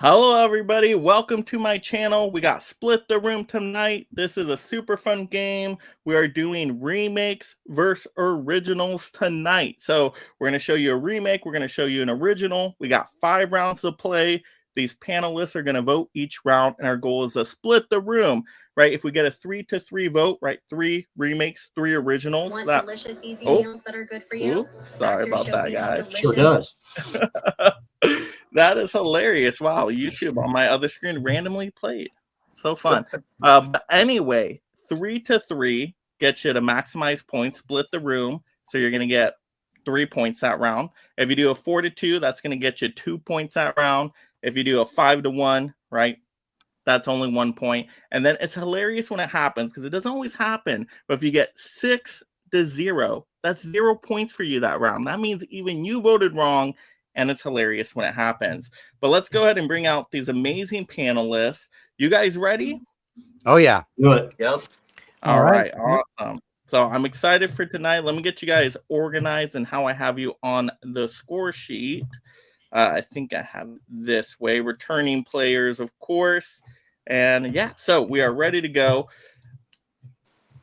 Hello, everybody. Welcome to my channel. We got Split the Room tonight. This is a super fun game. We are doing remakes versus originals tonight. So we're going to show you a remake. We're going to show you an original. We got 5 rounds to play. These panelists are going to vote each round, and our goal is to split the room, right? If we get a 3-3 vote, right? 3 remakes, 3 originals. Want delicious, easy meals that are good for you? Sorry about that, guys. Sure does. That is hilarious. Wow, YouTube on my other screen randomly played. So fun. But anyway, 3-3 gets you to maximize points, split the room. So you're going to get 3 points that round. If you do a 4-2, that's going to get you 2 points that round. If you do a 5-1, right, that's only 1 point. And then it's hilarious when it happens because it doesn't always happen. But if you get 6-0, that's 0 points for you that round. That means even you voted wrong. And it's hilarious when it happens. But let's go ahead and bring out these amazing panelists. You guys ready? Oh, yeah. Good. Yep. All right. Awesome. So I'm excited for tonight. Let me get you guys organized and how I have you on the score sheet. I think I have this way. Returning players, of course. And yeah, so we are ready to go.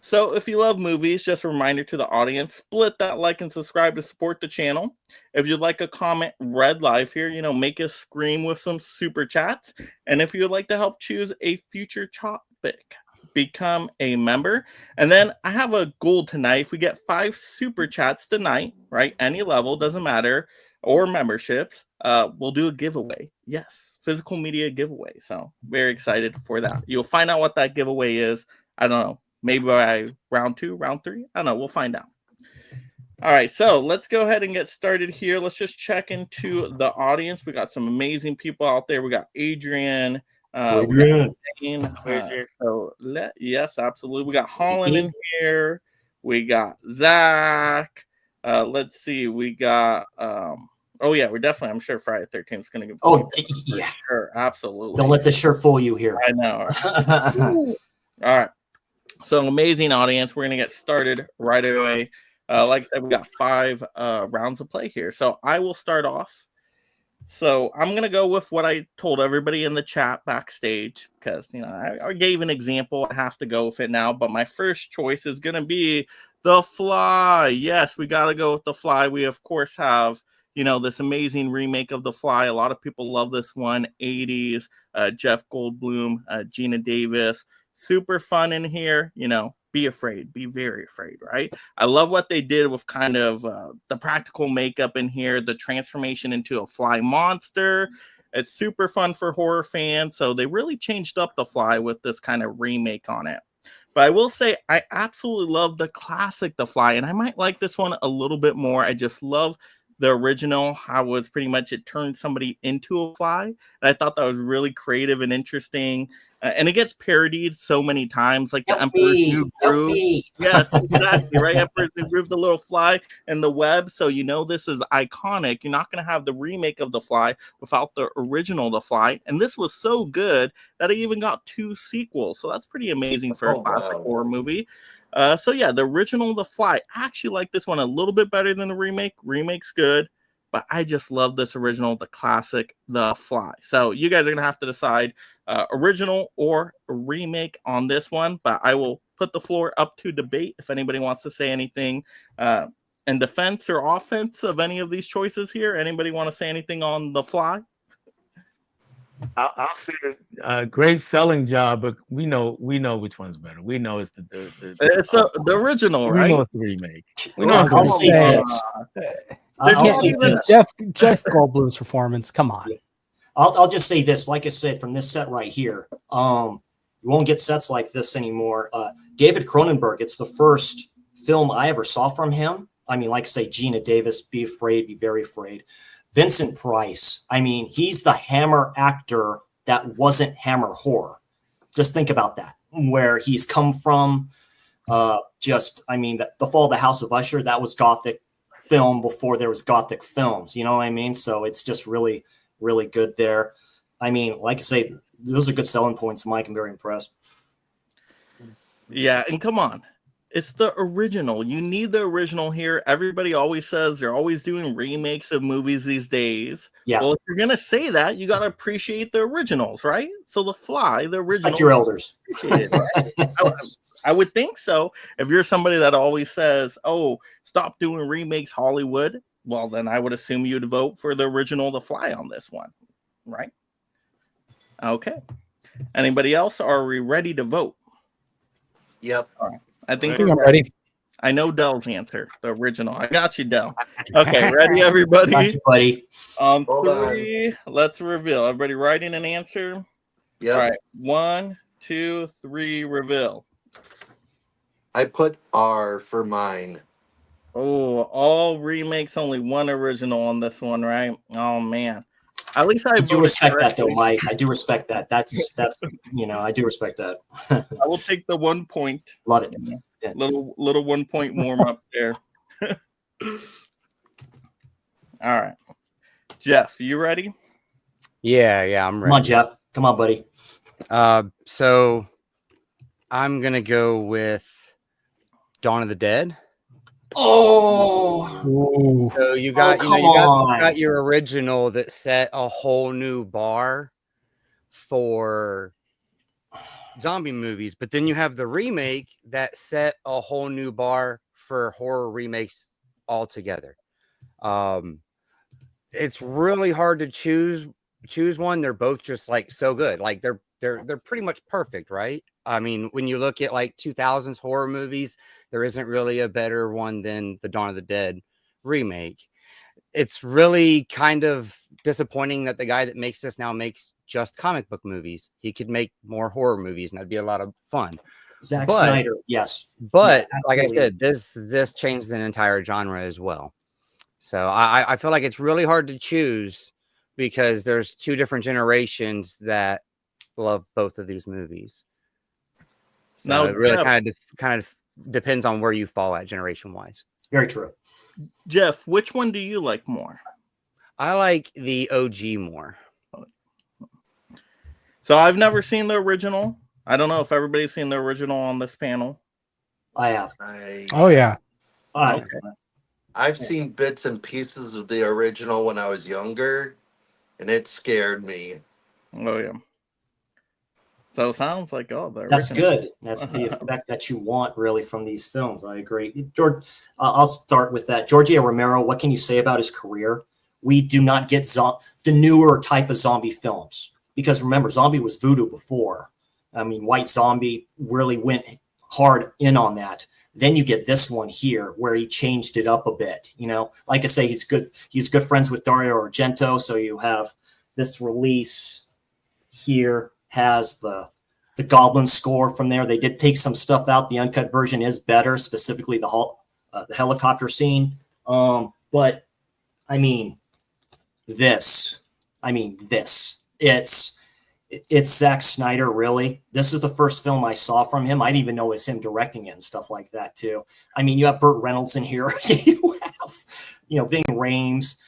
So if you love movies, just a reminder to the audience, split that like and subscribe to support the channel. If you'd like a comment read live here, make us scream with some super chats. And if you'd like to help choose a future topic, become a member. And then I have a goal tonight. If we get 5 super chats tonight, right, any level, doesn't matter, or memberships, we'll do a giveaway. Yes, physical media giveaway. So very excited for that. You'll find out what that giveaway is. I don't know. Maybe by round 2, round 3. I don't know. We'll find out. All right. So let's go ahead and get started here. Let's just check into the audience. We got some amazing people out there. We got Adrian. Yes, absolutely. We got Holland in here. We got Zach. Let's see. We got... oh, yeah. We're definitely... I'm sure Friday the 13th is going to give... Oh, yeah. Sure. Absolutely. Don't let this shirt fool you here. I know. All right. So amazing audience. We're going to get started right away. Like I said, we got 5 rounds of play here. So I will start off. So I'm going to go with what I told everybody in the chat backstage because, I gave an example. I have to go with it now. But my first choice is going to be The Fly. Yes, we got to go with The Fly. We, of course, have, this amazing remake of The Fly. A lot of people love this one. 80s, Jeff Goldblum, Gina Davis. Super fun in here, be afraid, be very afraid, right? I love what they did with kind of the practical makeup in here, the transformation into a fly monster. It's super fun for horror fans. So they really changed up The Fly with this kind of remake on it. But I will say I absolutely love the classic The Fly, and I might like this one a little bit more. I just love the original, how was pretty much it turned somebody into a fly. And I thought that was really creative and interesting. And it gets parodied so many times, like the Emperor's New Groove. Yes, exactly, right? Emperor's New Groove, the little fly and the web. So this is iconic. You're not going to have the remake of The Fly without the original The Fly. And this was so good that it even got 2 sequels. So that's pretty amazing for a classic horror movie. So yeah, the original The Fly. I actually like this one a little bit better than the remake. Remake's good, but I just love this original, the classic The Fly. So you guys are gonna have to decide original or remake on this one, but I will put the floor up to debate if anybody wants to say anything in defense or offense of any of these choices here. Anybody want to say anything on The Fly? I'll say a great selling job, but we know which one's better. We know it's the original, right? We know it's the remake. We know I'll say this. Jeff Goldblum's performance. Come on. I'll just say this. Like I said, from this set right here, you won't get sets like this anymore. David Cronenberg. It's the first film I ever saw from him. I mean, like I say, Gina Davis, Be Afraid, Be Very Afraid. Vincent Price. I mean, he's the Hammer actor that wasn't Hammer horror. Just think about that, where he's come from. The Fall of the House of Usher, that was Gothic film before there was Gothic films. You know what I mean? So it's just really, really good there. I mean, like I say, those are good selling points, Mike. I'm very impressed. Yeah, and come on. It's the original. You need the original here. Everybody always says they're always doing remakes of movies these days. Yeah. Well, if you're gonna say that, you gotta appreciate the originals, right? So The Fly, the original. Respect your elders. I would think so. If you're somebody that always says, "Oh, stop doing remakes, Hollywood," well, then I would assume you'd vote for the original The Fly on this one, right? Okay. Anybody else? Are we ready to vote? Yep. All right. I think I'm ready. I know Dell's answer, the original. I got you, Dell. Okay, ready, everybody? Got you, buddy. On Hold three, let's reveal. Everybody writing an answer? Yep. All right, 1, 2, 3, reveal. I put R for mine. Oh, all remakes, only one original on this one, right? Oh, man. At least I do respect that, though, correctly. Mike. I do respect that. That's I do respect that. I will take the 1 point. Love it. Yeah. Little 1 point warm up there. All right. Jeff, you ready? Yeah, I'm Come ready. on, Jeff. Come on, buddy. So I'm gonna go with Dawn of the Dead. Oh, Ooh. So you got, come you on. got your original that set a whole new bar for zombie movies, but then you have the remake that set a whole new bar for horror remakes altogether. It's really hard to choose one. They're both just like so good. Like they're pretty much perfect, right? I mean, when you look at like 2000s horror movies, there isn't really a better one than the Dawn of the Dead remake. It's really kind of disappointing that the guy that makes this now makes just comic book movies. He could make more horror movies, and that'd be a lot of fun. Zack Snyder, yes. But Yeah, like I absolutely. said, this changed an entire genre as well. So I feel like it's really hard to choose because there's two different generations that love both of these movies. So Now, it really Jeff- kind of depends on where you fall at generation wise. Very true. Jeff, which one do you like more? I like the OG more. So I've never seen the original. I don't know if everybody's seen the original on this panel. I have. Oh yeah. I I've seen bits and pieces of the original when I was younger, and it scared me. Oh yeah. So it sounds like That's good. That's the effect that you want, really, from these films. I agree. George, I'll start with that. George Romero, what can you say about his career? We do not get the newer type of zombie films. Because remember, zombie was voodoo before. I mean, White Zombie really went hard in on that. Then you get this one here where he changed it up a bit. You know, like I say, he's good friends with Dario Argento. So you have this release here has the Goblin score from there. They did take some stuff out. The uncut version is better, specifically the helicopter scene. But I mean, this. It's Zack Snyder, really. This is the first film I saw from him. I didn't even know it was him directing it and stuff like that, too. I mean, you have Burt Reynolds in here. You have, Ving Rhames.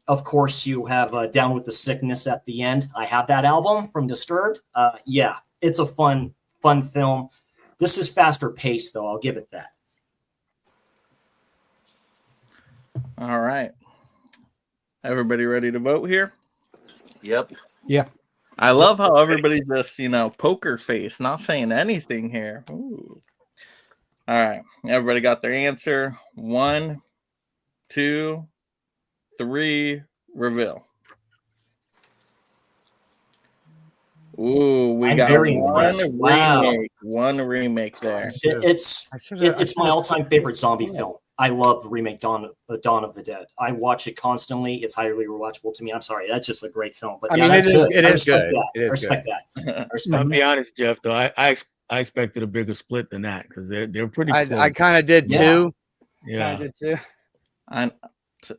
Of course, you have Down with the Sickness at the end. I have that album from Disturbed. Yeah, it's a fun film. This is faster paced, though. I'll give it that. All right. Everybody ready to vote here? Yep. Yeah. I love how everybody just, poker face, not saying anything here. Ooh. All right. Everybody got their answer. 1, 2, 3, reveal. Ooh, we I'm got very impressed. Wow. One remake there. It's my all-time favorite zombie film. I love the remake Dawn of the Dead. I watch it constantly. It's highly rewatchable to me. I'm sorry, that's just a great film. But yeah, that's good. It is good. I respect that. I'll be honest, Jeff. Though I expected a bigger split than that because they're pretty. Close. I kind of did too. Yeah. I did too.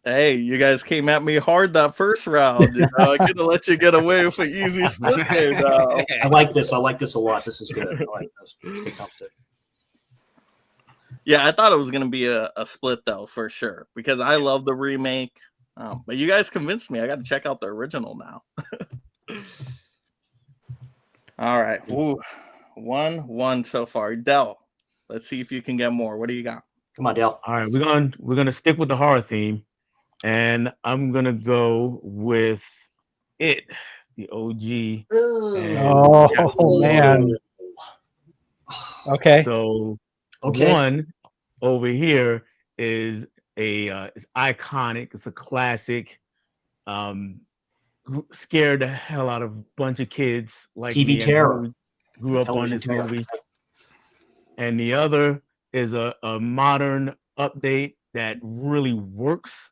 Hey, you guys came at me hard that first round. I could have let you get away with an easy split game now. I like this. I like this a lot. This is good. I like this. It's good competition. Yeah, I thought it was going to be a split, though, for sure, because I love the remake. But you guys convinced me. I got to check out the original now. All right. Ooh, 1-1 so far. Dell, Let's see if you can get more. What do you got? Come on, Dale. All right, we're gonna stick with the horror theme, and I'm gonna go with it, the OG. And Oh man. Okay. so Okay. one over here is it's iconic. It's a classic. Scared the hell out of a bunch of kids like TV me and terror. grew up on Television this terror. movie. And the other is a modern update that really works.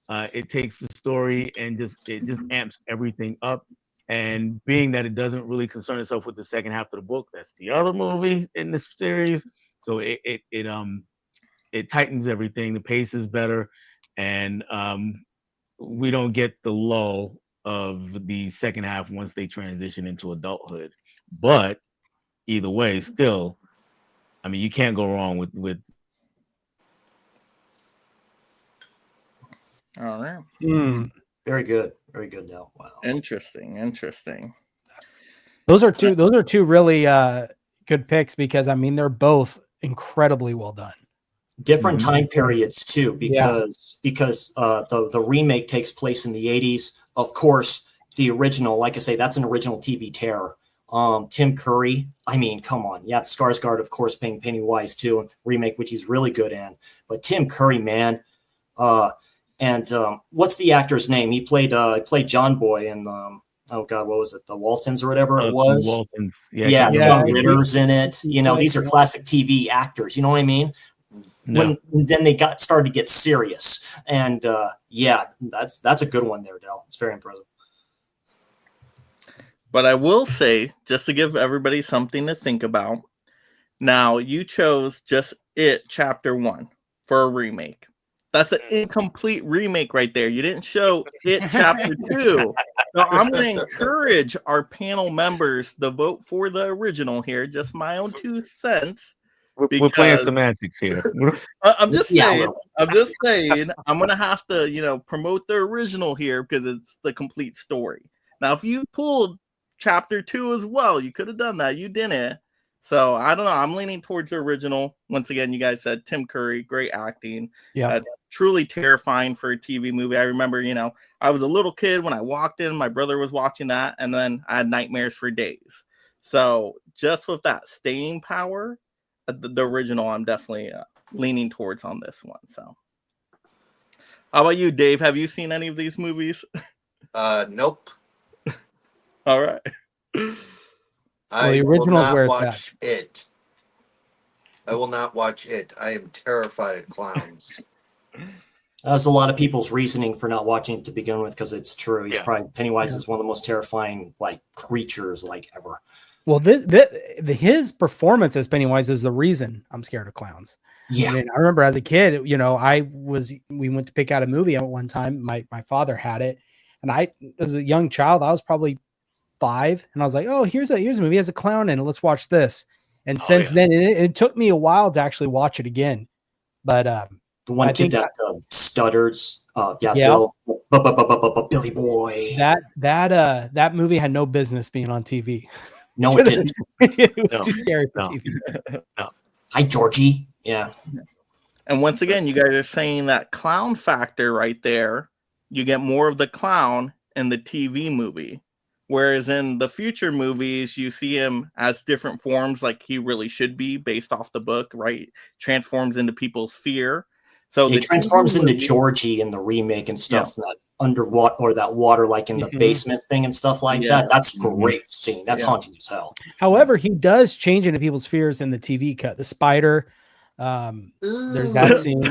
It takes the story and it just amps everything up. And being that it doesn't really concern itself with the second half of the book, that's the other movie in this series. So it tightens everything. The pace is better, and we don't get the lull of the second half once they transition into adulthood. But either way, still, I mean, you can't go wrong with. All right. Very good. Very good, Dale. Wow. Interesting. Those are two really good picks because I mean they're both incredibly well done. Different time periods too, because the remake takes place in the 80s. Of course, the original, like I say, that's an original TV terror. Tim Curry, I mean, come on. Yeah, Skarsgård, of course, playing Pennywise too, and remake, which he's really good in. But Tim Curry, man, and what's the actor's name? He played John Boy in oh God, what was it? The Waltons or whatever it was. Waltons. Yeah, John Ritter's in it. You know, these are classic TV actors. You know what I mean? No. When then they started to get serious, and yeah, that's a good one there, Dell. It's very impressive. But I will say, just to give everybody something to think about, now you chose just It Chapter 1 for a remake. That's an incomplete remake right there. You didn't show It Chapter 2. So I'm going to encourage our panel members to vote for the original here, just my own 2 cents. We're playing semantics here. I'm just saying, I'm going to have to, promote the original here because it's the complete story. Now, if you pulled Chapter 2 as well, you could have done that. You didn't. So I don't know. I'm leaning towards the original. Once again, you guys said Tim Curry, great acting. Yeah. Truly terrifying for a TV movie. I remember, I was a little kid when I walked in, my brother was watching that, and then I had nightmares for days. So just with that staying power, the original, I'm definitely leaning towards on this one. So how about you, Dave? Have you seen any of these movies? Nope. All right. I the will original's not where it's watch it. I will not watch it. I am terrified of clowns. That's a lot of people's reasoning for not watching it to begin with, because it's true. He's probably Pennywise is one of the most terrifying creatures ever. Well, his performance as Pennywise is the reason I'm scared of clowns. Yeah. I mean, I remember as a kid, we went to pick out a movie at one time. My father had it, and I, as a young child, I was probably 5, and I was like, "Oh, here's a movie, it has a clown in it. Let's watch this." And since then, it took me a while to actually watch it again. But the one kid that stutters, Bill, Billy Boy. That movie had no business being on TV. No, it didn't. It was too scary for TV. No. Hi, Georgie. Yeah. And once again, you guys are saying that clown factor right there. You get more of the clown in the TV movie. Whereas in the future movies, you see him as different forms, like he really should be based off the book, right? Transforms into people's fear. So he transforms into Georgie in the remake and stuff, that underwater or that water, like in the basement thing and stuff like that. That's great scene. That's haunting as hell. However, he does change into people's fears in the TV cut. The spider, there's that scene.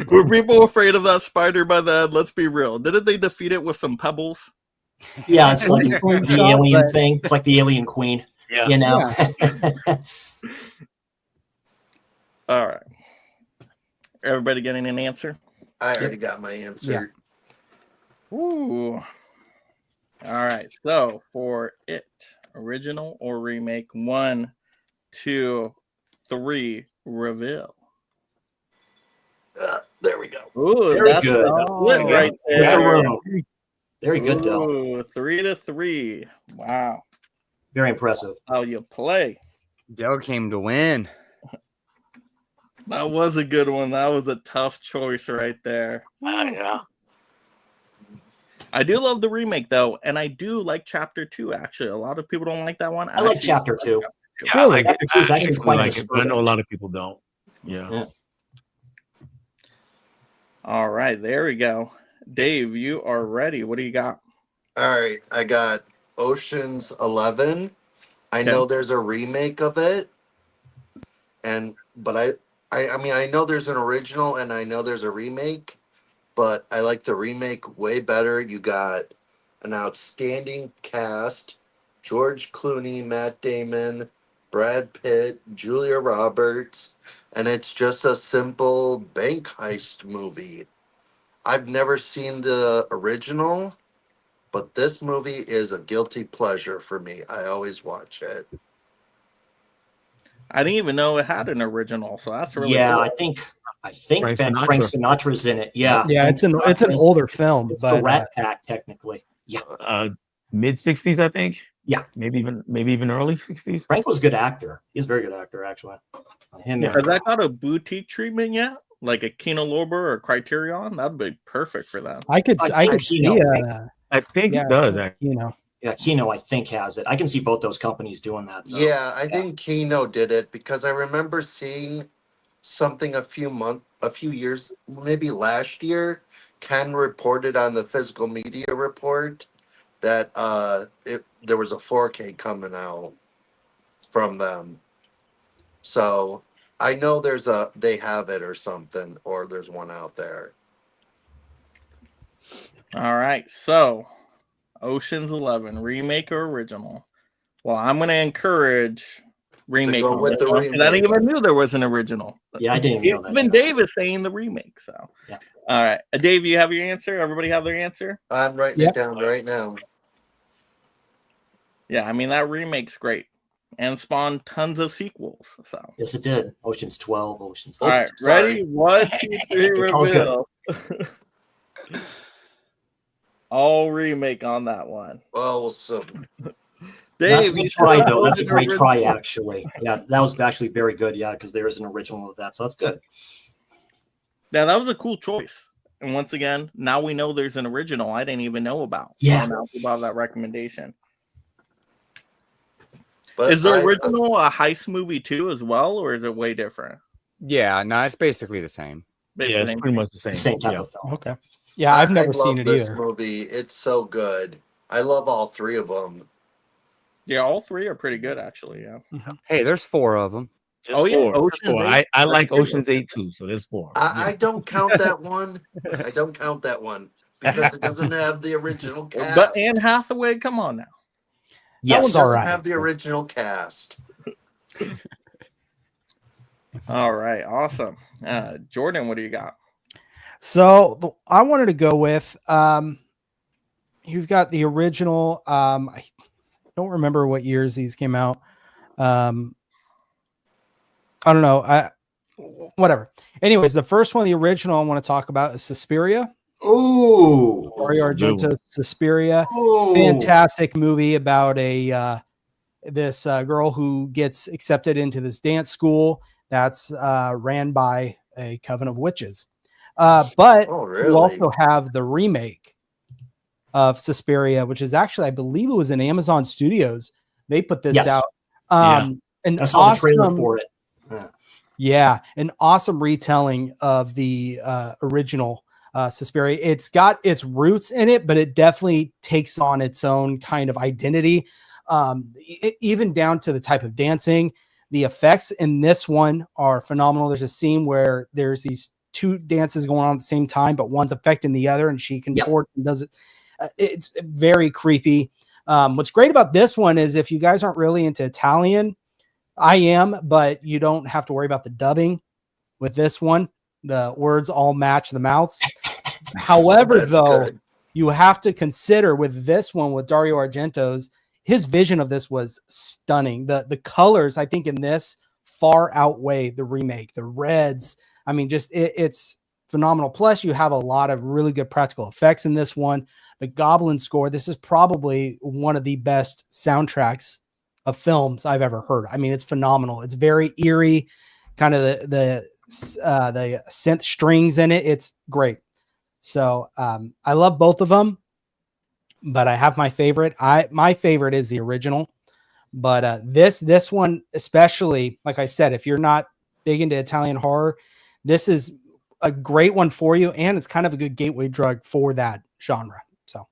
Were people afraid of that spider by then? Let's be real. Didn't they defeat it with some pebbles? Yeah, it's like the alien thing. It's like the alien queen. Yeah. You know? Yeah. All right. Everybody getting an answer? I already got my answer. Yeah. Ooh. All right. So for It, original or remake, 1, 2, 3, reveal. There we go. Ooh, Very that's good. Right there. With the room. Very good, Del. Ooh, 3-3. Wow. Very impressive. How you play. Dell came to win. That was a good one. That was a tough choice right there. Yeah. I do love the remake though, and I do like Chapter 2. Actually, a lot of people don't like that one. I like Chapter 2. Yeah, I like it. Chapter 2 is actually quite like it, but I disturbing. know a lot of people don't. Yeah. All right, there we go. Dave, you are ready. What do you got? All right, I got Ocean's 11. I know there's a remake of it, but I mean I know there's an original and I know there's a remake, but I like the remake way better. You got an outstanding cast: George Clooney, Matt Damon, Brad Pitt, Julia Roberts, and it's just a simple bank heist movie. I've never seen the original, but this movie is a guilty pleasure for me. I always watch it. I didn't even know it had an original, so that's really Yeah, cool. I think Frank Frank Sinatra's in it. Yeah, Yeah, it's an older film, It's but the Rat Pack technically. Yeah, Mid 60s, I think. Yeah. Maybe even early 60s. Frank was a good actor. He's a very good actor, actually. Him. Has that got a boutique treatment yet? Like a Kino Lorber or Criterion? That'd be perfect for them. I could see I think it does. Actually. Yeah, Kino, I think, has it. I can see both those companies doing that, though. Yeah, I think Kino did it because I remember seeing something a few years, maybe last year. Ken reported on the physical media report that there was a 4K coming out from them. So I know they have it or something, or there's one out there. All right, so Ocean's 11, remake or original? Well, I'm going to encourage remake. To go with the remake. I didn't even knew there was an original. Yeah, I didn't know that. Even Dave is saying the remake. So, yeah. All right, Dave, you have your answer. Everybody have their answer. I'm writing it down right now. Yeah, I mean that remake's great and spawned tons of sequels. So yes, it did. Ocean's 12, Ocean's 13. All right, ready? 1, 2, 3, reveal. All remake on that one. Well, so Dave, that's a good try, though. That's a great try, actually. Yeah, that was actually very good. Yeah, because there is an original of that, so that's good. Yeah, that was a cool choice. And once again, now we know there's an original I didn't even know about. Yeah, about that recommendation. But is the original a heist movie too, as well, or is it way different? Yeah, no, it's basically the same. Yeah, it's pretty much the same. Same type of film. Okay. Yeah, I've never seen it this either. Movie, it's so good. I love all three of them. Yeah, all three are pretty good, actually. Yeah. Hey, there's 4 of them. There's four. Ocean's 8. I like Ocean's Ocean's 8 too, so there's 4. I don't count that one. I don't count that one because it doesn't have the original cast. But Anne Hathaway, come on now. Yes, it doesn't right. have the original cast. All right, awesome. Jordan, what do you got? So I wanted to go with you've got the original. I don't remember what years these came out. I don't know. Whatever. Anyways, the first one, the original I want to talk about is Suspiria. Ooh. Dario Argento's Suspiria. Ooh. Fantastic movie about this girl who gets accepted into this dance school that's ran by a coven of witches. But really? you also have the remake of Suspiria, which is actually, I believe it was in Amazon Studios. They put this out. And I saw the trailer for it. Yeah, an awesome retelling of the original Suspiria. It's got its roots in it, but it definitely takes on its own kind of identity, even down to the type of dancing. The effects in this one are phenomenal. There's a scene where there's these 2 dances going on at the same time, but one's affecting the other, and she contorts and does it. It's very creepy. What's great about this one is if you guys aren't really into Italian, I am, but you don't have to worry about the dubbing with this one. The words all match the mouths. However, you have to consider with this one, with Dario Argento's, his vision of this was stunning. The colors, I think, in this far outweigh the remake. The reds, I mean, just it's phenomenal. Plus, you have a lot of really good practical effects in this one. The Goblin score, this is probably one of the best soundtracks of films I've ever heard. I mean, it's phenomenal. It's very eerie, kind of the the synth strings in it. It's great. So I love both of them, but I have my favorite. My favorite is the original, but this one especially, like I said, if you're not big into Italian horror, this is a great one for you, and it's kind of a good gateway drug for that genre. So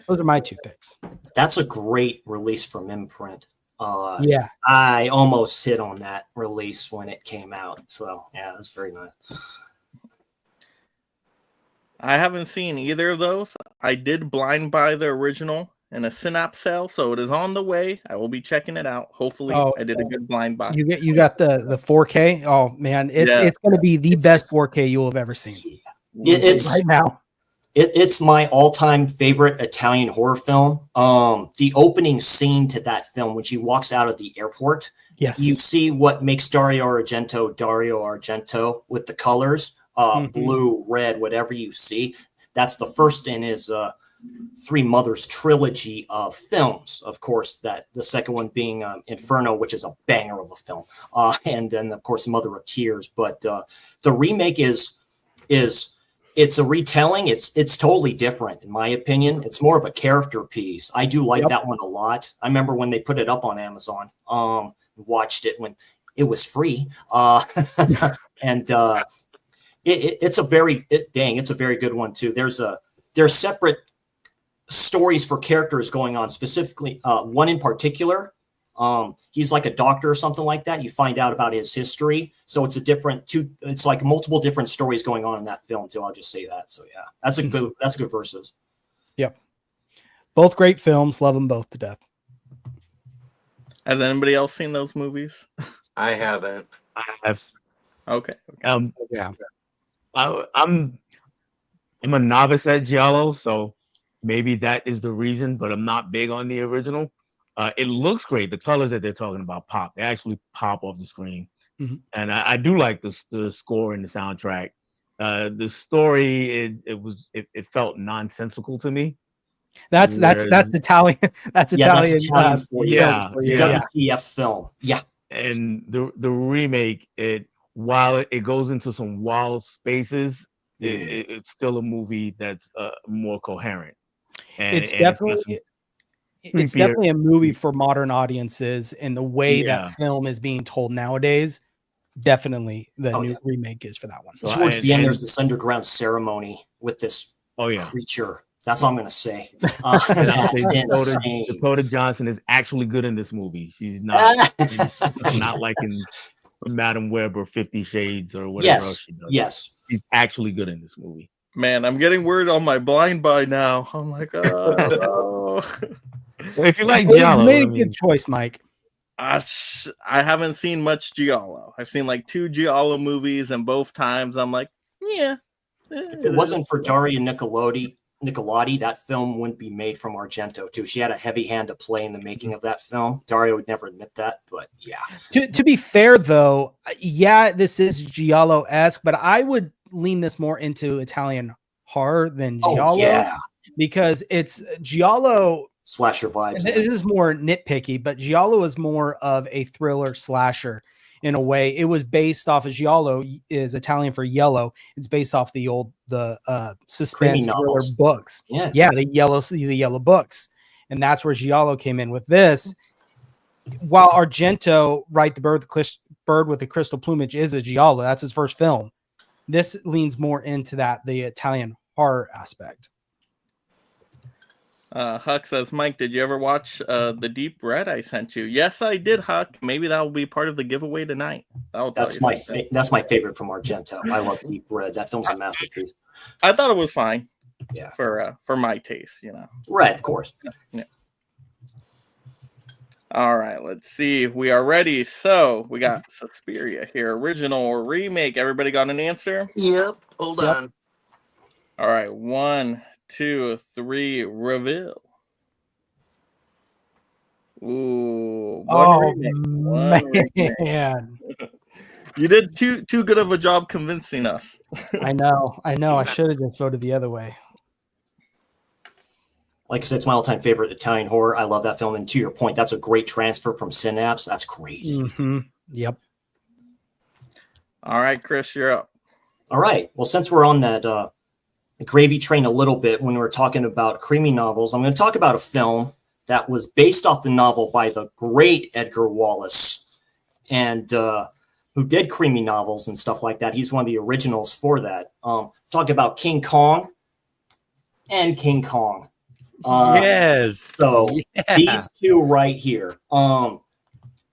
those are my two picks. That's a great release from Imprint. Yeah, I almost hit on that release when it came out. So yeah, that's very nice. I haven't seen either of those. I did blind buy the original in a Synapse sale, so it is on the way. I will be checking it out. Hopefully, I did a good blind buy. You got the 4K. Oh man, it's going to be the best 4K you will have ever seen. It's right now. It's my all-time favorite Italian horror film. The opening scene to that film, when she walks out of the airport, yes, you see what makes Dario Argento with the colors, blue, red, whatever you see. That's the first in his Three Mothers trilogy of films. Of course, that the second one being Inferno, which is a banger of a film, and then of course Mother of Tears. But the remake is it's a retelling. It's totally different, in my opinion. It's more of a character piece. I do like that one a lot. I remember when they put it up on Amazon. Watched it when it was free, and it's a very good one too. There's separate stories for characters going on. Specifically, one in particular. He's like a doctor or something like that. You find out about his history. So it's it's like multiple different stories going on in that film too. I'll just say that. So yeah, that's a good versus. Yep. Both great films. Love them both to death. Has anybody else seen those movies? I haven't. I have. Okay. Yeah. I'm a novice at Giallo, so maybe that is the reason, but I'm not big on the original. It looks great. The colors that they're talking about pop. They actually pop off the screen. Mm-hmm. And I do like the score and the soundtrack. The story, it felt nonsensical to me. That's Italian. That's Italian. That's Italian WTF film. Yeah. And the remake, while it goes into some wild spaces, it's still a movie that's more coherent. And it's definitely a movie for modern audiences, and the way that film is being told nowadays. Definitely, the new remake is for that one. Towards the end, there's this underground ceremony with this creature. That's all I'm gonna say. That's insane. Dakota Johnson is actually good in this movie. She's not not like in Madam Web or 50 Shades or whatever else she does. Yes, she's actually good in this movie. Man, I'm getting word on my blind buy now. I'm like, oh. If you like Giallo, you made a good choice, Mike. I haven't seen much Giallo. I've seen like 2 Giallo movies, and both times I'm like, yeah. If it wasn't for Daria Nicolodi, that film wouldn't be made from Argento too. She had a heavy hand to play in the making of that film. Dario would never admit that, but yeah. To be fair though, this is Giallo-esque, but I would lean this more into Italian horror than Giallo, because it's Giallo slasher vibes. This is more nitpicky, but Giallo is more of a thriller slasher in a way. It was based off of Giallo is Italian for yellow. It's based off the suspense thriller books. The yellow books, and that's where Giallo came in with this. While Argento, the bird with the crystal plumage, is a Giallo. That's his first film. This leans more into the Italian horror aspect. Huck says, Mike, did you ever watch the Deep Red I sent you? Yes, I did, Huck. Maybe that will be part of the giveaway tonight. That's my favorite from Argento. I love Deep Red. That film's a masterpiece. I thought it was fine. Yeah. For my taste, Red, of course. Yeah. All right, let's see. We are ready. So we got Suspiria here. Original or remake? Everybody got an answer? Yep. Hold on. All right. 1, 2, 3, reveal. Ooh, one remake. You did too good of a job convincing us. I know. I should have just voted the other way. Like I said, it's my all-time favorite Italian horror. I love that film. And to your point, that's a great transfer from Synapse. That's crazy. Mm-hmm. Yep. All right, Chris, you're up. All right. Well, since we're on that gravy train a little bit when we're talking about creamy novels, I'm going to talk about a film that was based off the novel by the great Edgar Wallace, and who did creamy novels and stuff like that. He's one of the originals for that. Talk about King Kong and King Kong. Yes. So yeah. these two right here.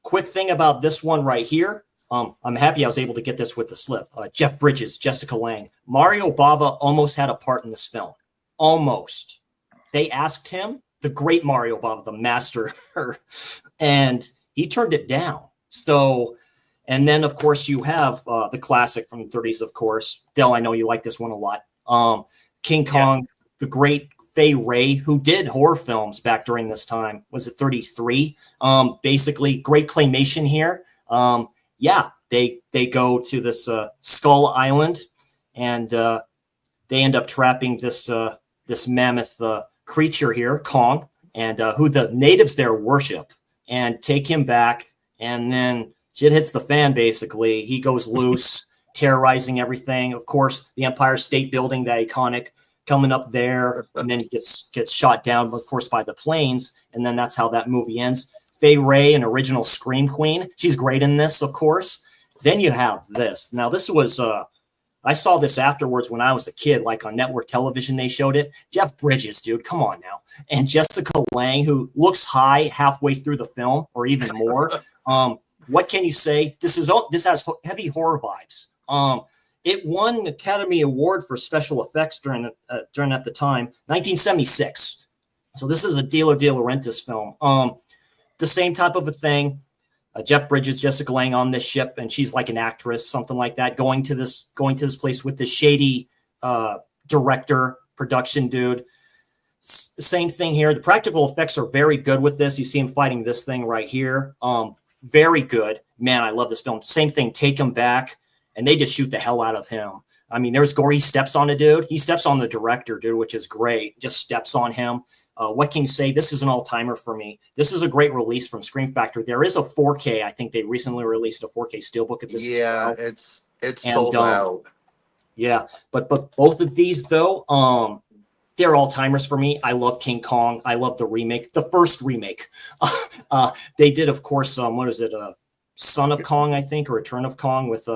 Quick thing about this one right here. I'm happy I was able to get this with the slip. Jeff Bridges, Jessica Lange. Mario Bava almost had a part in this film. Almost. They asked him, the great Mario Bava, the master, and he turned it down. So, and then, of course, you have the classic from the 30s, of course. Del, I know you like this one a lot. King Kong, the great Fay Wray, who did horror films back during this time. Was it 33? Basically, great claymation here. They go to this Skull Island, and they end up trapping this mammoth creature here, Kong, and who the natives there worship, and take him back. And then shit hits the fan, basically. He goes loose, terrorizing everything. Of course, the Empire State Building, the iconic, coming up there, and then gets shot down, of course, by the planes. And then that's how that movie ends. Fay Wray, an original Scream Queen. She's great in this, of course. Then you have this. Now, this was, I saw this afterwards when I was a kid, like on network television, they showed it. Jeff Bridges, dude, come on now. And Jessica Lange, who looks high halfway through the film, or even more. What can you say? This has heavy horror vibes. It won an Academy Award for special effects during at the time, 1976. So this is a De Laurentiis film. The same type of a thing. Jeff Bridges, Jessica Lange on this ship, and she's like an actress, something like that, going to this place with this shady director, production dude. Same thing here. The practical effects are very good with this. You see him fighting this thing right here. Very good. Man, I love this film. Same thing, Take Him Back, and they just shoot the hell out of him. I mean, there's gore. He steps on a dude. He steps on the director, dude, which is great. Just steps on him. What can you say? This is an all-timer for me. This is a great release from Scream Factory. There is a 4K. I think they recently released a 4K steelbook of this. Yeah, as well. it's sold out. Yeah, but both of these though, they're all-timers for me. I love King Kong. I love the remake, the first remake. They did, of course, what is it? Son of Kong, I think, or Return of Kong with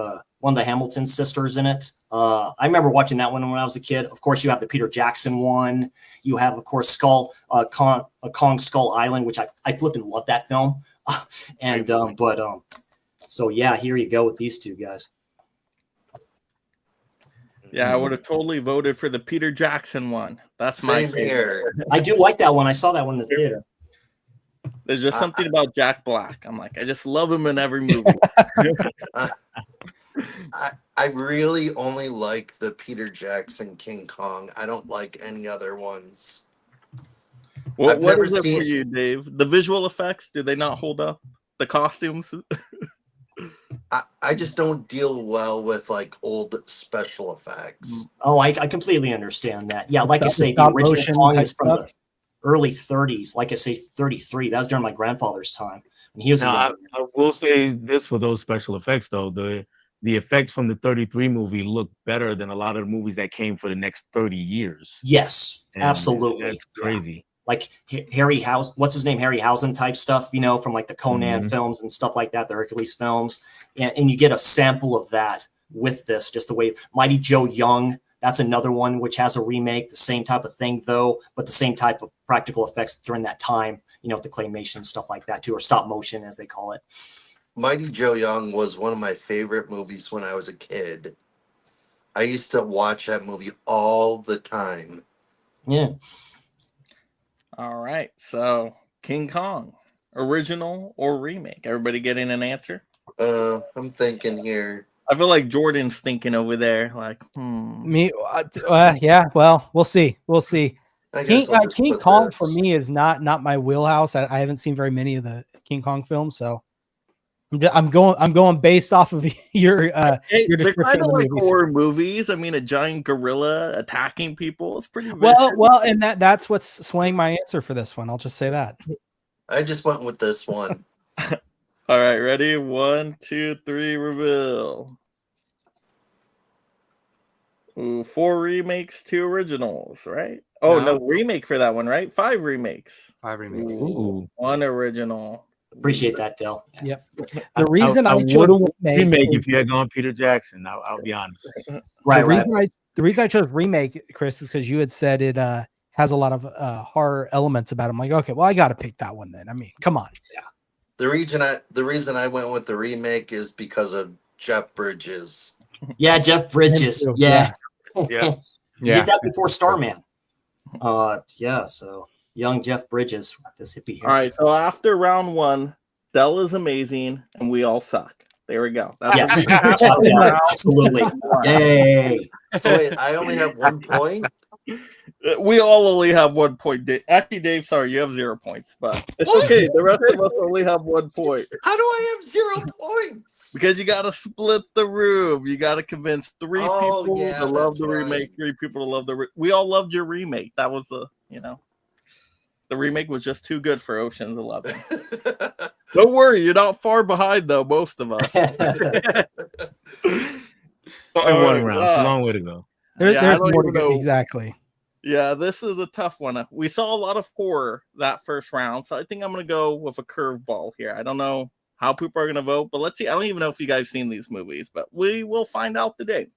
one of the Hamilton sisters in it. I remember watching that one when I was a kid. Of course, you have the Peter Jackson one. You have, of course, Kong Skull Island, which I flipping love that film. So yeah, here you go with these two guys. Yeah, I would have totally voted for the Peter Jackson one. That's my favorite. I do like that one. I saw that one in the theater. There's just something about Jack Black. I'm like, I just love him in every movie. I really only like the Peter Jackson King Kong. I don't like any other ones. What is it for you, Dave? The visual effects, do they not hold up? The costumes? I just don't deal well with like old special effects. Oh, I completely understand that. Yeah, like I say, the original Kong is from the early 30s. Like I say, 33. That was during my grandfather's time. And he was. Now, I will say this for those special effects, though. The effects from the 33 movie look better than a lot of the movies that came for the next 30 years. Yes, and absolutely. That's crazy. Yeah. Like what's his name? Harryhausen type stuff, from like the Conan films and stuff like that, the Hercules films. And you get a sample of that with this, just the way Mighty Joe Young, that's another one which has a remake, the same type of thing though, but the same type of practical effects during that time, the claymation, stuff like that too, or stop motion as they call it. Mighty Joe Young was one of my favorite movies when I was a kid. I used to watch that movie all the time. Yeah. All right. So, King Kong, original or remake? Everybody getting an answer? I'm thinking here. I feel like Jordan's thinking over there, like, Me? Yeah. Well, we'll see. King Kong for me is not my wheelhouse. I haven't seen very many of the King Kong films, so I'm going based off of your description of the like movies. Horror movies. I mean, a giant gorilla attacking people. It's pretty well, and that's what's swaying my answer for this one. I'll just say that. I just went with this one. All right, ready? 1, 2, 3, reveal. Ooh, 4 remakes, 2 originals, right? Oh no, remake for that one, right? 5 remakes. 5 remakes. Ooh, 1 original. Appreciate that, Dell. Yep. The reason I, would chose remake if you had gone Peter Jackson. I'll be honest. Right, the reason I chose remake, Chris, is because you had said it has a lot of horror elements about it. I'm like, okay, well, I got to pick that one then. I mean, come on. Yeah. The reason I went with the remake is because of Jeff Bridges. Yeah, Jeff Bridges. Yeah. Yeah. He did that before Starman. Yeah, so young Jeff Bridges, this hippie hair. All right, so after round 1, Dell is amazing and we all suck. There we go. Yes, absolutely. Yay. So wait, I only have 1 point? We all only have 1 point. Actually, Dave, sorry, you have 0 points, but it's okay. The rest of us only have 1 point. How do I have 0 points? Because you got to split the room. You got to convince 3 people to love the remake, 3 people to love we all loved your remake. That was the remake was just too good for Ocean's 11. Don't worry, you're not far behind though, most of us. Only 1 round. It's a long way to go. There's more to go. Exactly. Yeah, this is a tough one. We saw a lot of horror that first round, so I think I'm going to go with a curveball here. I don't know how people are going to vote, but let's see. I don't even know if you guys seen these movies, but we will find out today.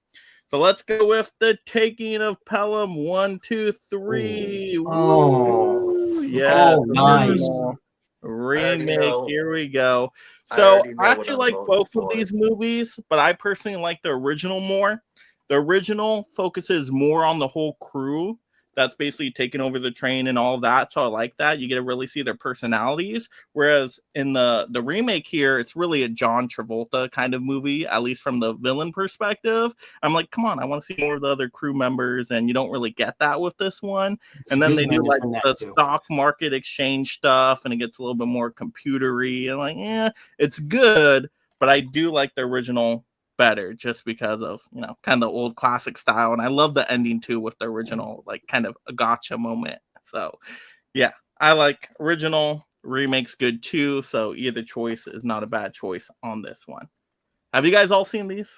So let's go with the Taking of Pelham. 1, 2, 3. Oh, yeah. Oh, nice. Remake. Here we go. So I actually like both of these movies, but I personally like the original more. The original focuses more on the whole crew that's basically taking over the train and all that. So I like that. You get to really see their personalities. Whereas in the remake here, it's really a John Travolta kind of movie, at least from the villain perspective. I'm like, come on, I want to see more of the other crew members. And you don't really get that with this one. And then they do like the stock market exchange stuff and it gets a little bit more computery. And like, yeah, it's good. But I do like the original better just because of kind of old classic style, and I love the ending too with the original like kind of a gotcha moment. So yeah, I like original. Remake's good too, so either choice is not a bad choice on this one. Have you guys all seen these?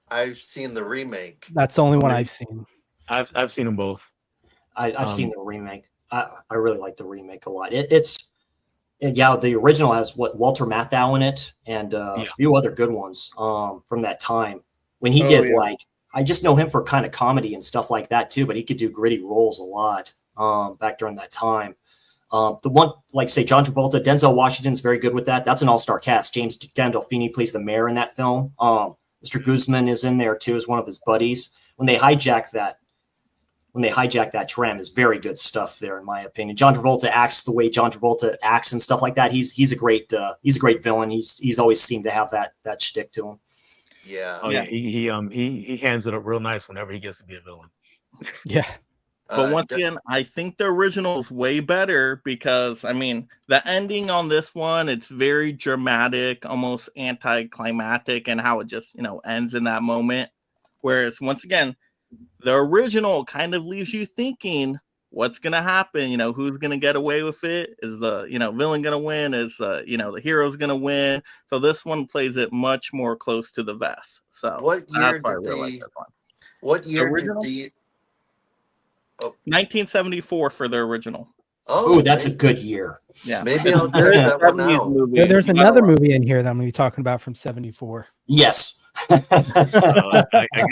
I've seen the remake. That's the only one I've seen. I've seen them both. I've seen the remake. I really like the remake a lot. The original has Walter Matthau in it and a few other good ones from that time when he did I just know him for kind of comedy and stuff like that too, but he could do gritty roles a lot back during that time. The one, like say John Travolta, Denzel Washington's very good with that. That's an all-star cast. James Gandolfini plays the mayor in that film. Mr. Guzman is in there too as one of his buddies. When they hijack that tram is very good stuff there, in my opinion. John Travolta acts the way John Travolta acts and stuff like that. He's a great villain. He's always seemed to have that shtick to him. Yeah. Oh yeah. He hands it up real nice whenever he gets to be a villain. Yeah. But once again, I think the original is way better because, I mean, the ending on this one, it's very dramatic, almost anticlimactic, and how it just, ends in that moment. Whereas, once again, the original kind of leaves you thinking what's going to happen, who's going to get away with it? Is the, villain going to win? Is, the hero's going to win? So this one plays it much more close to the vest. So what year that's why I really like this one. What year original? did the... 1974 for the original. Oh, that's a good year. Yeah. Maybe I'll check that one out. There's another movie in here that I'm going to be talking about from 74. Yes. I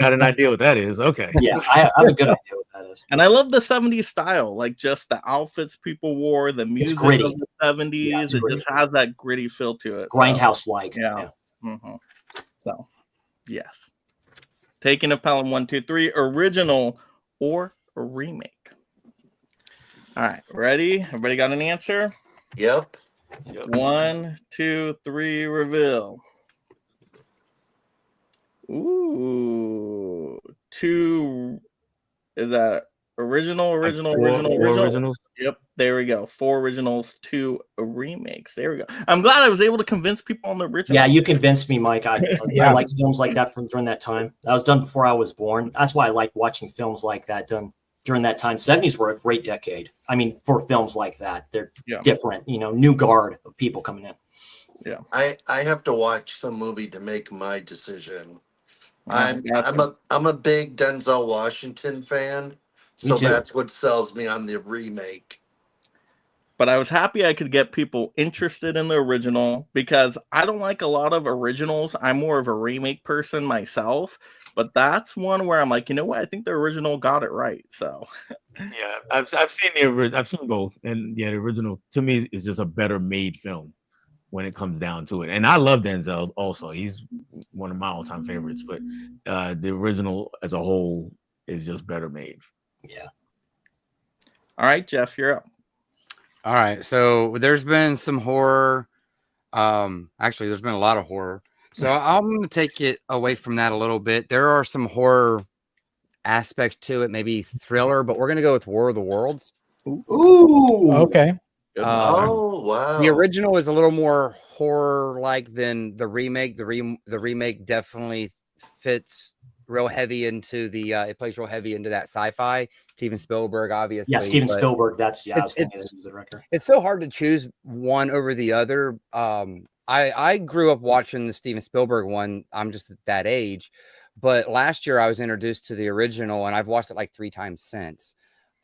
got an idea what that is. Okay. Yeah, I have a good idea what that is. And I love the 70s style, like just the outfits people wore, the music of the 70s. Yeah, it just has that gritty feel to it. Grindhouse-like. Yeah. Mm-hmm. So, yes. Taking of Pelham 1, 2, 3, original or a remake. All right, ready? Everybody got an answer? Yep. 1, 2, 3, reveal. Ooh, 2. Is that original? Originals. Yep, there we go. 4 originals, 2 remakes. There we go. I'm glad I was able to convince people on the original. Yeah, you convinced me, Mike. I like films like that from during that time. That was done before I was born. That's why I like watching films like that done during that time. 70s were a great decade. I mean, for films like that, they're different. New guard of people coming in. Yeah, I have to watch some movie to make my decision. I'm a big Denzel Washington fan, so that's what sells me on the remake. But I was happy I could get people interested in the original because I don't like a lot of originals. I'm more of a remake person myself, but that's one where I'm like, you know what? I think the original got it right. So yeah, I've seen I've seen both, and yeah, the original to me is just a better made film when it comes down to it. And I love Denzel also; he's one of my all-time favorites. But the original as a whole is just better made. Yeah. All right, Jeff, you're up. All right, so there's been some horror. Actually, there's been a lot of horror. So I'm going to take it away from that a little bit. There are some horror aspects to it, maybe thriller, but we're going to go with War of the Worlds. Ooh. Okay. Oh wow! The original is a little more horror-like than the remake. The remake definitely fits real heavy into the. It plays real heavy into that sci-fi. Steven Spielberg, obviously. Yeah, Steven Spielberg. That's I was thinking he was the director. It's so hard to choose one over the other. I grew up watching the Steven Spielberg one. I'm just at that age, but last year I was introduced to the original, and I've watched it like 3 times since.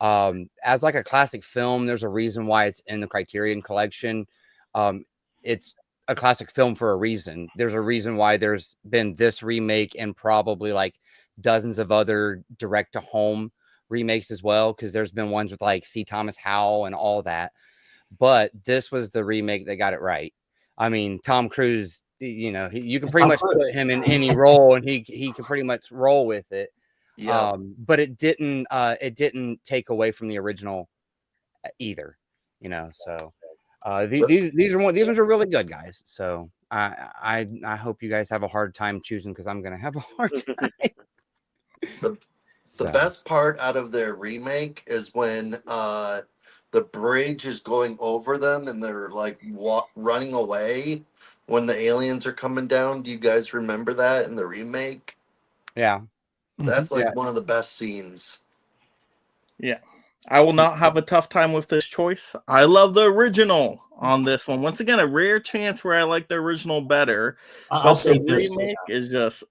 As like a classic film, there's a reason why it's in the Criterion Collection. It's a classic film for a reason. There's a reason why there's been this remake and probably like dozens of other direct-to-home remakes as well, because there's been ones with like C. Thomas Howell and all that. But this was the remake that got it right. I mean, Tom Cruise, you know, you can pretty much put him in any role, and he can pretty much roll with it. Yeah. But it didn't take away from the original either, you know. So these ones are really good, guys. So I hope you guys have a hard time choosing, because I'm gonna have a hard time. The best part out of their remake is when the bridge is going over them and they're like running away when the aliens are coming down. Do you guys remember that in the remake? Yeah. That's like one of the best scenes. Yeah. I will not have a tough time with this choice. I love the original on this one. Once again, a rare chance where I like the original better. I'll say the remake is just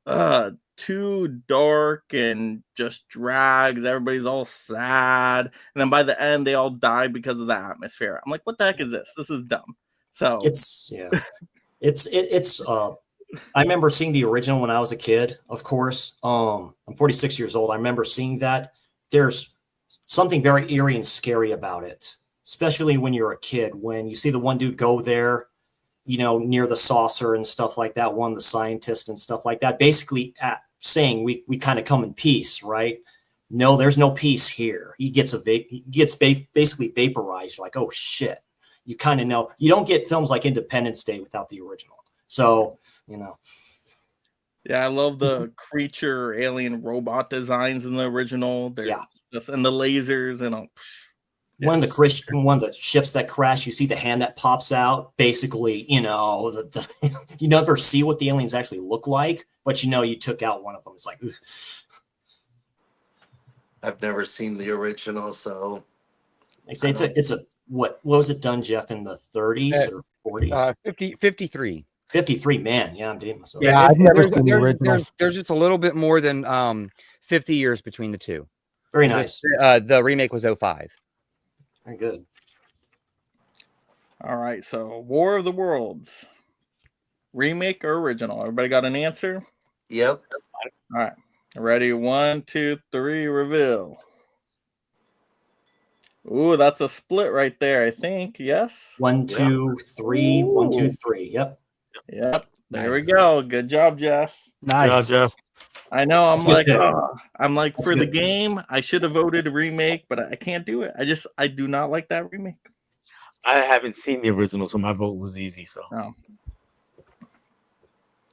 too dark and just drags. Everybody's all sad, and then by the end, they all die because of the atmosphere. I'm like, what the heck is this? This is dumb. So it's I remember seeing the original when I was a kid, of course. I'm 46 years old. I remember seeing that. There's something very eerie and scary about it, especially when you're a kid. When you see the one dude go there, you know, near the saucer and stuff like that, one of the scientists and stuff like that, basically saying we kind of come in peace, right? No, there's no peace here. He gets basically vaporized. Like, oh shit. You kind of know. You don't get films like Independence Day without the original. So, you know. Yeah, I love the creature, alien, robot designs in the original. And the lasers and all. One of the ships that crash, you see the hand that pops out. Basically, you know, you never see what the aliens actually look like, but you know, you took out one of them. It's like, ugh. I've never seen the original, so it's a what was it done, Jeff, in the 30s or 40s? 53. 53, man. Yeah, I'm dating myself. Yeah, I've never seen the original. There's just a little bit more than 50 years between the two. Very nice. The remake was 05. Very good. All right, so War of the Worlds, remake or original? Everybody got an answer? Yep. All right, ready? 1, 2, 3, reveal. Ooh, that's a split right there, I think. Yes. 1, 2, 3. 1, 2, 3. Yep. Yep. There we go. Good job, Jeff. Nice. Good job, Jeff. I know. I'm like That's for good. the game, I should have voted a remake, but I can't do it. I do not like that remake. I haven't seen the original, so my vote was easy. So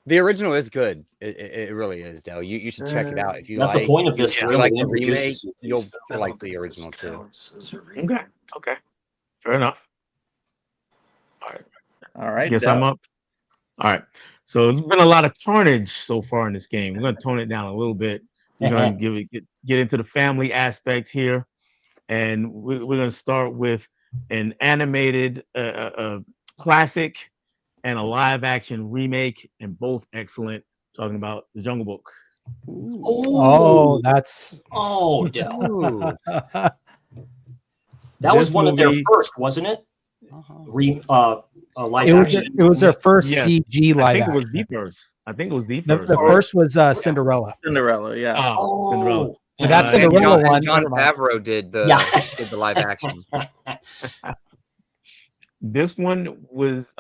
the original is good. It really is, Dale. You should check it out if you That's like. the point of this. If Really you like the introduces remake, you to you'll like the original too. Okay. Fair enough. All right. Guess I'm up. All right. So there's been a lot of carnage so far in this game. We're going to tone it down a little bit. We're going to get into the family aspect here, and we're going to start with an animated classic and a live action remake, and both excellent. Talking about The Jungle Book. Oh, that's Del. Ooh. That was one of their first, wasn't it? Live action. It was their first Yes. CG live I think action. it was the first. I think it was the The first. first was Cinderella. Cinderella, yeah. Cinderella. But that's And Cinderella one. John never mind. Favreau did the live action. This one was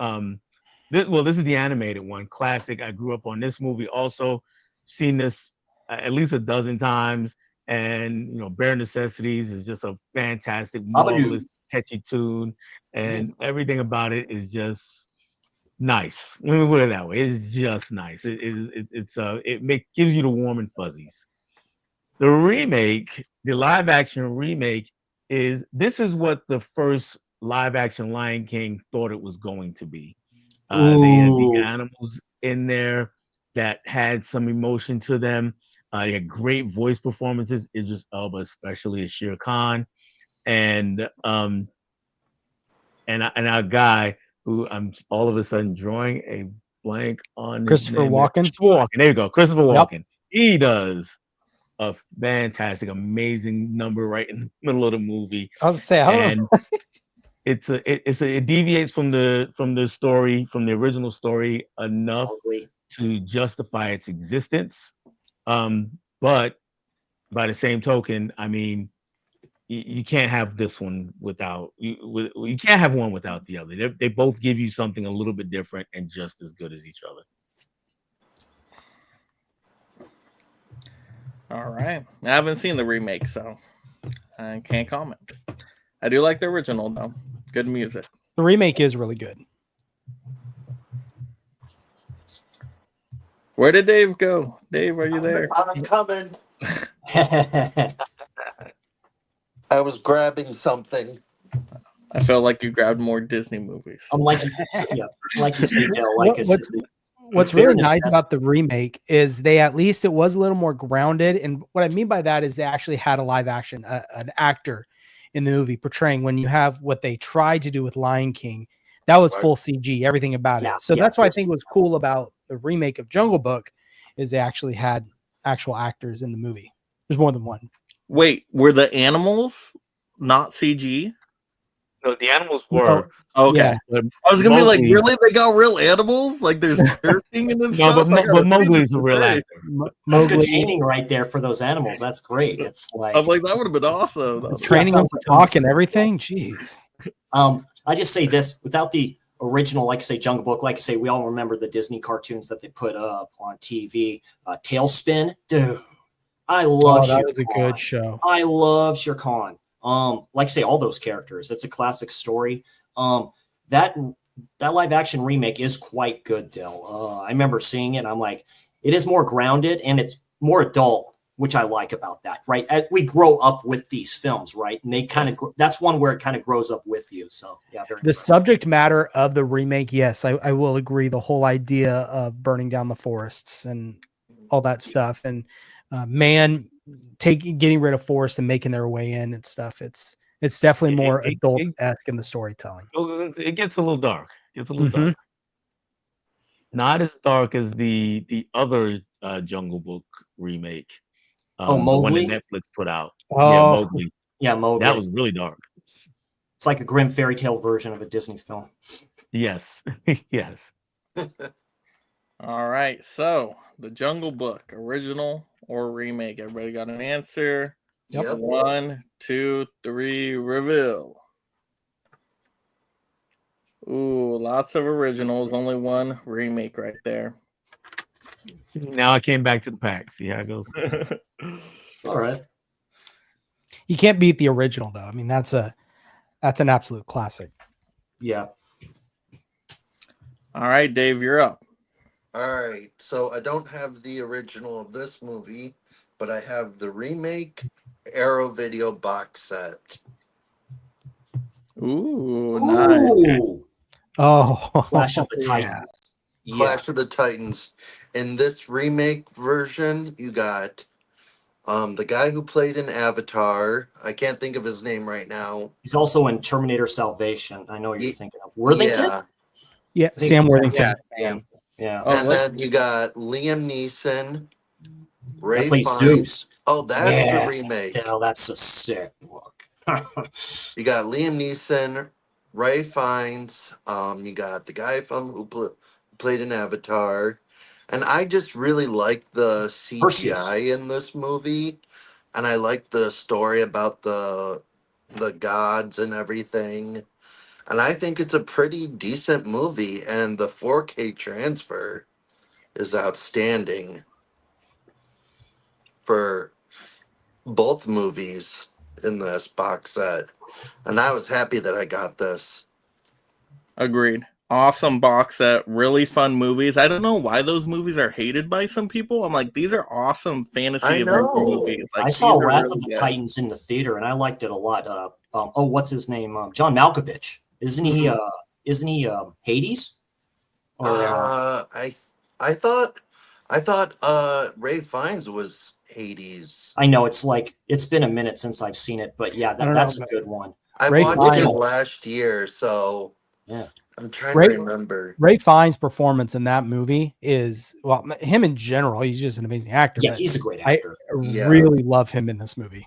this is the animated one, classic. I grew up on this movie. Also, seen this at least a dozen times, and Bare Necessities is just a fantastic, marvelous, catchy tune, and everything about it is just nice. Let me put it that way. It's just nice. It gives you the warm and fuzzies. The remake, the live action remake, is what the first live action Lion King thought it was going to be. They had the animals in there that had some emotion to them. They had great voice performances. Idris Elba, especially as Shere Khan, and our guy who I'm all of a sudden drawing a blank on. Christopher Walken. Christopher Walken. There you go. Christopher Walken. He does a fantastic, amazing number right in the middle of the movie. I was saying, it deviates from the story, from the original story enough to justify its existence. But by the same token, I mean, you can't have this one without you can't have one without the other. They both give you something a little bit different and just as good as each other. All right. I haven't seen the remake, so I can't comment. I do like the original, though. Good music. The remake is really good. Where did Dave go? Dave, are you there? I'm coming. I was grabbing something. I felt like you grabbed more Disney movies. I'm like you say, Del. What's really nice about the remake is it was a little more grounded. And what I mean by that is they actually had a live action, an actor in the movie portraying, when you have what they tried to do with Lion King, that was full CG, everything about it. So that's why I think was cool about the remake of Jungle Book is they actually had actual actors in the movie. There's more than one. Wait, were the animals not CG? No, the animals were. Okay. Yeah. I was gonna be like, really? They got real animals? Like there's cursing and stuff? But Mowgli's a real actor. That's good training right there for those animals. That's great. It's like I'm like, that would have been awesome. Training them to talk and everything. Jeez. I just say this, without the original, like I say, Jungle Book, like I say, we all remember the Disney cartoons that they put up on TV. Tailspin, dude. I love that was a good show. I love Shere Khan. Like I say, all those characters. It's a classic story. That live action remake is quite good, Del. I remember seeing it, and I'm like, it is more grounded and it's more adult, which I like about that, right? We grow up with these films, right? And they kind of that's one where it kind of grows up with you. So yeah, the subject matter of the remake, yes, I will agree. The whole idea of burning down the forests and all that stuff, and getting rid of forest and making their way in and stuff. It's definitely more adult-esque in the storytelling. It gets a little dark. It's a little dark. Not as dark as the other Jungle Book remake. Mowgli? The one that Netflix put out. Oh. Yeah, Mowgli. Yeah, Mowgli. That was really dark. It's like a grim fairy tale version of a Disney film. Yes. Yes. All right. So the Jungle Book, original or remake? Everybody got an answer? Yep. 1, 2, 3, reveal. Ooh, lots of originals, only one remake right there. See, now I came back to the pack. See how it goes. It's all right. You can't beat the original, though. I mean, that's an absolute classic. Yeah. All right, Dave, you're up. All right. So I don't have the original of this movie, but I have the remake Arrow video box set. Ooh, nice. Oh, Clash of the Titans. Yeah. Clash of the Titans. In this remake version, you got the guy who played in Avatar. I can't think of his name right now. He's also in Terminator Salvation. I know what you're thinking of. Worthington? Yeah, Sam Worthington. Yeah. And then you got Liam Neeson. Ray plays Fiennes. Zeus. Oh, that's the remake. Hell, that's a sick book. You got Liam Neeson, Ray Fiennes. You got the guy from who played in Avatar, and I just really like the CGI Perseus. in this movie, and I like the story about the gods and everything, and I think it's a pretty decent movie, and the 4K transfer is outstanding for both movies in this box set, and I was happy that I got this. Agreed. Awesome box set, really fun movies. I don't know why those movies are hated by some people. I'm like, these are awesome fantasy I adventure know. movies. Like, I saw these are Wrath really of the good. Titans in the theater, and I liked it a lot. What's his name? John Malkovich. Isn't he? Isn't he Hades? Or I thought Ray Fiennes was Hades. I know it's been a minute since I've seen it, but yeah, I don't that's know, a good one. I Ray watched it Fiennes. last year, so Yeah. I'm trying Ray- to remember. Ray Fiennes' performance in that movie is, well, him in general, he's just an amazing actor. Yeah, but he's a great I actor. Yeah. really love him in this movie.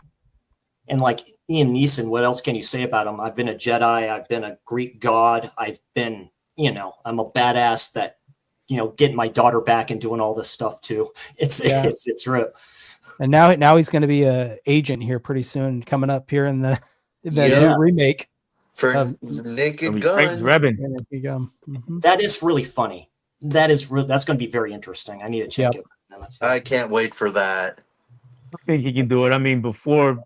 And like Ian Neeson, what else can you say about him? I've been a Jedi. I've been a Greek god. I've been, I'm a badass that, getting my daughter back and doing all this stuff too. It's real. And now he's going to be a agent here pretty soon, coming up here in the Yeah. new remake. For Gonna Naked be Frank Gun. Drebin. Yeah, there you go. Mhm. That is really funny. That's going to be very interesting. I need to check it. I can't wait for that. I think he can do it. I mean, before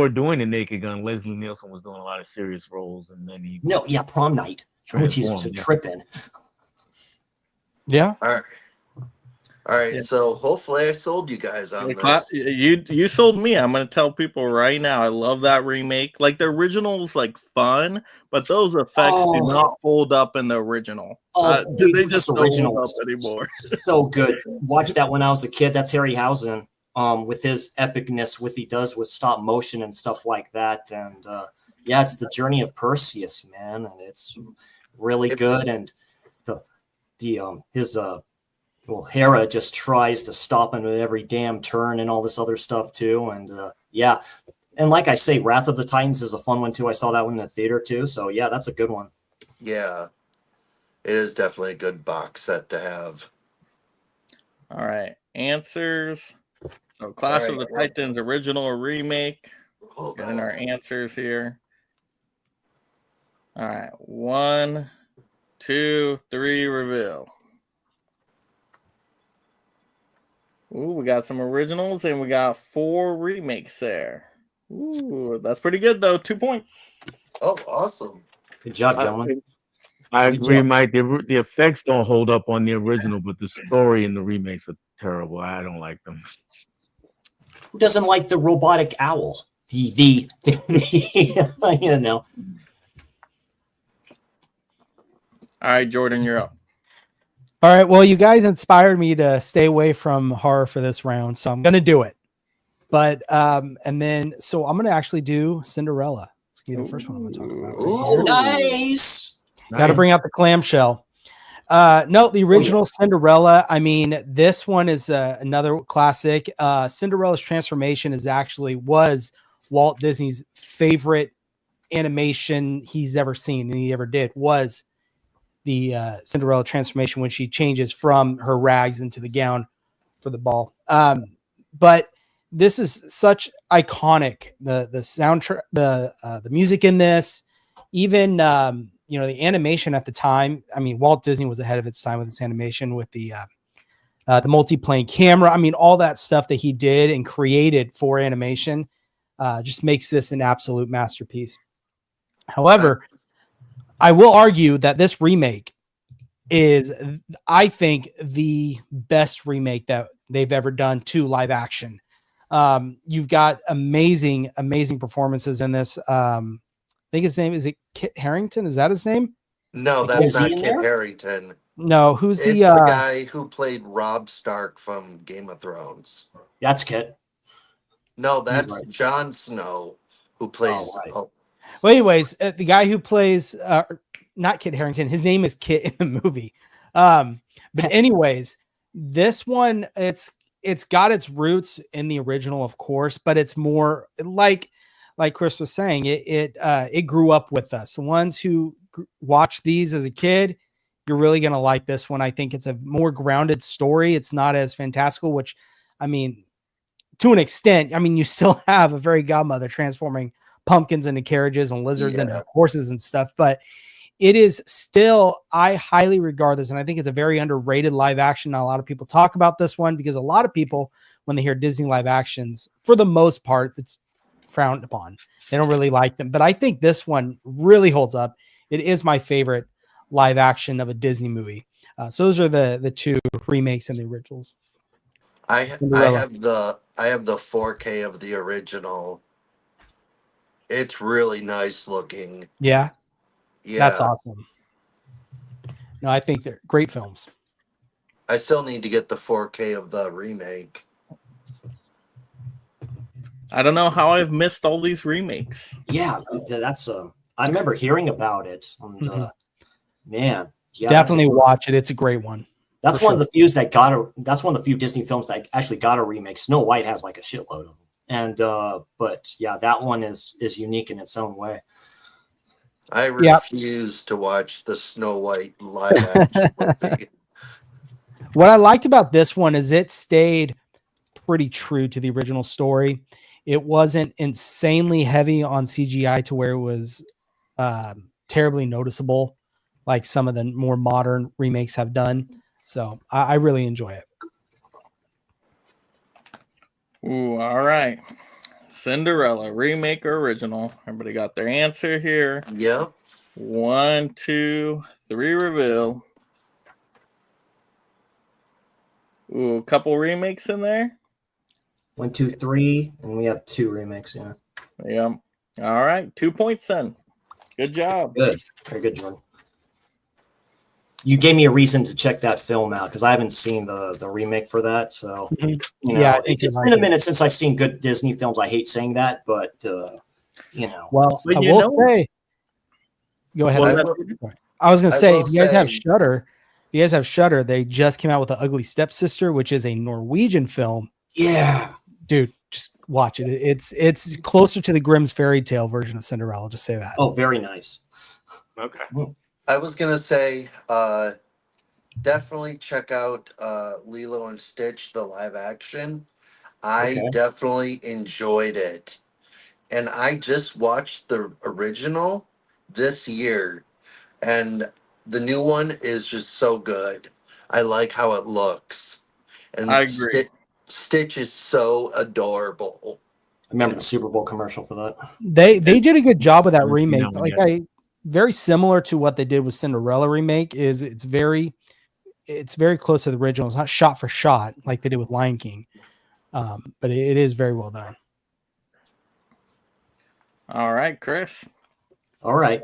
doing the Naked Gun, Leslie Nielsen was doing a lot of serious roles, and then he Prom Night, which he's transformed. a trip in. Yeah. All right. Yeah. So hopefully I sold you guys on this. You sold me. I'm going to tell people right now. I love that remake. Like, the original's like fun, but those effects do not hold up in the original. Dude, They this just don't original hold up was anymore. so good. Watched that when I was a kid. That's Harryhausen, with his epicness, with he does with stop motion and stuff like that. And it's the journey of Perseus, man, and it's really good. And Hera just tries to stop him at every damn turn and all this other stuff too. And and like I say, Wrath of the Titans is a fun one too. I saw that one in the theater too. So yeah, that's a good one. Yeah. It is definitely a good box set to have. All right. Answers. So Clash of the Titans, original or remake. Getting our answers here. All right. 1, 2, 3, reveal. Ooh, we got some originals and we got 4 remakes there. Ooh, that's pretty good though. 2 points. Oh, awesome. Good job, gentlemen. I Good agree, job. Mike. The effects don't hold up on the original, but the story in the remakes are terrible. I don't like them. Who doesn't like the robotic owl? All right, Jordan, you're up. All right. Well, you guys inspired me to stay away from horror for this round, so I'm going to do it. But and then so I'm going to actually do Cinderella. It's going to be the first one I'm going to talk about. Oh, nice. Got to bring out the clamshell. No, the original Cinderella. I mean, this one is another classic. Cinderella's transformation was Walt Disney's favorite animation he's ever seen, and he ever did was the Cinderella transformation when she changes from her rags into the gown for the ball. But this is such iconic. The soundtrack, the music in this, even the animation at the time. I mean, Walt Disney was ahead of its time with its animation with the multi-plane camera. I mean, all that stuff that he did and created for animation just makes this an absolute masterpiece. However, I will argue that this remake is, I think, the best remake that they've ever done to live action. You've got amazing performances in this. I think his name is Kit Harington. Is that his name? No, that's not Kit Harington. No, who's it's the guy who played Robb Stark from Game of Thrones? That's Kit. No, that's Jon Snow who plays. Well, anyways, the guy who plays not Kit Harington, his name is Kit in the movie. But anyways, this one it's it's got its roots in the original, of course, but it's more like Chris was saying, it grew up with us. The ones who watched these as a kid, you're really going to like this one. I think it's a more grounded story. It's not as fantastical, which, I mean, to an extent, I mean, you still have a fairy godmother transforming pumpkins into carriages and lizards into horses and stuff, but it is still, I highly regard this, and I think it's a very underrated live action. Not a lot of people talk about this one because a lot of people, when they hear Disney live actions, for the most part, it's frowned upon. They don't really like them, but I think this one really holds up. It is my favorite live action of a Disney movie. So those are the two remakes and the originals. I have the 4K of the original. It's really nice looking. Yeah. Yeah. That's awesome. No, I think they're great films. I still need to get the 4K of the remake. I don't know how I've missed all these remakes. Yeah, that's I remember hearing about it. And, man, yeah, definitely watch it. It's a great one. That's one of the few that got a. That's one of the few Disney films that actually got a remake. Snow White has like a shitload of them, and but yeah, that one is unique in its own way. I refuse to watch the Snow White live action movie. What I liked about this one is it stayed pretty true to the original story. It wasn't insanely heavy on CGI to where it was terribly noticeable, like some of the more modern remakes have done. So I really enjoy it. Ooh, all right. Cinderella, remake or original? Everybody got their answer here. Yep. 1, 2, 3 reveal. Ooh, a couple remakes in there. 1, 2, 3, and we have 2 remakes. Yeah. Yeah. All right. 2 points then. Good job. Good. Very good, Jordan. You gave me a reason to check that film out because I haven't seen the remake for that. So, you know, Yeah, it's been a minute since I've seen good Disney films. I hate saying that, but, you know. Well, But I you will know- say, go ahead. Well, I was going to say, will if you guys have say- Shudder, they just came out with The Ugly Stepsister, which is a Norwegian film. Yeah. Dude, just watch it. It's closer to the Grimm's fairy tale version of Cinderella. I'll just say that. Oh, very nice. Okay. I was gonna say, definitely check out Lilo and Stitch, the live action. I definitely enjoyed it, and I just watched the original this year, and the new one is just so good. I like how it looks, and I agree. Stitch is so adorable. I remember the Super Bowl commercial for that. They did a good job with that Haven't seen remake. that one Like yet. very sit to what they did with Cinderella remake. Is it's very close to the original. It's not shot for shot like they did with Lion King, but it is very well done. All right, Chris. All right.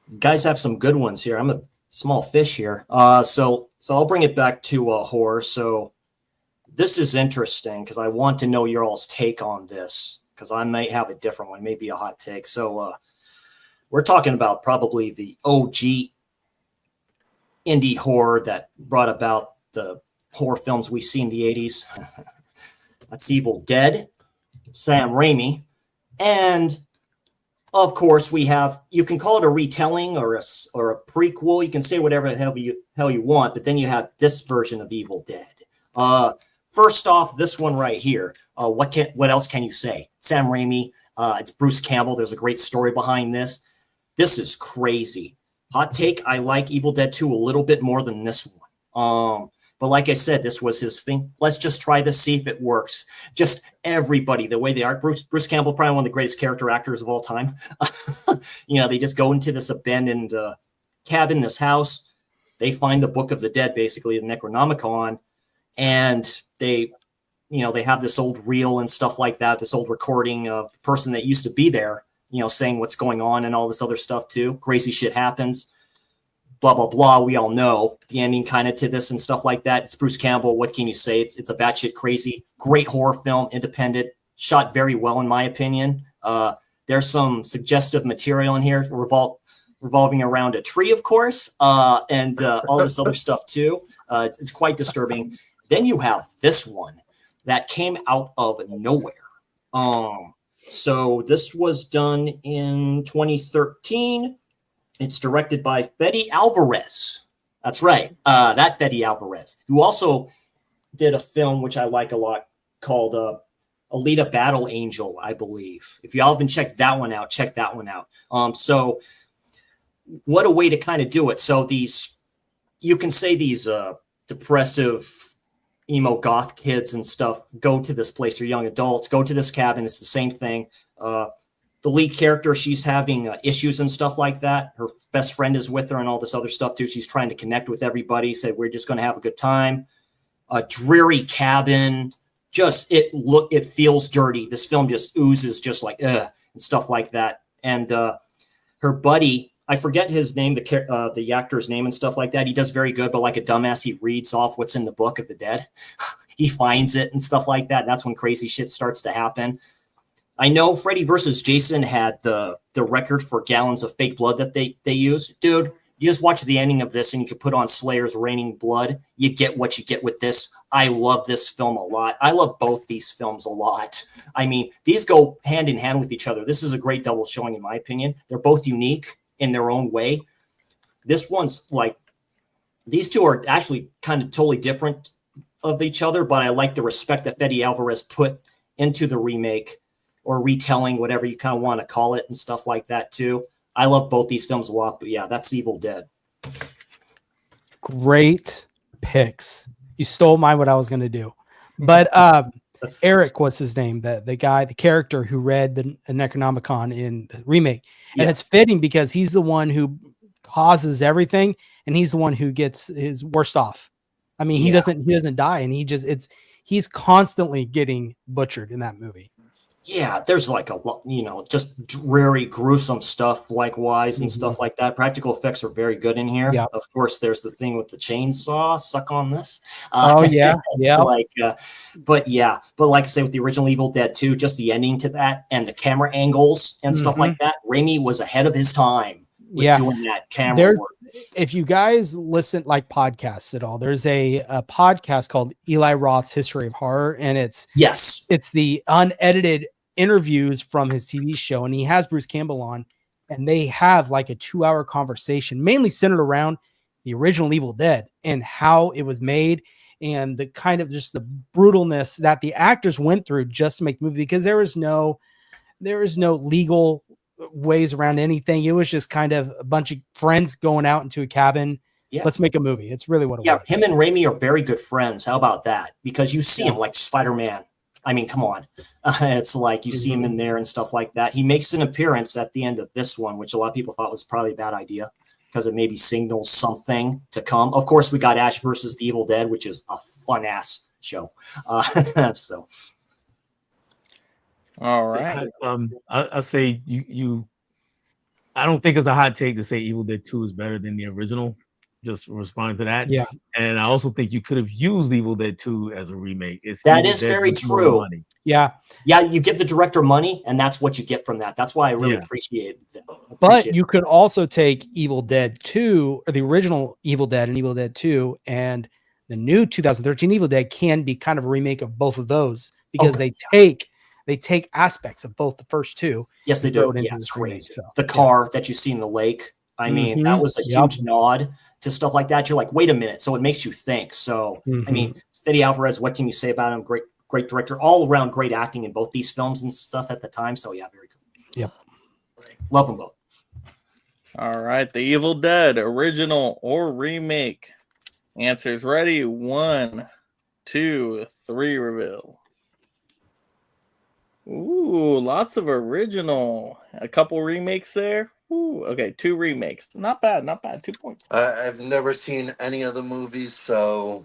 You guys have some good ones here. I'm a small fish here. So I'll bring it back to horror. So this is interesting because I want to know your all's take on this because I might have a different one, maybe a hot take. So we're talking about probably the OG indie horror that brought about the horror films we see in the 80s. That's Evil Dead, Sam Raimi, and of course we have, you can call it a retelling or a prequel. You can say whatever the hell you want, but then you have this version of Evil Dead. First off, this one right here. What else can you say? Sam Raimi. It's Bruce Campbell. There's a great story behind this. This is crazy. Hot take, I like Evil Dead 2 a little bit more than this one. But like I said, this was his thing. Let's just try this, see if it works. Just everybody, the way they are. Bruce Campbell, probably one of the greatest character actors of all time. You know, they just go into this abandoned cabin, this house. They find the Book of the Dead, basically, the Necronomicon. And they have this old reel and stuff like that, this old recording of the person that used to be there, you know, saying what's going on and all this other stuff too. Crazy shit happens. Blah, blah, blah. We all know the ending kind of to this and stuff like that. It's Bruce Campbell. What can you say? It's a batshit crazy, great horror film, independent, shot very well, in my opinion. There's some suggestive material in here revolving around a tree, of course, and all this other stuff too. It's quite disturbing. Then you have this one. that came out of nowhere. So this was done in 2013. It's directed by Fede Alvarez. That's right. That Fede Alvarez, who also did a film which I like a lot called Alita Battle Angel, I believe. If y'all haven't checked that one out, check that one out. So what a way to kind of do it. So you can say these depressive emo goth kids and stuff go to this place, or young adults go to this cabin. It's the same thing. The lead character, she's having issues and stuff like that. Her best friend is with her and all this other stuff too. She's trying to connect with everybody, say we're just going to have a good time. A dreary cabin, it feels dirty. This film just oozes just like and stuff like that. And her buddy, I forget his name, the actor's name and stuff like that. He does very good, but like a dumbass, he reads off what's in the Book of the Dead. He finds it and stuff like that. And that's when crazy shit starts to happen. I know Freddy versus Jason had the record for gallons of fake blood that they use. Dude, you just watch the ending of this and you could put on Slayer's Raining Blood. You get what you get with this. I love this film a lot. I love both these films a lot. I mean, these go hand in hand with each other. This is a great double showing, in my opinion. They're both unique in their own way. This one's like, these two are actually kind of totally different of each other, but I like the respect that Fede Alvarez put into the remake or retelling, whatever you kind of want to call it and stuff like that too. I love both these films a lot, but yeah, that's Evil Dead. Great picks. You stole mine, what I was going to do. But Eric was his name, the guy, the character who read the Necronomicon in the remake. And Yeah. it's fitting because he's the one who causes everything and he's the one who gets his worst off. I mean, he doesn't die, and he's constantly getting butchered in that movie. Yeah, there's like a lot, just dreary, gruesome stuff likewise and stuff like that. Practical effects are very good in here. Yeah. Of course, there's the thing with the chainsaw, suck on this. Oh, yeah. Yeah. But like I say, with the original Evil Dead 2, just the ending to that and the camera angles and stuff like that, Raimi was ahead of his time with doing that camera work. If you guys listen like podcasts at all, there's a podcast called Eli Roth's History of Horror, and it's the unedited interviews from his TV show, and he has Bruce Campbell on, and they have like a 2-hour conversation mainly centered around the original Evil Dead and how it was made and the kind of just the brutalness that the actors went through just to make the movie, because there is no legal ways around anything. It was just kind of a bunch of friends going out into a cabin. Yeah. Let's make a movie. It's really what it was. Him and Raimi are very good friends. How about that? Because you see him like Spider-Man. I mean, come on. It's like you see him in there and stuff like that. He makes an appearance at the end of this one, which a lot of people thought was probably a bad idea because it maybe signals something to come. Of course, we got Ash versus the Evil Dead, which is a fun-ass show. So... All right. I say you. I don't think it's a hot take to say Evil Dead 2 is better than the original. Just responding to that. Yeah. And I also think you could have used Evil Dead 2 as a remake. That is very true. Yeah. Yeah, you give the director money, and that's what you get from that. That's why I really appreciate it. But you could also take Evil Dead 2, or the original Evil Dead and Evil Dead 2, and the new 2013 Evil Dead can be kind of a remake of both of those, because they take aspects of both the first two. Yes, they do. Yeah, it's great. The car that you see in the lake. I mean, that was a huge nod to stuff like that. You're like, wait a minute. So it makes you think. So, I mean, Fede Alvarez, what can you say about him? Great director, all around great acting in both these films and stuff at the time. So yeah, very good. Yep. Love them both. All right. The Evil Dead, original or remake? Answers ready. 1, 2, 3, reveal. Ooh, lots of original. A couple remakes there. Ooh, okay, 2 remakes. Not bad, not bad. 2 points. I've never seen any of the movies, so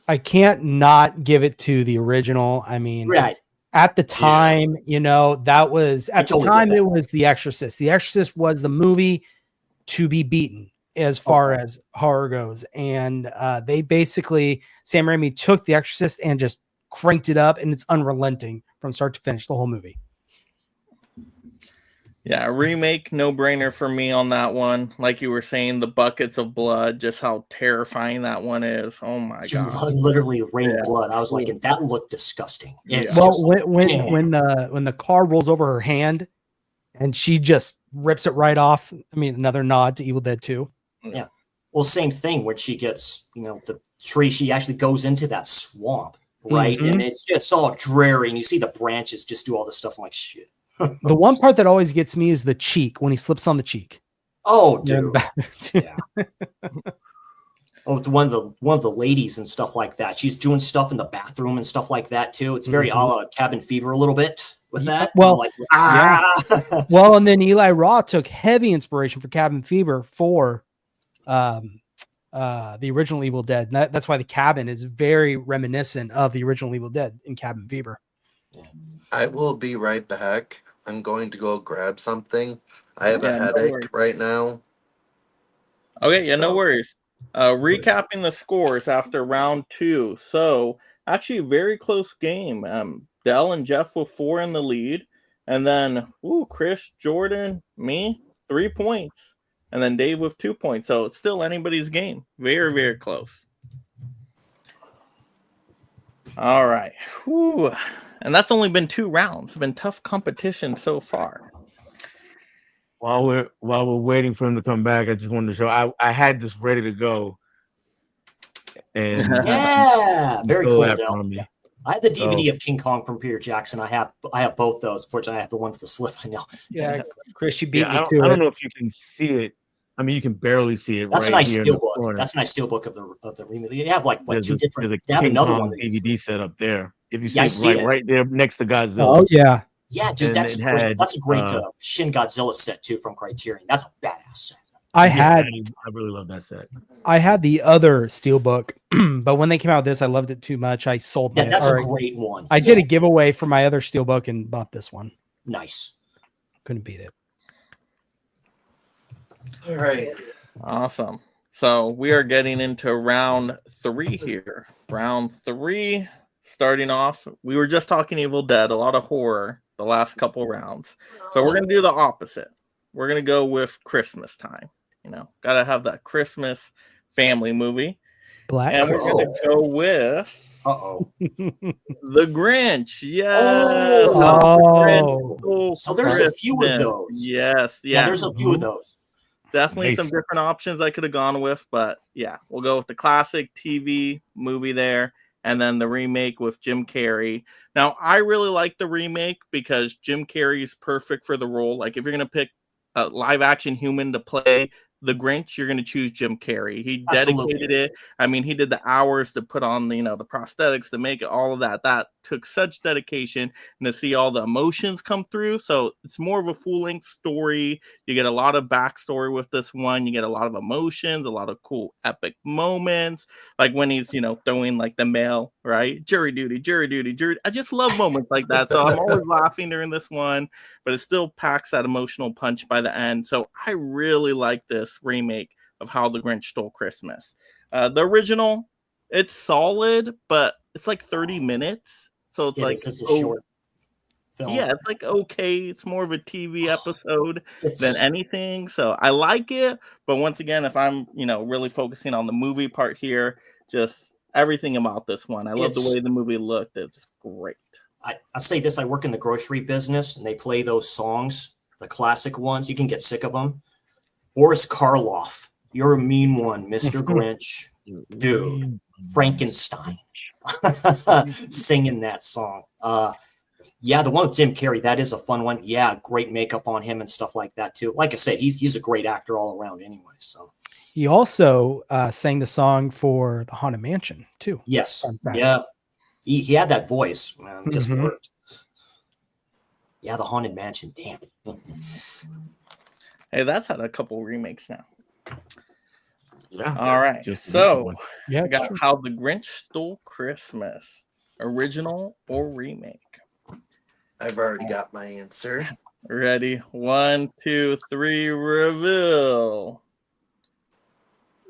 I can't not give it to the original. I mean, at the time, that was at the time it was The Exorcist. The Exorcist was the movie to be beaten as far as horror goes, and they basically, Sam Raimi took The Exorcist and just cranked it up, and it's unrelenting from start to finish, the whole movie. Yeah, remake, no brainer for me on that one. Like you were saying, the buckets of blood, just how terrifying that one is. Oh my god. Literally raining Yeah. blood. I was like, and that looked disgusting. It's Well, just when the car rolls over her hand and she just rips it right off. I mean, another nod to Evil Dead 2. Yeah. Well, same thing when she gets, the tree, she actually goes into that swamp, right? Mhm. And it's all dreary, and you see the branches just do all this stuff. I'm like, shit. The one part that always gets me is the cheek when he slips on the cheek. Oh, dude. Yeah. Oh, it's one of the ladies and stuff like that. She's doing stuff in the bathroom and stuff like that too. It's very a la Cabin Fever a little bit with that. Well, like, well, and then Eli Roth took heavy inspiration for Cabin Fever for the original Evil Dead. And that's why the cabin is very reminiscent of the original Evil Dead in Cabin Fever. I will be right back. I'm going to go grab something. I have a headache right now. Okay, yeah, no worries. Recapping the scores after round 2. So, actually, very close game. Dell and Jeff with 4 in the lead. And then, Chris, Jordan, me, 3 points. And then Dave with 2 points. So, it's still anybody's game. Very, very close. All right. Whew. And that's only been 2 rounds. It's been tough competition so far. While we're waiting for him to come back, I just wanted to show I had this ready to go. And yeah, very cool. I have the DVD of King Kong from Peter Jackson. I have both those. Fortunately, I have the one with the slip. I know. Yeah, Chris, you beat me I to don't know if you can see it. I mean, you can barely see it. That's right a nice here steelbook. That's a nice steelbook of the remake. You have like two different. There's They have King another Kong one DVD set up there. If you see it, right there next to Godzilla. Oh yeah. Yeah, dude, that's great. That's a great Shin Godzilla set too from Criterion. That's a badass set. I really love that set. I had the other steelbook, but when they came out with this, I loved it too much. I sold my. Yeah, that's a great one. I did a giveaway for my other steelbook and bought this one. Nice. Couldn't beat it. All right. Awesome. So we are getting into round 3 here. Round 3, starting off. We were just talking Evil Dead, a lot of horror the last couple rounds. So we're going to do the opposite. We're going to go with Christmas time. Got to have that Christmas family movie. And we're going to go with The Grinch. Yes. So there's a few of those. Yes. Yeah, there's a few of those. Definitely some different options I could have gone with, but yeah, we'll go with the classic TV movie there, and then the remake with Jim Carrey. Now, I really like the remake because Jim Carrey is perfect for the role. Like, if you're going to pick a live-action human to play the Grinch, you're going to choose Jim Carrey. He dedicated it. I mean, he did the hours to put on the prosthetics to make it, all of that. That took such dedication, and to see all the emotions come through. So it's more of a full-length story. You get a lot of backstory with this one. You get a lot of emotions, a lot of cool epic moments, like when he's throwing like the mail, right? Jury duty. I just love moments like that. So I'm always laughing during this one, but it still packs that emotional punch by the end. So I really like this remake of How the Grinch Stole Christmas. The original, it's solid, but it's like 30 minutes. So it's it's a short film. Yeah, it's like okay. It's more of a TV episode than anything. So I like it, but once again, if I'm really focusing on the movie part here, just everything about this one. I love the way the movie looked. It's great. I say this, I work in the grocery business and they play those songs, the classic ones. You can get sick of them. Boris Karloff, you're a mean one, Mr. Grinch. Dude, Frankenstein. Singing that song. Yeah, the one with Jim Carrey, that is a fun one. Yeah, great makeup on him and stuff like that too. Like I said, he's a great actor all around anyway. So he also sang the song for the Haunted Mansion too. Yes. Yeah. He had that voice, man. It just worked. Yeah, the Haunted Mansion. Damn. Hey, that's had a couple remakes now. Yeah. All right. So, yeah, I got How the Grinch Stole Christmas. Original or remake? I've already got my answer. Ready? 1, 2, 3, reveal.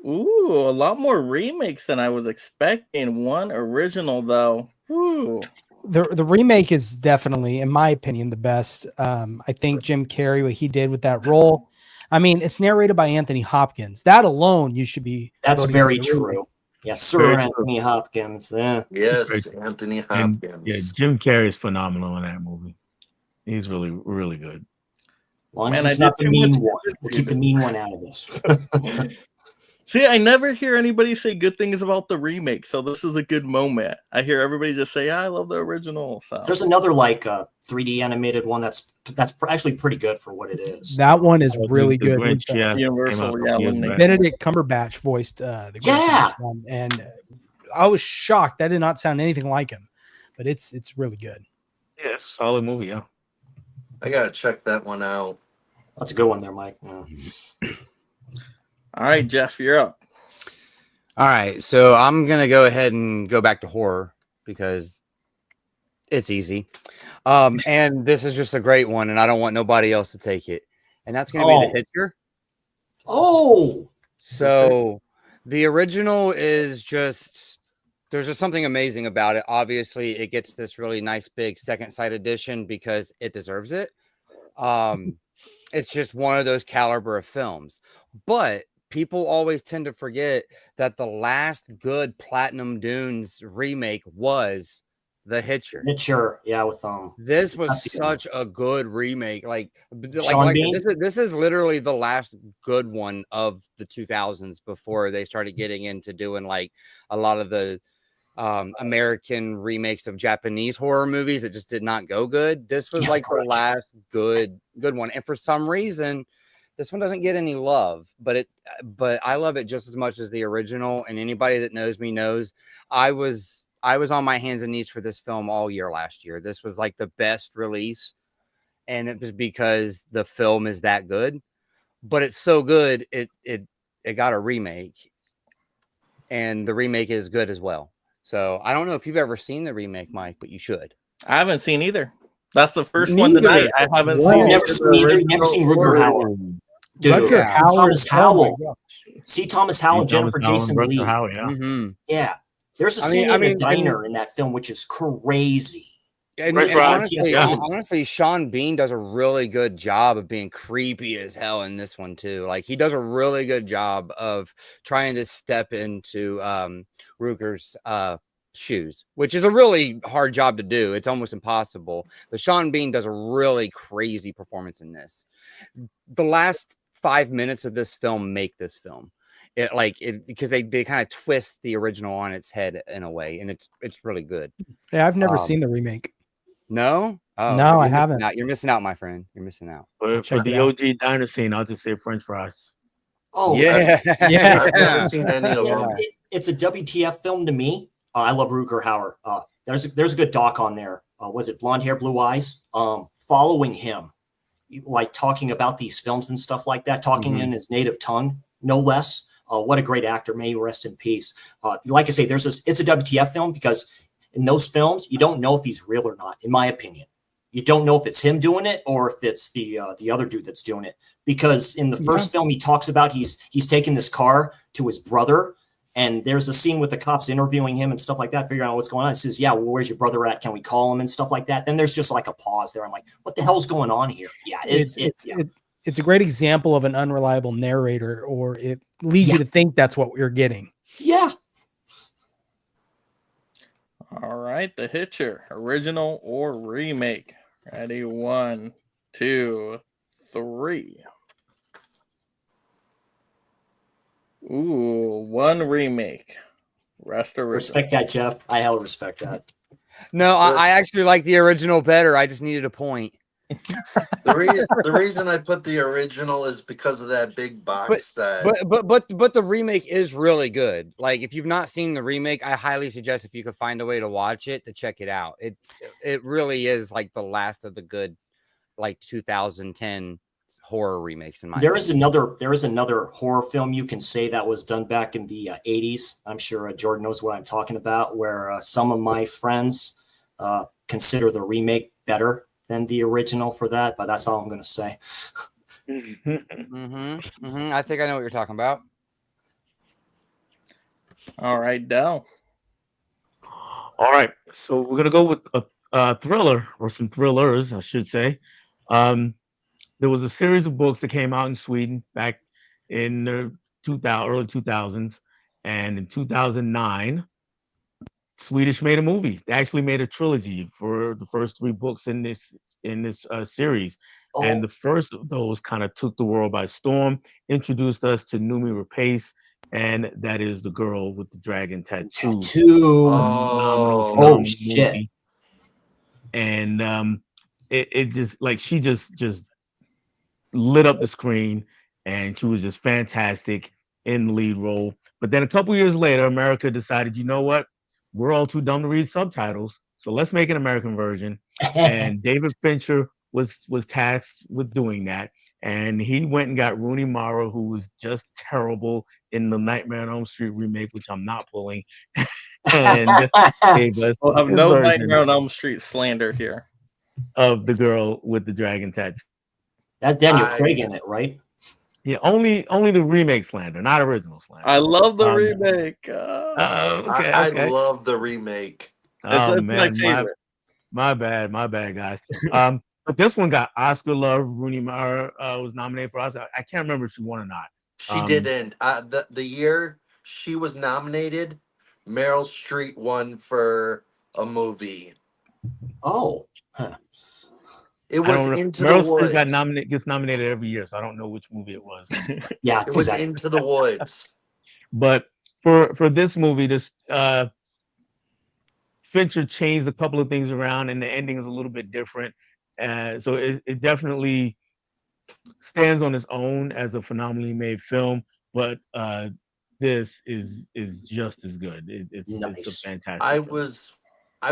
Ooh, a lot more remakes than I was expecting. One original, though. Ooh. The remake is definitely, in my opinion, the best. I think Jim Carrey, what he did with that role. I mean, it's narrated by Anthony Hopkins. That alone, you should be. That's voting very for the remake. true. Yes, Sir Very true. Anthony Hopkins. Yeah. Yes, Anthony And Hopkins. yeah, Jim Carrey is phenomenal in that movie. He's really, really good. As long Man, as I it's not did the too much mean one. good We'll for keep you. the mean one out of this. See, I never hear anybody say good things about the remake, so this is a good moment. I hear everybody just say, "I love the original." So There's another like 3D animated one that's actually pretty good for what it is. That one is Oh, really the good. Grinch, with, yeah, came out Universal, a couple yeah, years when they- back. Benedict Cumberbatch voiced the Grinch in Yeah. this one, and I was shocked. That did not sound anything like him, but it's really good. Yeah, it's a solid movie. Yeah. I gotta check that one out. That's a good one there, Mike. Yeah. All right, Jeff, you're up. All right, so I'm gonna go ahead and go back to horror because it's easy. And this is just a great one, and I don't want nobody else to take it. And that's gonna be the Hitcher. Oh, So the original is just there's just something amazing about it. Obviously, it gets this really nice big second sight edition because it deserves it. It's just one of those caliber of films. But people always tend to forget that the last good Platinum Dunes remake was The Hitcher. Hitcher, yeah, with This was that's the good such a good remake. Sean Bean? This is literally the last good one of the 2000s before they started getting into doing like a lot of the American remakes of Japanese horror movies that just did not go good. This was Yeah, like the correct. last good one, and for some reason this one doesn't get any love, but I love it just as much as the original. And anybody that knows me knows I was on my hands and knees for this film all year last year. This was like the best release, and it was because the film is that good. But it's so good it got a remake, and the remake is good as well. So I don't know if you've ever seen the remake, Mike, but you should. I haven't seen either. That's the first one Neither. tonight. I haven't Wow. seen. You've never the seen either. You've never original seen Rutger or- Hauer. Dude, Rutger yeah. Hauer. Thomas Oh my Howell. gosh. See Thomas Howell and Jennifer Jason Leigh. Howell, yeah. Mm-hmm. Yeah. There's a I mean- scene I in mean, a diner in that film which is crazy. And, Right, and right. honestly, Yeah. honestly, Sean Bean does a really good job of being creepy as hell in this one too. Like he does a really good job of trying to step into Ruger's shoes, which is a really hard job to do. It's almost impossible. But Sean Bean does a really crazy performance in this. The last 5 minutes of this film make this film. Because they kind of twist the original on its head in a way, and it's really good. Yeah, I've never Um, seen the remake. No, No, you're I missing haven't. out. You're missing out, my friend. You're missing out. For check the it out. OG diner scene, I'll just say French fries. Oh, Yeah, Yeah. I've never seen any of yeah, them. it's a WTF film to me. I love Rutger Hauer. There's a good doc on there. Was it Blonde Hair, Blue Eyes? Following him, like talking about these films and stuff like that, talking in his native tongue, no less. What a great actor. May he rest in peace. Like I say, it's a WTF film because in those films, you don't know if he's real or not, in my opinion. You don't know if it's him doing it or if it's the other dude that's doing it. Because in the first film, he talks about he's taking this car to his brother, and there's a scene with the cops interviewing him and stuff like that, figuring out what's going on. He says, yeah, well, where's your brother at? Can we call him and stuff like that? Then there's just like a pause there. I'm like, what the hell's going on here? Yeah, It's a great example of an unreliable narrator, or it leads you to think that's what you're getting. Yeah. All right, The Hitcher, original or remake. Ready? 1, 2, 3. Ooh, one remake. Rest original. Respect that, Jeff. I hell respect that. No, I actually like the original better. I just needed a point. The reason I put the original is because of that big box set. But the remake is really good. Like if you've not seen the remake, I highly suggest if you could find a way to watch it to check it out. It really is like the last of the good, like 2010 horror remakes. In my There is another horror film you can say that was done back in the 80s. I'm sure Jordan knows what I'm talking about, where some of my friends consider the remake better than the original for that, but that's all I'm going to say. I think I know what you're talking about. All right, Dell. All right, so we're gonna go with a thriller, or some thrillers, I should say. Um, there was a series of books that came out in Sweden back in the early 2000s, and in 2009, Swedish made a movie. They actually made a trilogy for the first three books in this series. And Oh, the first of those kind of took the world by storm, introduced us to Numi Rapace, and that is the girl with the dragon tattoo. tattoo. Phenomenal, Oh phenomenal shit. movie. And it just like she just lit up the screen, and she was just fantastic in the lead role. But then a couple years later, America decided, you know what? We're all too dumb to read subtitles, so let's make an American version. And David Fincher was tasked with doing that, and he went and got Rooney Mara, who was just terrible in the Nightmare on Elm Street remake, which I'm not pulling, and gave us We'll have his no version Nightmare on Elm Street slander here. of the girl with the dragon tattoo. That's Daniel Craig in it, right? Yeah, only the remake slander, not original slander. I love the Um, remake. okay, I okay. love the remake. Oh It's my man, favorite. my bad, guys. But this one got Oscar love. Rooney Mara was nominated for Oscar. I can't remember if she won or not. She didn't. The year she was nominated, Meryl Streep won for a movie. Oh, huh. It I was don't know. Into the Meryl Streep Woods. gets nominated every year, so I don't know which movie it was. Yeah, It was exactly. Into the Woods. But for this movie, this Fincher changed a couple of things around, and the ending is a little bit different. So it definitely stands on its own as a phenomenally made film, but this is just as good. It's Nice. a fantastic I film.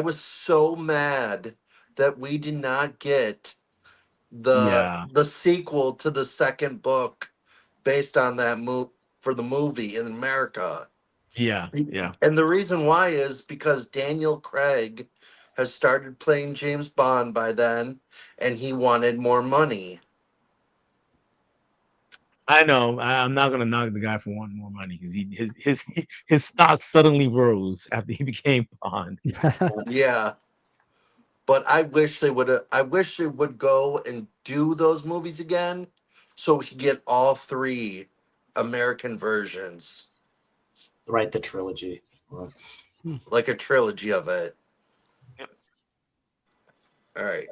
was so mad that we did not get Yeah, the sequel to the second book based on that for the movie in America. yeah. And the reason why is because Daniel Craig has started playing James Bond by then, and he wanted more money. I know. I'm not gonna knock the guy for wanting more money because his stock suddenly rose after he became Bond. Yeah. But I wish they would. I wish they would go and do those movies again, so we could get all three American versions, Right, the trilogy. Right. like a trilogy of it. All right.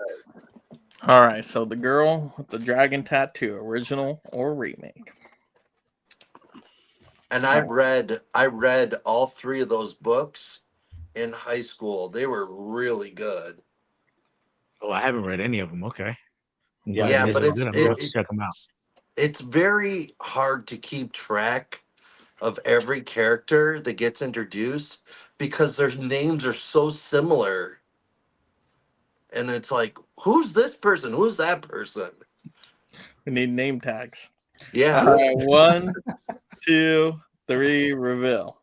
All right, so the girl with the dragon tattoo, original or remake? And I read all three of those books in high school. They were really good. Oh, I haven't read any of them. Okay. I'm Yeah, glad Yeah, you but guys did. I'm gonna have to check them out. it's very hard to keep track of every character that gets introduced because their names are so similar. And it's like, who's this person? Who's that person? We need name tags. Yeah. All right, 1, 2, 3, reveal.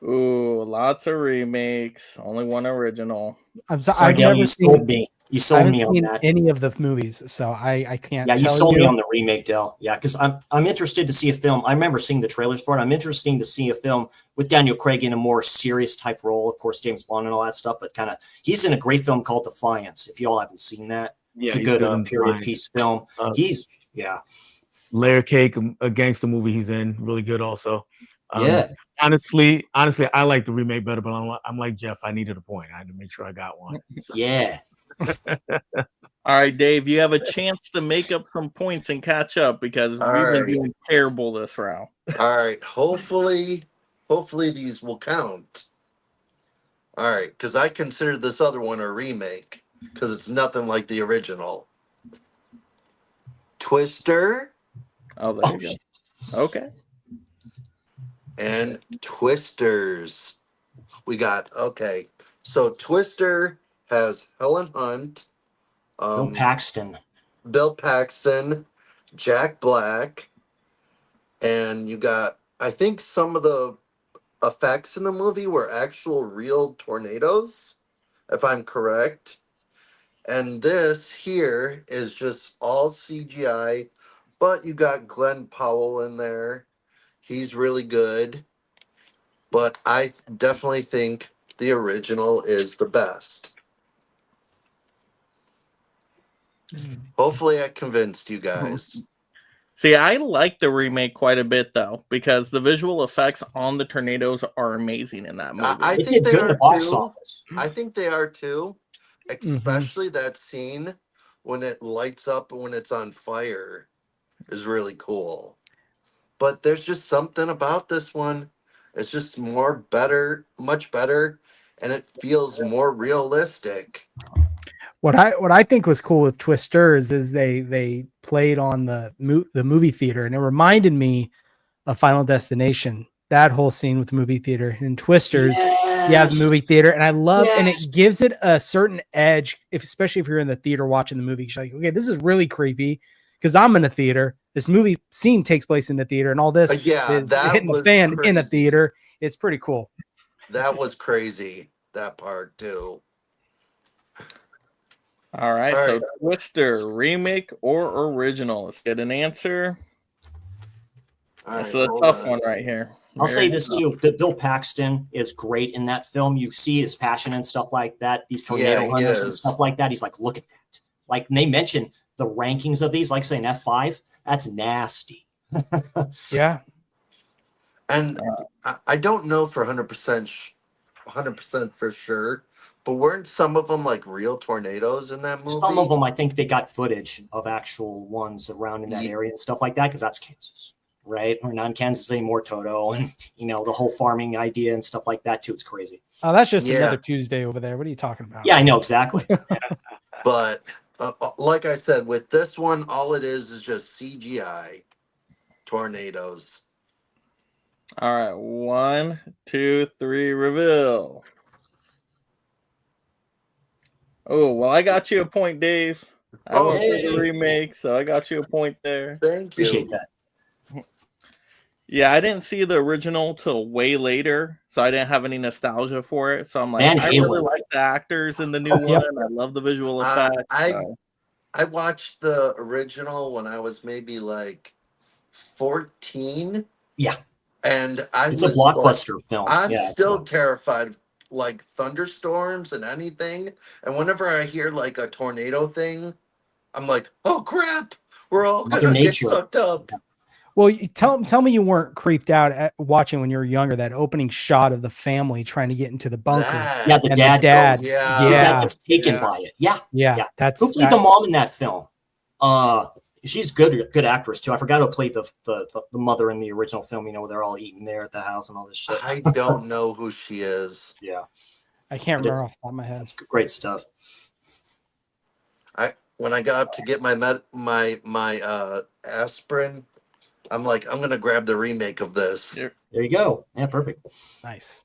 Ooh, lots of remakes. Only one original. I'm sorry, Sorry, I've Dale, never you seen. sold me. You I sold haven't me on seen that. any of the movies, so I can't. Yeah, you tell sold me you. on the remake, Dell. Yeah, because I'm interested to see a film. I remember seeing the trailers for it. I'm interested to see a film with Daniel Craig in a more serious type role. Of course, James Bond and all that stuff, but kind of he's in a great film called Defiance. If y'all haven't seen that, Yeah, it's a he's good in period Defiance. piece film. Yeah. Layer Cake, a gangster movie he's in, really good also. Yeah. Honestly, I like the remake better, but I'm like Jeff. I needed a point. I had to make sure I got one. So. Yeah. All right, Dave, you have a chance to make up some points and catch up because All we've been right. doing terrible this round. All right. Hopefully these will count. All right, because I consider this other one a remake because it's nothing like the original. Twister Oh, there you go. Okay. and Twisters. We got So Twister has Helen Hunt, Bill Paxton. Bill Paxton, Jack Black, and you got, I think some of the effects in the movie were actual real tornadoes, if I'm correct. And this here is just all CGI, but you got Glenn Powell in there. He's really good. But I definitely think the original is the best. Hopefully I convinced you guys. See, I like the remake quite a bit though, because the visual effects on the tornadoes are amazing in that movie. I It think did they good in are the box too. office. I think they are too. Especially that scene when it lights up when it's on fire is really cool. But there's just something about this one. It's just much better, and it feels more realistic. What I think was cool with Twisters is they played on the movie theater, and it reminded me of Final Destination. That whole scene with the movie theater and Twisters, you have the movie theater, and I love, and it gives it a certain edge, especially if you're in the theater watching the movie. You're like, okay, this is really creepy because I'm in a theater. This movie scene takes place in the theater, and all this is hitting the fan in a theater. It's pretty cool. That was crazy. That part too. All right, so Twister, remake or original? Let's get an answer. This is a tough one right here. I'll say this too: that Bill Paxton is great in that film. You see his passion and stuff like that. These tornado hunters and stuff like that. He's like, look at that. Like they mention the rankings of these, like say an F5. That's nasty. Yeah. And I don't know for 100% for sure, but weren't some of them like real tornadoes in that movie? Some of them, I think they got footage of actual ones around in that area and stuff like that, because that's Kansas, right? We're not in Kansas anymore, Toto, and the whole farming idea and stuff like that too. It's crazy. Oh, that's just another Tuesday over there. What are you talking about? Yeah, I know exactly. But like I said, with this one, all it is just CGI tornadoes. All right, 1, 2, 3, reveal. Oh, well, I got you a point, Dave. I went for the remake, so I got you a point there. Thank you. Appreciate that. Yeah, I didn't see the original till way later, so I didn't have any nostalgia for it. So I'm like, I really like the actors in the new one. I love the visual effects. I watched the original when I was maybe like 14. Yeah. And it's a blockbuster film. I'm still terrified of like thunderstorms and anything. And whenever I hear like a tornado thing, I'm like, oh crap, we're all gonna get sucked up. Well, tell me you weren't creeped out at watching when you were younger, that opening shot of the family trying to get into the bunker. Yeah, the dad gets taken by it. Yeah. That's who played the mom in that film? She's good actress too. I forgot who played the mother in the original film. Where they're all eating there at the house and all this shit. I don't know who she is. Yeah, I can't remember off the top of my head. It's great stuff. When I got up to get my aspirin, I'm like, I'm gonna grab the remake of this. There you go. Yeah, perfect. Nice.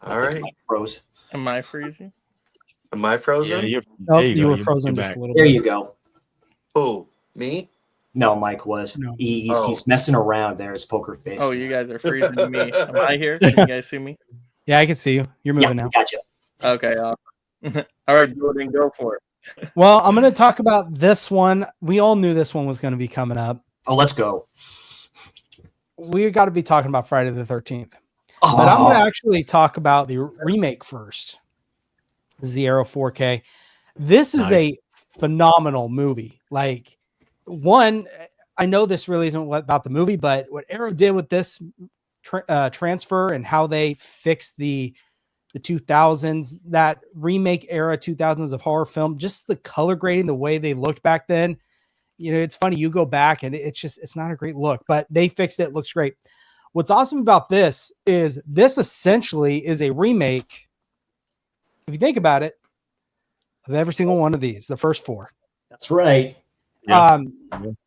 All right. Froze. Am I freezing? Am I frozen? You were frozen just a little bit. There you go. Who? Me? No, Mike was. No. He's messing around there, his poker face. Oh, you guys are freezing to me. Am I here? Can you guys see me? Yeah, I can see you. You're moving now. Gotcha. Okay. All right, Jordan, go for it. Well, I'm going to talk about this one. We all knew this one was going to be coming up. Oh, let's go. We got to be talking about Friday the 13th. Oh. But I'm going to actually talk about the remake first. The Arrow 4K. This is a phenomenal movie. Like, one, I know this really isn't about the movie, but what Arrow did with this transfer and how they fixed the 2000s, that remake era 2000s of horror film, just the color grading, the way they looked back then. It's funny. You go back and it's not a great look, but they fixed it. It looks great. What's awesome about this is this essentially is a remake, if you think about it, of every single one of these, the first 4. That's right. Yeah.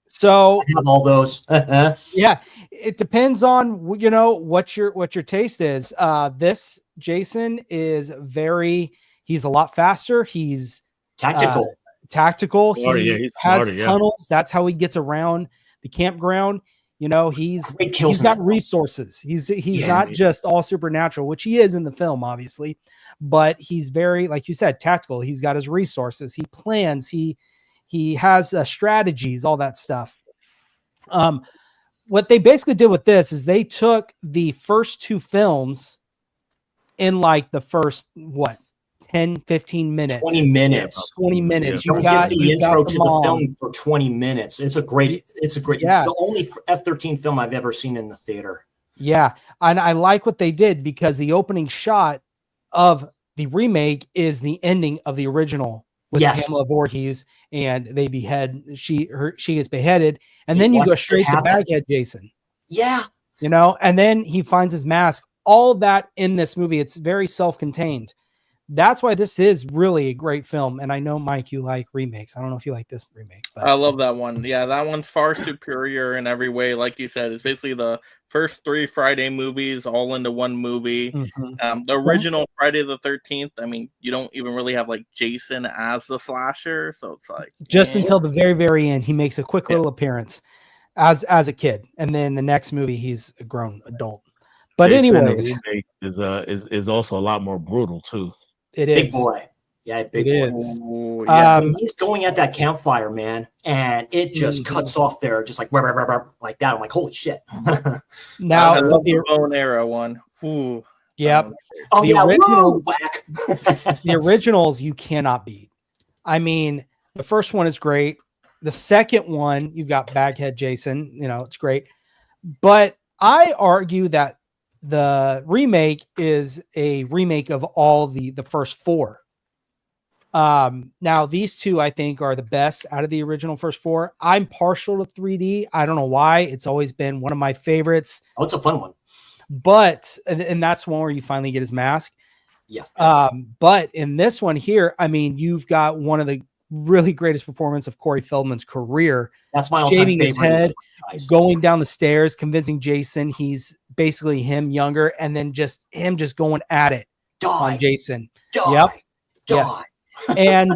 So I have all those. Yeah, it depends on what your taste is. This Jason is he's a lot faster. He's tactical. He has tunnels. That's how he gets around the campground. He's got resources. He's not just all supernatural, which he is in the film, obviously, but he's very, like you said, tactical. He's got his resources. He plans. He has strategies, all that stuff. what they basically did with this is they took the first two films in like the first 10, 15 minutes. 20 minutes. 20 minutes. You get the intro to the film for 20 minutes. It's a great, it's the only F-13 film I've ever seen in the theater. Yeah. And I like what they did because the opening shot of the remake is the ending of the original with Pamela Voorhees, and they behead, she gets beheaded, and then you go straight to Baghead Jason. Yeah. You know, and then he finds his mask. All of that in this movie, it's very self-contained. That's why this is really a great film. And I know, Mike, you like remakes. I don't know if you like this remake. But I love that one. Yeah, that one's far superior in every way. Like you said, it's basically the first 3 Friday movies all into one movie. Mm-hmm. The original Friday the 13th, I mean, you don't even really have like Jason as the slasher. So it's like just until the very, very end, he makes a quick little appearance as a kid. And then the next movie, he's a grown adult. But anyways, is also a lot more brutal too. It is. Big boy. Yeah, big boy. Ooh, yeah. He's going at that campfire, man, and it just cuts off there, just like like that. I'm like, holy shit. Now I love the bone arrow one. Ooh. Yep. Oh the yeah, original, whack. The originals you cannot beat. I mean, the first one is great. The second one, you've got Baghead Jason. You know, it's great. But I argue that the remake is a remake of all the first 4. Now these 2 I think are the best out of the original first 4. I'm partial to 3D. I don't know why. It's always been one of my favorites. Oh, it's a fun one. But and that's one where you finally get his mask. Yeah. But in this one here, I mean, you've got one of the really greatest performance of Corey Feldman's career. That's my shaving his head, going down the stairs, convincing Jason he's basically him younger, and then just going at it on Jason. Yep. Yes. And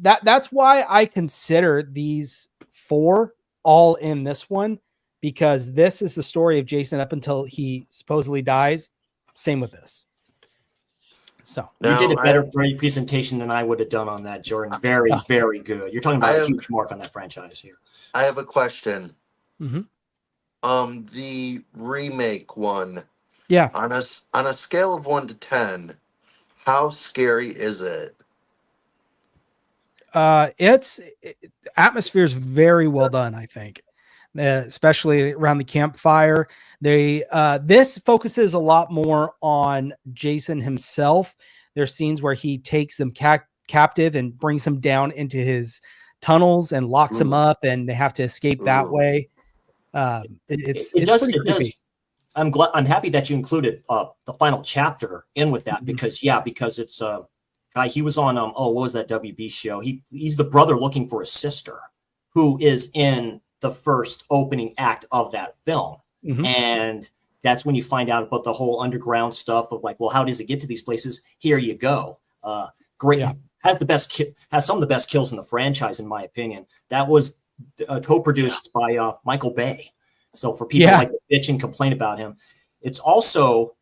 that's why I consider these 4 all in this one, because this is the story of Jason up until he supposedly dies. Same with this. So you did a better presentation than I would have done on that, Jordan. Very, very good. You're talking about a huge mark on that franchise here. I have a question. Mm-hmm. The remake one. Yeah. On a scale of 1 to 10, how scary is it? Atmosphere is very well done, I think. Especially around the campfire. This focuses a lot more on Jason himself. There's scenes where he takes them captive and brings them down into his tunnels and locks them up, and they have to escape that way. It's pretty creepy. I'm happy that you included the final chapter in with that, because it's guy, he was on what was that WB show? He's the brother looking for his sister, who is in the first opening act of that film. And that's when you find out about the whole underground stuff of like, well, how does it get to these places? Here you go. Great. Has some of the best kills in the franchise, in my opinion. That was co-produced by Michael Bay. So for people like to bitch and complain about him, it's also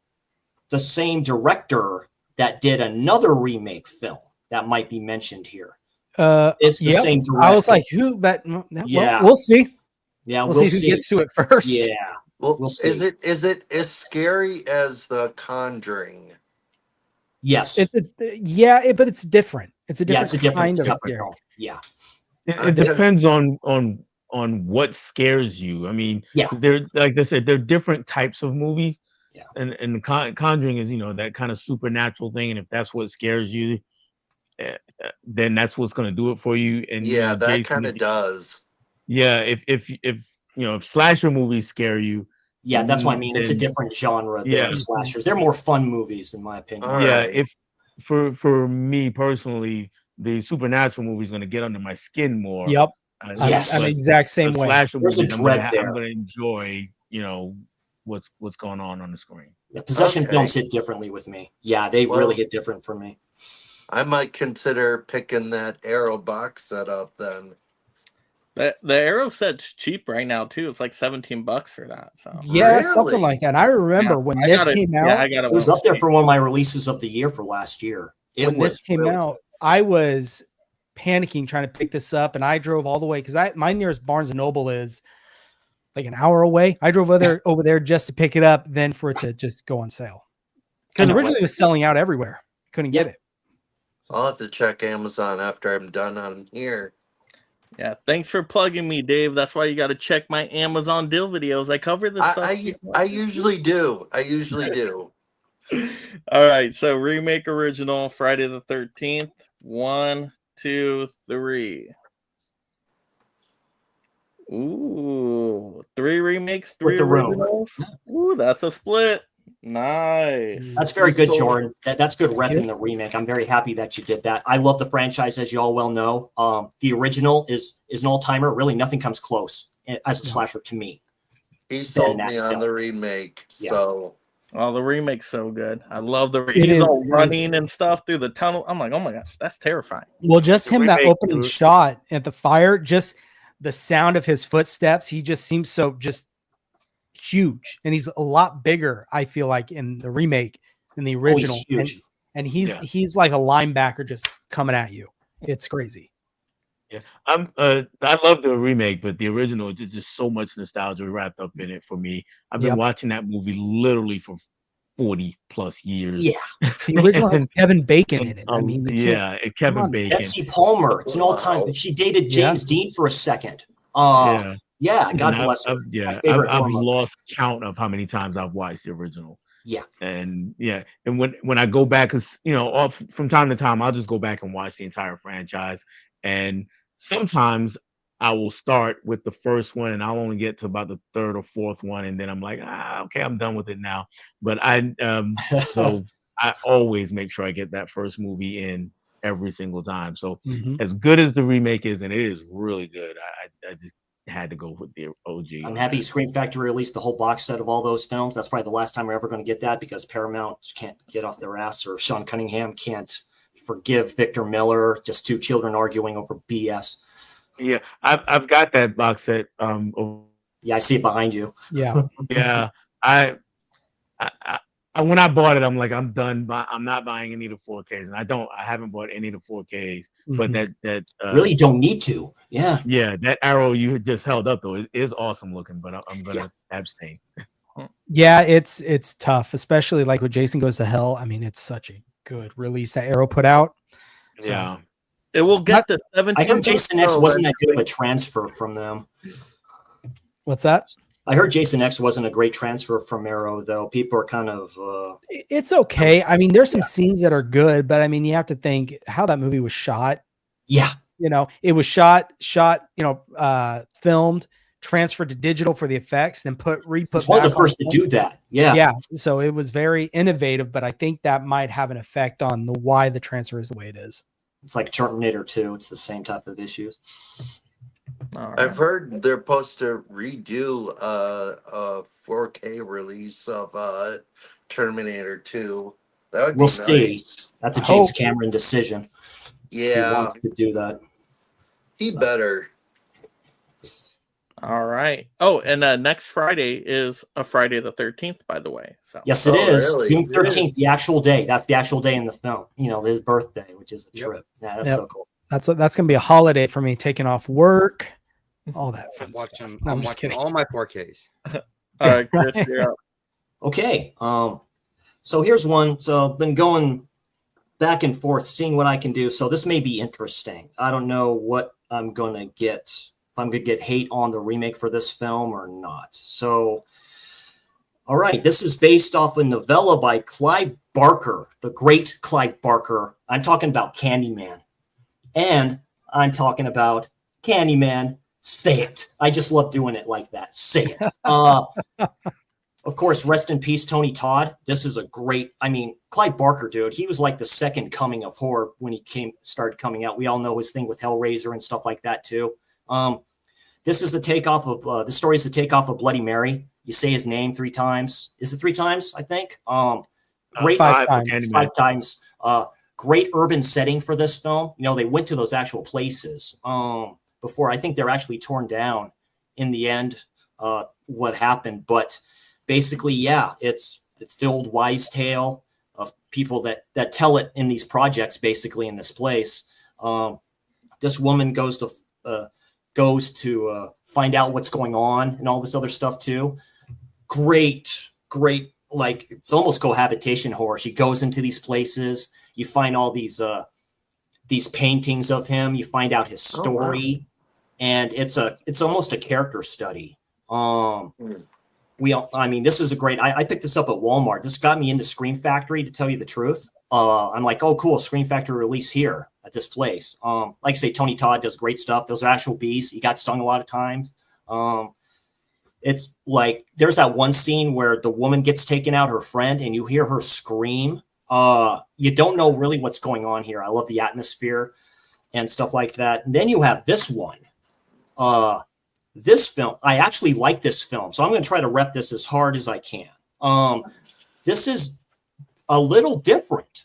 the same director that did another remake film that might be mentioned here. It's the same director. I was like, who? But we'll see. Yeah, we'll see who gets to it first. Yeah. We'll see. Is it as scary as The Conjuring? Yes. But it's different. It's a different kind of scary. Yeah. It depends on what scares you. I mean, they're like I said, they're different types of movies. Yeah. And the Conjuring is, that kind of supernatural thing, and if that's what scares you, then that's what's going to do it for you. And that kind of does. Yeah, if slasher movies scare you, that's what I mean. It's a different genre than slashers. They're more fun movies, in my opinion. If for me personally, the supernatural movie is going to get under my skin more. Yep. I'm the exact same way. Slasher There's movies, a dread there. I'm going to enjoy, what's going on the screen. Yeah, possession films hit differently with me. Yeah, they really hit different for me. I might consider picking that Arrow box set up then. The Arrow set's cheap right now too. It's like $17 for that. So something like that. I remember when this came out. It was up there for one of my releases of the year for last year. When this came out, I was panicking trying to pick this up, and I drove all the way because my nearest Barnes and Noble is like an hour away. I drove over there just to pick it up, then for it to just go on sale. Because originally it was selling out everywhere. Couldn't get it. I'll have to check Amazon after I'm done on here. Yeah, thanks for plugging me, Dave. That's why you got to check my Amazon deal videos. I cover this stuff. I usually do. I usually do. All right, so remake original Friday the 13th. 1, 2, 3. Ooh, 3 remakes, 3 originals. Ooh, that's a split. Nice. That's very good, Jordan. That's good repping the remake. I'm very happy that you did that. I love the franchise, as you all well know. The original is an all-timer. Really, nothing comes close as a slasher to me. He sold me on the remake. So, oh, the remake's so good. I love the he's all running and stuff through the tunnel. I'm like, oh my gosh, that's terrifying. Well, just him, that opening shot at the fire, just the sound of his footsteps. He just seems so just huge, and he's a lot bigger, I feel like, in the remake than the original. And he's like a linebacker just coming at you. It's crazy. Yeah, I love the remake, but the original is just so much nostalgia wrapped up in it for me. I've been watching that movie literally for 40 plus years. Yeah, the original has Kevin Bacon in it. I mean, Kevin Bacon. Betsy Palmer. It's an all-time. She dated James Dean for a second. Yeah, God bless her. I've lost count of how many times I've watched the original. Yeah, and when I go back, because from time to time, I'll just go back and watch the entire franchise, and sometimes I will start with the first one, and I'll only get to about the third or fourth one, and then I'm like, okay, I'm done with it now. But so I always make sure I get that first movie in every single time. So as good as the remake is, and it is really good, I just had to go with the OG. I'm happy Scream Factory released the whole box set of all those films. That's probably the last time we're ever going to get that, because Paramount can't get off their ass, or Sean Cunningham can't forgive Victor Miller. Just 2 children arguing over BS. Yeah, I've got that box set. Yeah, I see it behind you. Yeah, yeah. I when I bought it, I'm like, I'm done. I'm not buying any of the 4Ks, and I haven't bought any of the 4Ks. But that really don't need to. Yeah, that arrow you had just held up though is awesome looking, but I'm gonna abstain. Yeah, it's tough, especially like with Jason Goes to Hell. I mean, it's such a good release that Arrow put out. So. Yeah. It will get to 17. I heard Jason X wasn't that good of a transfer from them. What's that? I heard Jason X wasn't a great transfer from Arrow, though. People are kind of... It's okay. I mean, there's some scenes that are good, but I mean, you have to think how that movie was shot. Yeah. It was shot, filmed, transferred to digital for the effects, then re-put It's one of the first to do that. Yeah. Yeah. So it was very innovative, but I think that might have an effect on why the transfer is the way it is. It's like Terminator 2. It's the same type of issues. Right. I've heard they're supposed to redo a 4K release of Terminator 2. That would be nice. See. That's a James Cameron decision. Yeah. He wants to do that. He better. All right. Oh, and next Friday is a Friday the 13th, by the way. So yes, it is. Really? June 13th, the actual day. That's the actual day in the film. His birthday, which is a trip. Yeah, that's so cool. That's gonna be a holiday for me, taking off work, all that fun stuff. I'm watching all my 4Ks. All right, Chris, you're up. Okay. So here's one. So I've been going back and forth, seeing what I can do. So this may be interesting. I don't know what I'm gonna get. If I'm gonna get hate on the remake for this film or not. So, all right, this is based off a novella by Clive Barker, the great Clive Barker. I'm talking about Candyman. And I'm talking about Candyman. Say it. I just love doing it like that. Say it. Of course, rest in peace, Tony Todd. This is a great, Clive Barker, dude. He was like the second coming of horror when he started coming out. We all know his thing with Hellraiser and stuff like that too. This is a takeoff of the story is a takeoff of Bloody Mary. You say his name 3 times. Is it 3 times? I think. Great 5 times. 5 times. Great urban setting for this film. They went to those actual places before. I think they're actually torn down in the end. What happened, but basically, yeah, it's the old wise tale of people that tell it in these projects. Basically, in this place, this woman goes to goes to find out what's going on and all this other stuff too. Great, like it's almost cohabitation horror. She goes into these places, you find all these paintings of him, you find out his story, and it's almost a character study. This is a great. I picked this up at Walmart. This got me into Scream Factory, to tell you the truth. I'm like, oh, cool, Scream Factory release here at this place. Like I say, Tony Todd does great stuff. Those are actual bees. He got stung a lot of times. It's like there's that one scene where the woman gets taken out, her friend, and you hear her scream. You don't know really what's going on here. I love the atmosphere and stuff like that. And then you have this one. This film, I actually like this film, so I'm going to try to rep this as hard as I can. This is a little different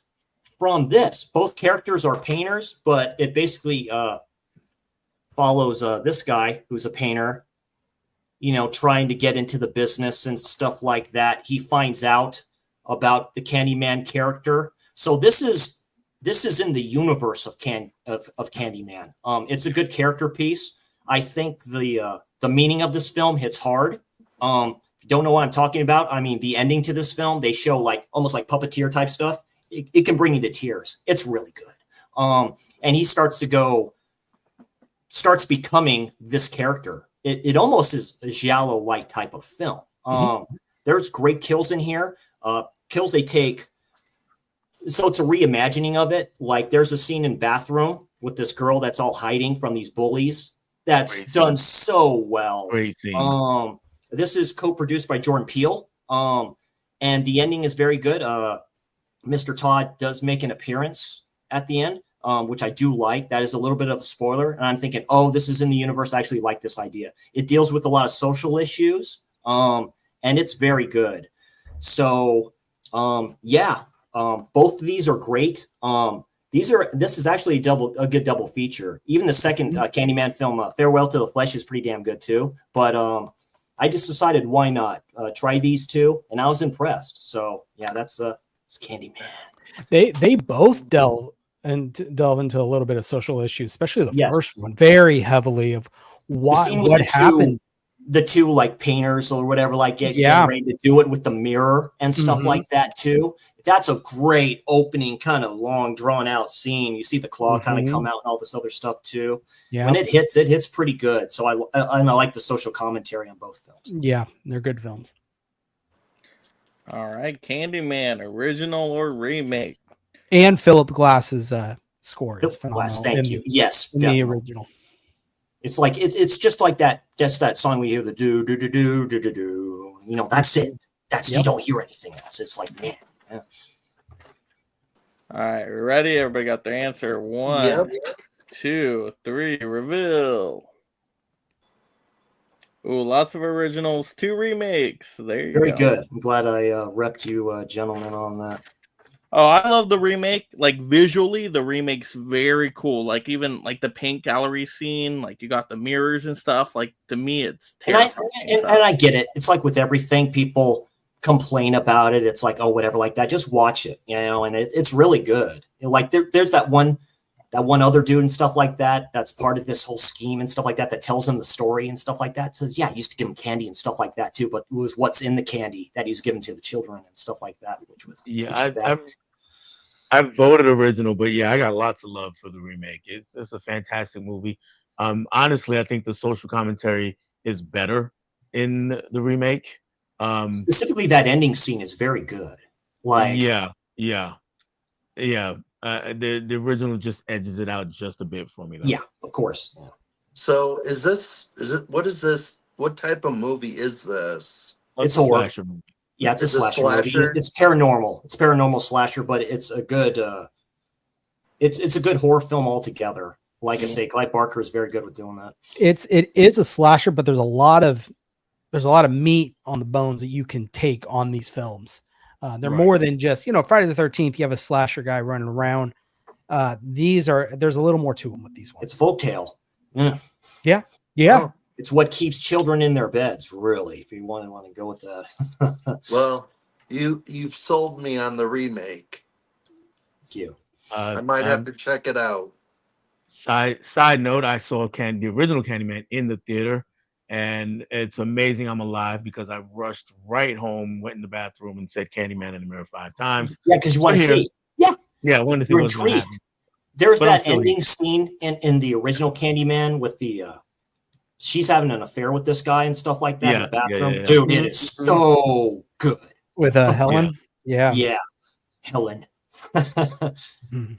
from this. Both characters are painters, but it basically follows this guy who's a painter, trying to get into the business and stuff like that. He finds out about the Candyman character. So this is in the universe of Candyman. It's a good character piece. I think the meaning of this film hits hard. If you don't know what I'm talking about, the ending to this film, they show almost like puppeteer type stuff. It can bring you to tears. It's really good. And he starts becoming this character. It almost is a giallo-like type of film. There's great kills in here. Kills they take. So it's a reimagining of it. Like there's a scene in Bathroom with this girl that's all hiding from these bullies. That's done so well. Great scene. This is co-produced by Jordan Peele. And the ending is very good. Mr. Todd does make an appearance at the end, which I do like. That is a little bit of a spoiler. And I'm thinking, this is in the universe. I actually like this idea. It deals with a lot of social issues. And it's very good. So, both of these are great. This is actually a good double feature. Even the second Candyman film, Farewell to the Flesh, is pretty damn good too. But I just decided why not try these two, and I was impressed. So yeah, it's Candyman. They both delve into a little bit of social issues, especially the first one, very heavily of what happened. The two like painters or whatever, getting ready to do it with the mirror and stuff like that too. That's a great opening, kind of long, drawn out scene. You see the claw kind of come out and all this other stuff too. Yeah. When it hits pretty good. So I like the social commentary on both films. Yeah, they're good films. All right, Candyman, original or remake? And Philip Glass's score is phenomenal. Glass, thank you. Yes, the original. It's like it's just like that. That's that song we hear, the do do do do do do do. That's it. You don't hear anything else. It's like, man. Yeah. All right, we're ready. Everybody got their answer. 1, 2, 3. Reveal. Ooh, lots of originals, 2 remakes. There you go. Very good. I'm glad I repped you, gentlemen, on that. Oh, I love the remake. Visually, the remake's very cool. Even the paint gallery scene, you got the mirrors and stuff. To me, it's terrifying. And I get it. It's like with everything, people complain about it. It's like, oh, whatever, like that. Just watch it, and it's really good. There's that one other dude and stuff like that. That's part of this whole scheme and stuff like that. That tells him the story and stuff like that. It says, yeah, he used to give him candy and stuff like that too. But it was what's in the candy that he was giving to the children and stuff like that, which was I voted original, but I got lots of love for the remake. It's a fantastic movie. Honestly, I think the social commentary is better in the remake. Specifically, that ending scene is very good. The original just edges it out just a bit for me, though. Yeah, of course. Yeah. So what is this? What type of movie is this? It's a slasher movie. Yeah, it's a slasher movie. It's paranormal. It's paranormal slasher, but it's a good it's a good horror film altogether. Like I say, Clive Barker is very good with doing that. It is a slasher, but there's a lot of meat on the bones that you can take on these films. They're more than just, Friday the 13th, you have a slasher guy running around. There's a little more to them with these ones. It's folktale. Yeah. Oh, it's what keeps children in their beds, really, if you want to go with that. Well, you've sold me on the remake. Thank you. I might have to check it out. Side note, I saw the original Candyman in the theater, and it's amazing I'm alive because I rushed right home, went in the bathroom, and said Candyman in the mirror 5 times. Yeah, because you want to see. Yeah. Yeah, I wanted to see You're what's going to intrigued. happen. There's But I'm that still ending scene in the original Candyman with the she's having an affair with this guy and stuff like that in the bathroom. Dude, it is so good. With Helen. Yeah. Yeah. Helen. Mhm.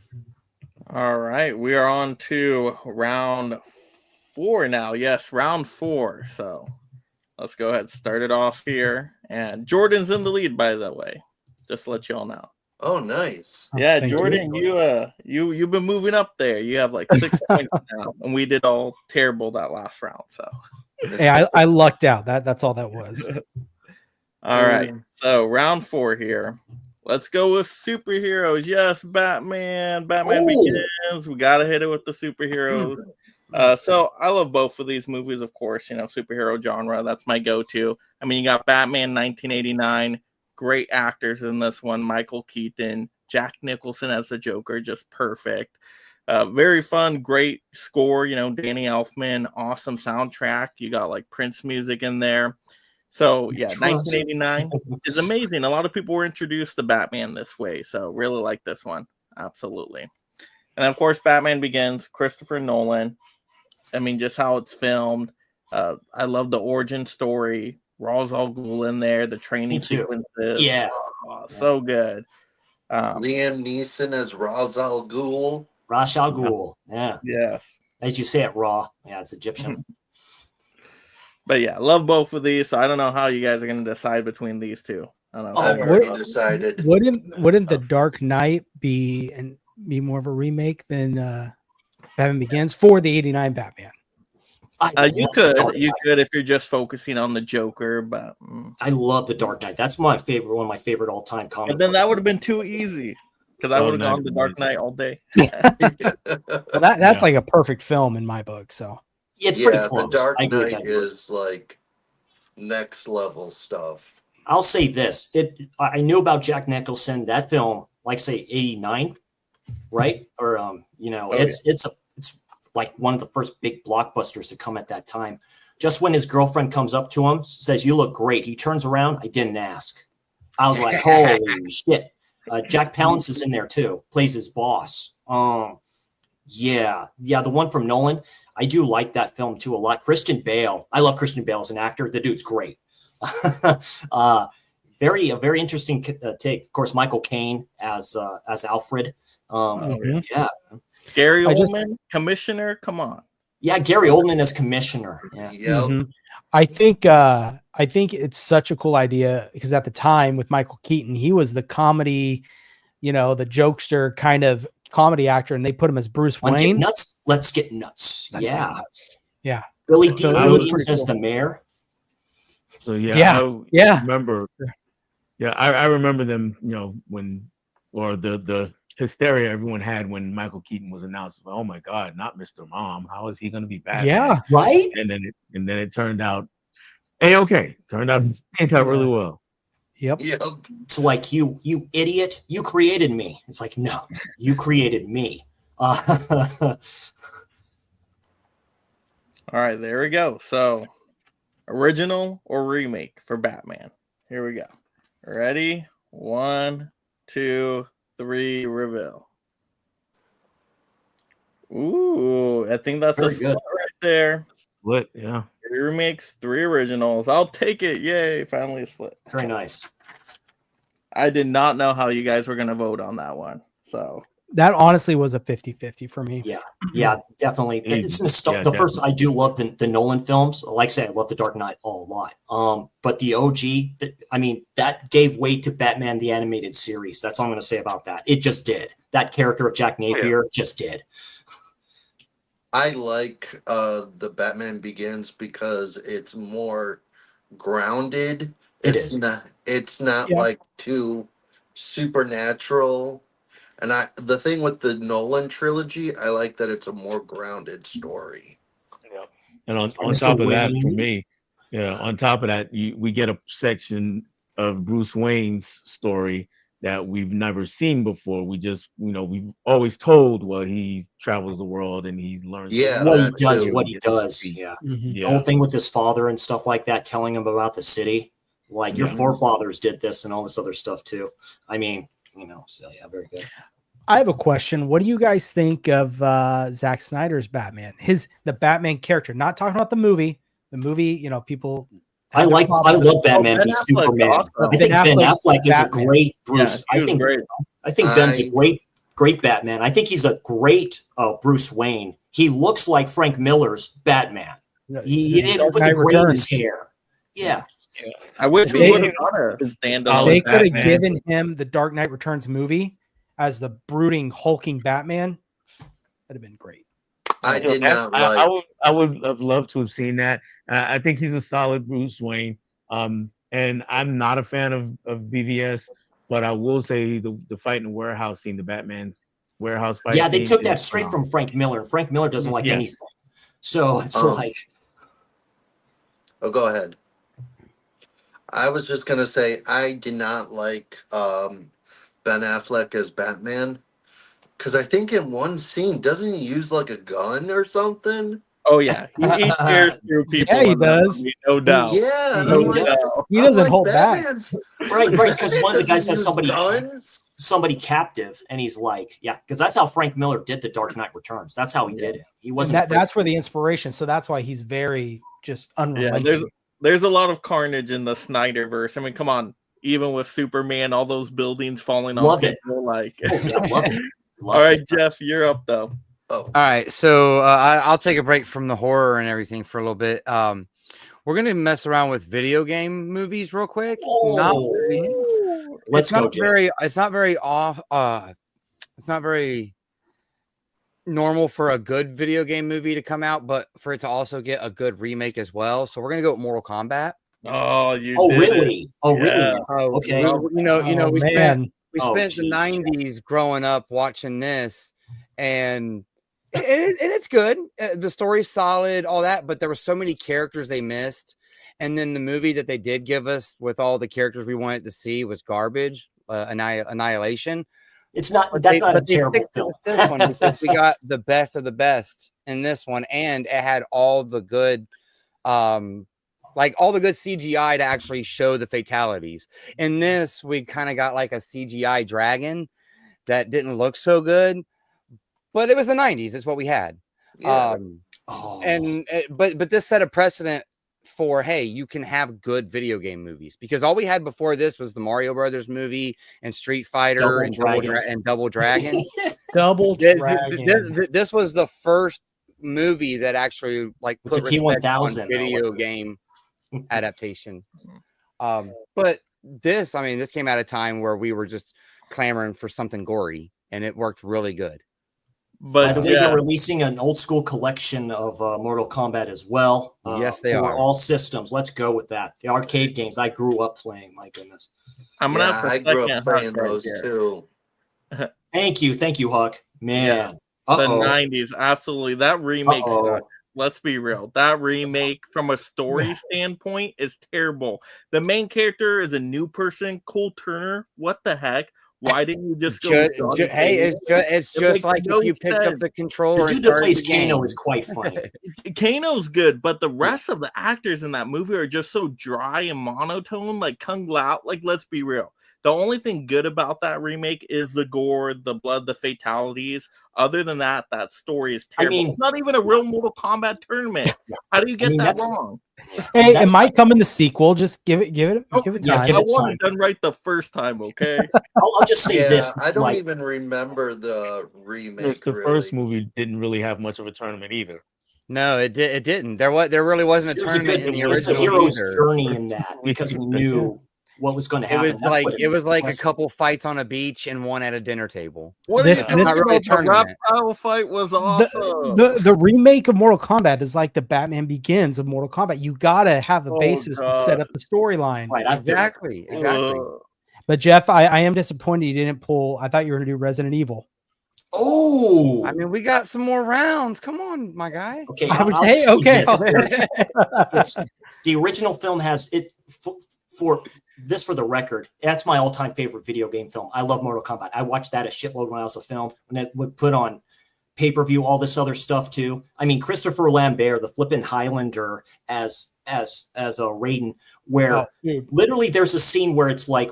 All right, we are on to round 4 now. Yes, round 4. So let's go ahead and start it off here. And Jordan's in the lead, by the way, just to let you all know. Oh, nice. Yeah, Thank Jordan, you've been moving up there. You have like 6 points now, and we did all terrible that last round. So Hey, I lucked out. That's all that was. all right, so round 4 here. Let's go with superheroes. Yes, Batman. Batman Begins. We gotta hit it with the superheroes. So I love both of these movies, of course. You know, superhero genre. That's my go-to. I mean, you got Batman 1989. Great actors in this one. Michael Keaton, Jack Nicholson as the Joker, just perfect. Very fun, great score. You know, Danny Elfman, awesome soundtrack. You got like Prince music in there. So yeah, 1989 is amazing. A lot of people were introduced to Batman this way, so really like this one. Absolutely. And of course, Batman Begins, Christopher Nolan. I mean, just how it's filmed. I love the origin story. Ra's al Ghul in there, the training sequences. Yeah. Oh, so good. Liam Neeson as Ra's al Ghul. Ra's al Ghul. Yeah. Yes. As you say it, Ra. Yeah, it's Egyptian. But yeah, love both of these. So I don't know how you guys are going to decide between these two. I don't know. I've already decided. Wouldn't The Dark Knight be more of a remake than Batman Begins for the '89 Batman? You could if you're just focusing on the Joker, but I love The Dark Knight. That's one of my favorite all-time comics. But then that would have been too easy because I would have gone The Dark Knight all day. Well, that's like a perfect film in my book. So it's pretty close. The Dark Knight is like next level stuff. I'll say this: I knew about Jack Nicholson. That film, like say '89, right? Or it's like one of the first big blockbusters to come at that time. Just when his girlfriend comes up to him, says, "You look great." He turns around. I didn't ask. I was like, "Holy shit!" Jack Palance is in there too. Plays his boss. Yeah, the one from Nolan. I do like that film too a lot. Christian Bale. I love Christian Bale as an actor. The dude's great. Very interesting take. Of course, Michael Caine as Alfred. Yeah. Gary Oldman, Commissioner. Come on. Yeah, Gary Oldman as Commissioner. Yeah. Yep. Mm-hmm. I think it's such a cool idea because at the time with Michael Keaton, he was the comedy, the jokester kind of comedy actor, and they put him as Bruce Wayne. Let's get nuts. Yeah. Yeah. Billy D. Williams as the mayor. So I remember. Yeah, I remember them. The hysteria everyone had when Michael Keaton was announced. Oh my God, not Mr. Mom. How is he going to be Batman? Yeah, right. And then it turned out, okay. Turned out really well. Yep. It's like you idiot. You created me. It's like no, you created me. All right, there we go. So, original or remake for Batman? Here we go. Ready? 1, 2, 3, reveal. Ooh, I think that's very a good split right there. Split, yeah. 3 remakes, 3 originals. I'll take it. Yay, finally a split. Very nice. I did not know how you guys were going to vote on that one. So that honestly was a 50-50 for me. Yeah, definitely. It's the first. I do love the Nolan films. Like I said, I love The Dark Knight a lot. But the OG, that gave way to Batman the Animated Series. That's all I'm going to say about that. It just did. That character of Jack Napier just did. I like the Batman Begins because it's more grounded. It's not like too supernatural. And the thing with the Nolan trilogy, I like that it's a more grounded story. Yeah. And on top of that, for me, on top of that, we get a section of Bruce Wayne's story that we've never seen before. We just, we've always told, well, he travels the world and he learns Yeah, what he that does, too. what he does. Yeah. Mhm. The whole thing with his father and stuff like that, telling him about the city, like your forefathers did this and all this other stuff too. I mean, so yeah, very good. I have a question. What do you guys think of Zack Snyder's Batman? The Batman character, not talking about the movie. The movie, people. I love Batman v Superman. Awesome. I think Ben Affleck is a great Bruce. Yeah, I think Ben's a great Batman. I think he's a great Bruce Wayne. He looks like Frank Miller's Batman. He did with the gray in his hair. Yeah. I wish we would have done a standalone. They could have given him the Dark Knight Returns movie as the brooding, hulking Batman. That'd have been great. I did not like. I would have loved to have seen that. I think he's a solid Bruce Wayne. And I'm not a fan of BVS, but I will say the fight in the warehouse scene, the Batman's warehouse fight. Yeah, they took that straight from Frank Miller, and Frank Miller doesn't like anything. So it's like. Oh, go ahead. I was just gonna say I did not like Ben Affleck as Batman because I think in one scene doesn't he use like a gun or something? Oh yeah, he tears through people. Yeah, he does. Movie, no doubt. Yeah, He doesn't hold back. Right, because one of the guys has somebody captive, and he's like, yeah, because that's how Frank Miller did the Dark Knight Returns. That's how he did it. He wasn't. That's where the inspiration. So that's why he's very just unrelenting. Yeah, there's a lot of carnage in the Snyderverse. I mean, come on, even with Superman, all those buildings falling off. Love it. Like, love it. All right, Jeff, you're up though. All right, so I'll take a break from the horror and everything for a little bit. We're gonna mess around with video game movies real quick. Let's go, Jeff. It's not very off. It's not very normal for a good video game movie to come out, but for it to also get a good remake as well. So we're gonna go with Mortal Kombat. Oh, you? Oh, did really? It. Oh, really? Okay. We spent the 90s growing up watching this, and it's good. The story's solid, all that, but there were so many characters they missed. And then the movie that they did give us with all the characters we wanted to see was garbage, Annihilation. It's not. That's not a terrible film. This one because we got the best of the best in this one, and it had all the good, like all the good CGI to actually show the fatalities. In this, we kind of got like a CGI dragon that didn't look so good, but it was the 90s. It's what we had. Yeah. But this set a precedent for, hey, you can have good video game movies, because all we had before this was the Mario Brothers movie and Street Fighter and Double Dragon. Double Dragon. This was the first movie that actually like put the respect on T1000 video game adaptation. But this came at a time where we were just clamoring for something gory, and it worked really good. But by the way, they're releasing an old school collection of Mortal Kombat as well. Yes, they are. All systems. Let's go with that. The arcade games I grew up playing. My goodness. I grew up playing those too. Thank you, Huck. Man. The 90s, absolutely. That remake sucks. Let's be real. That remake, from a story standpoint, is terrible. The main character is a new person, Cole Turner. What the heck? Why didn't you just go? It's just like if you picked up the controller. The dude that plays Kano is quite funny. Kano's good, but the rest of the actors in that movie are just so dry and monotone, like Kung Lao. Like, let's be real. The only thing good about that remake is the gore, the blood, the fatalities. Other than that, that story is terrible. It's not even a real Mortal Kombat tournament. How do you get that wrong? Hey, it might come in the sequel. Just give it time. I want it done right the first time, okay? I'll just say this. I don't even remember the remake. The first movie didn't really have much of a tournament either. No, it didn't. There really wasn't a tournament in the original. It's a hero's journey in that, because we knew what was going to happen. It was like a couple fights on a beach and one at a dinner table. The reptile fight was awesome. The remake of Mortal Kombat is like the Batman Begins of Mortal Kombat. You gotta have the basis to set up the storyline. Right, exactly. But Jeff, I am disappointed you didn't pull. I thought you were going to do Resident Evil. Oh, I mean, we got some more rounds. Come on, my guy. Okay, okay. The original film has it. for the record, that's my all-time favorite video game film. I love Mortal Kombat. I watched that a shitload when I was a film, when it would put on pay-per-view, all this other stuff too. I mean, Christopher Lambert, the flippin' Highlander as a Raiden, where literally there's a scene where it's like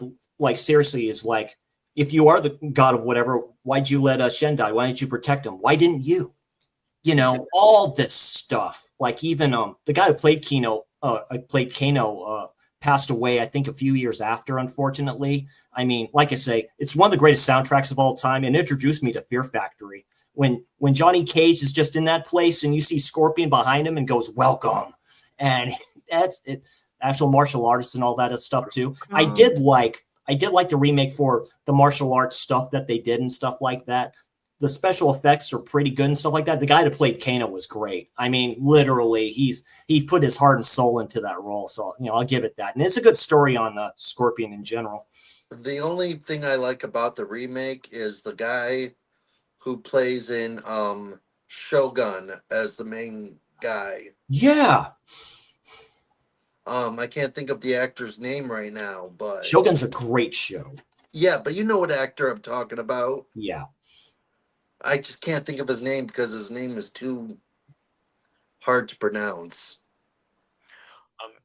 seriously is like, if you are the god of whatever, why'd you let Shen die? Why didn't you protect him? Why didn't you? You know, all this stuff. Like even the guy who played Kano passed away, I think, a few years after, unfortunately. I mean, like I say, it's one of the greatest soundtracks of all time, and introduced me to Fear Factory. When Johnny Cage is just in that place and you see Scorpion behind him and goes, welcome. And that's it. Actual martial artists and all that stuff too. I did like the remake for the martial arts stuff that they did and stuff like that. The special effects are pretty good and stuff like that. The guy that played Kano was great. I mean, literally, he put his heart and soul into that role. So, you know, I'll give it that. And it's a good story on Scorpion in general. The only thing I like about the remake is the guy who plays in Shogun as the main guy. Yeah. I can't think of the actor's name right now, but Shogun's a great show. Yeah, but you know what actor I'm talking about. Yeah. I just can't think of his name because his name is too hard to pronounce.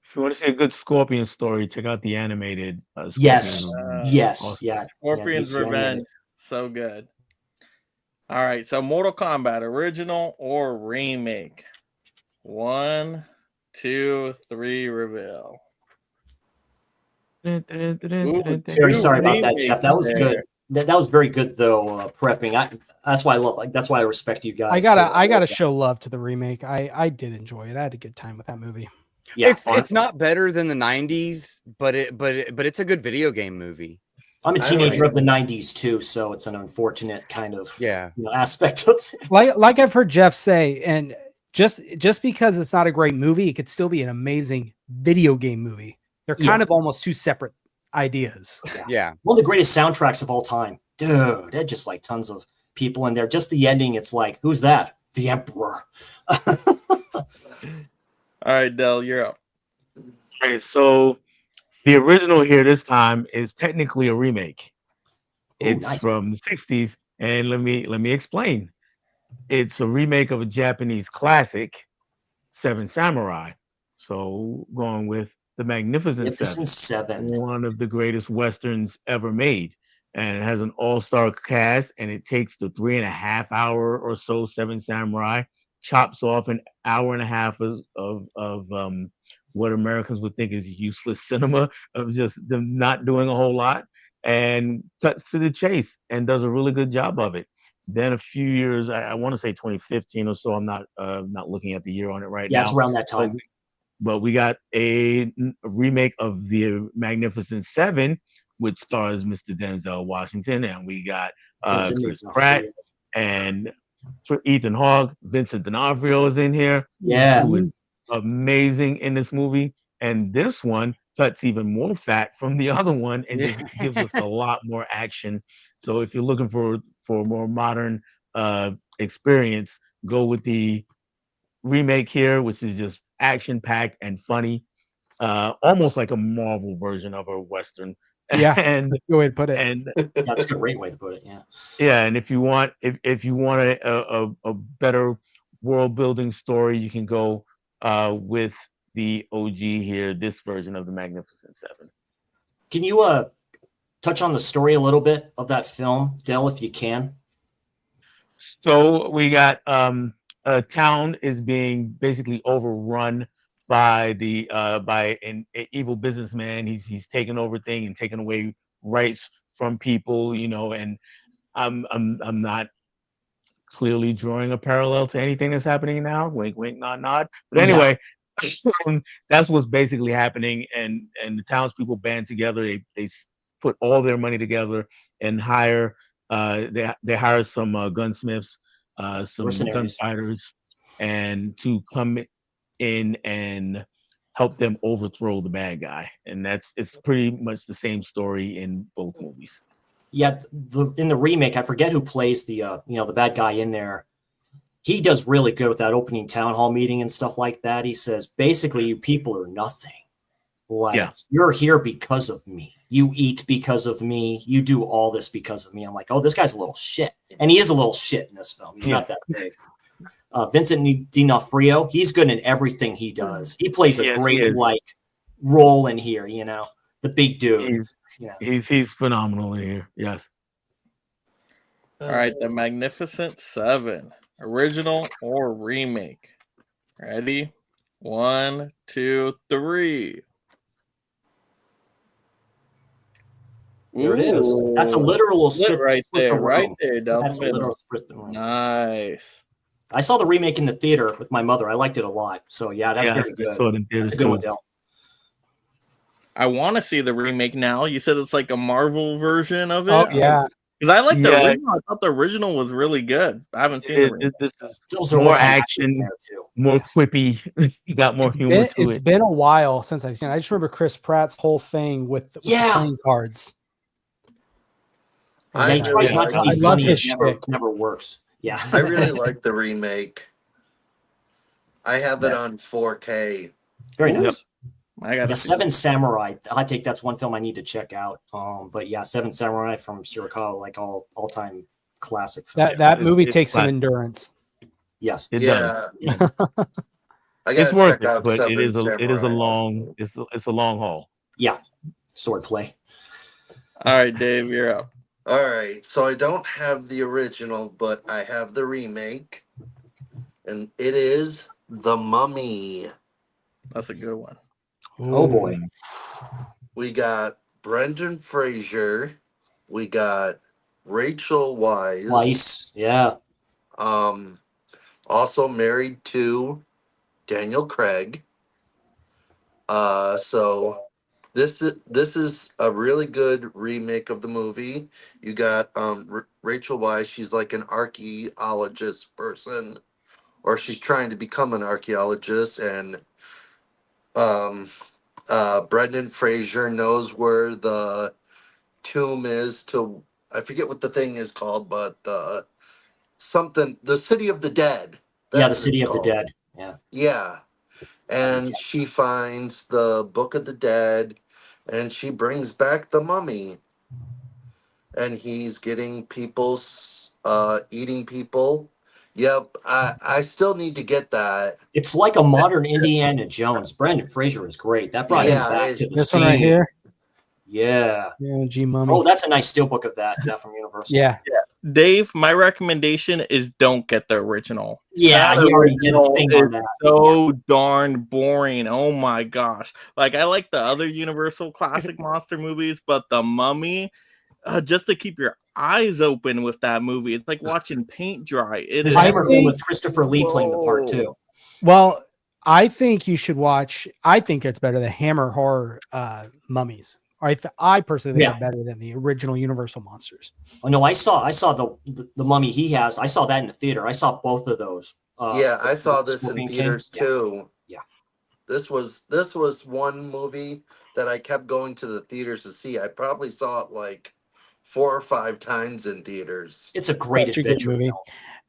If you want to see a good Scorpion story, check out the animated. Yes. Awesome. Yeah. Scorpion's Revenge. So good. All right. So Mortal Kombat, original or remake? 1, 2, 3, reveal. Very sorry about that, Jeff. That was good. That was very good though. Prepping. That's why I love. Like that's why I respect you guys. I gotta show love to the remake. I did enjoy it. I had a good time with that movie. Yeah, it's not better than the '90s, but it's a good video game movie. I'm a teenager of the '90s too, so it's an unfortunate kind of aspect of it. Like I've heard Jeff say, and just because it's not a great movie, it could still be an amazing video game movie. They're kind of almost two separate ideas. Yeah. One of the greatest soundtracks of all time. Dude, it just like tons of people in there. Just the ending, it's like, who's that? The Emperor. All right, Del, you're up. Okay, so the original here this time is technically a remake. It's from the 60s, and let me explain. It's a remake of a Japanese classic, Seven Samurai. So going with the Magnificent Seven, one of the greatest westerns ever made, and it has an all-star cast. And it takes the 3.5 hour or so Seven Samurai, chops off an hour and a half of what Americans would think is useless cinema, of just them not doing a whole lot, and cuts to the chase and does a really good job of it. Then a few years, I want to say 2015 or so. I'm not looking at the year on it right now. Yeah, it's around that time. But we got a remake of the Magnificent Seven, which stars Mr. Denzel Washington, and we got Chris Pratt and Ethan Hawke. Vincent D'Onofrio is in here, who is amazing in this movie. And this one cuts even more fat from the other one and just gives us a lot more action. So if you're looking for a more modern experience, go with the remake here, which is just action-packed and funny, almost like a Marvel version of a Western. Yeah, and that's a good way to put it. And that's a great way to put it. Yeah. And if you want a better world-building story, you can go with the OG here, this version of the Magnificent Seven. Can you touch on the story a little bit of that film, Del, if you can? So we got a town is being basically overrun by an evil businessman. He's taking over things and taking away rights from people, you know. And I'm not clearly drawing a parallel to anything that's happening now. Wink, wink, nod, nod. But anyway, that's what's basically happening. And the townspeople band together. They put all their money together and hire. They hire some gunsmiths, some gunfighters, and to come in and help them overthrow the bad guy. And it's pretty much the same story in both movies. Yeah, in the remake, I forget who plays the the bad guy in there. He does really good with that opening town hall meeting and stuff like that. He says, basically, you people are nothing. Like, Yeah. you're here because of me. You eat because of me. You do all this because of me. I'm like, oh, this guy's a little shit. And he is a little shit in this film. He's not that big. Vincent D'Onofrio, he's good in everything he does. He plays a Yes, he great is. like role in here, you know, the big dude. He's phenomenal in here. Yes. All right, The Magnificent Seven, original or remake? Ready? 1, 2, 3. There it is. That's a literal split right there, right room. there. Down That's the a literal middle. split the room. Nice. I saw the remake in the theater with my mother. I liked it a lot. So yeah, that's very good. That's a good one, Dale. I want to see the remake now. You said it's like a Marvel version of it. Oh yeah. Because I like the original. I thought the original was really good. I haven't seen it. This is more action, more quippy. You got more humor to it. It's been a while since I've seen it. I just remember Chris Pratt's whole thing with the playing cards. He tries not to be funny. It never works. Yeah. I really like the remake. I have it on 4K. Very nice. I got Seven Samurai. I think that's one film I need to check out. But yeah, Seven Samurai from Shirakawa, like all time classic film. That movie takes some endurance. Yes, it does. It's worth it, but it is a long haul. Yeah, swordplay. All right, Dave, you're up. All right, so I don't have the original, but I have the remake, and it is The Mummy. That's a good one. Oh boy. We got Brendan Fraser. We got Rachel Weisz. Yeah. Also married to Daniel Craig. So this is a really good remake of the movie. You got Rachel Weisz. She's like an archaeologist person, or she's trying to become an archaeologist, and Brendan Fraser knows where the tomb is I forget what the thing is called, but the City of the Dead. The City of the Dead. Yeah. Yeah. And she finds the Book of the Dead, and she brings back the mummy. And he's getting people, eating people. Yep, I still need to get that. It's like a modern Indiana Jones. Brendan Fraser is great. That brought him back to the scene. One right here. Yeah. G Mummy. Oh, that's a nice steelbook of that. Yeah, from Universal. Yeah. Dave, my recommendation is don't get the original. Yeah, he already did a thing on that. So darn boring. Oh my gosh. Like, I like the other Universal classic monster movies, but The Mummy, just to keep your eyes open with that movie, it's like watching paint dry. It is with Christopher Lee playing the part too. Well, I think you should watch. I think it's better than Hammer Horror Mummies. I personally think it's better than the original Universal monsters. Oh no, I saw the Mummy he has. I saw that in the theater. I saw both of those. I saw this in theaters too. Yeah. This was one movie that I kept going to the theaters to see. I probably saw it like 4 or 5 times in theaters. It's a great adventure movie.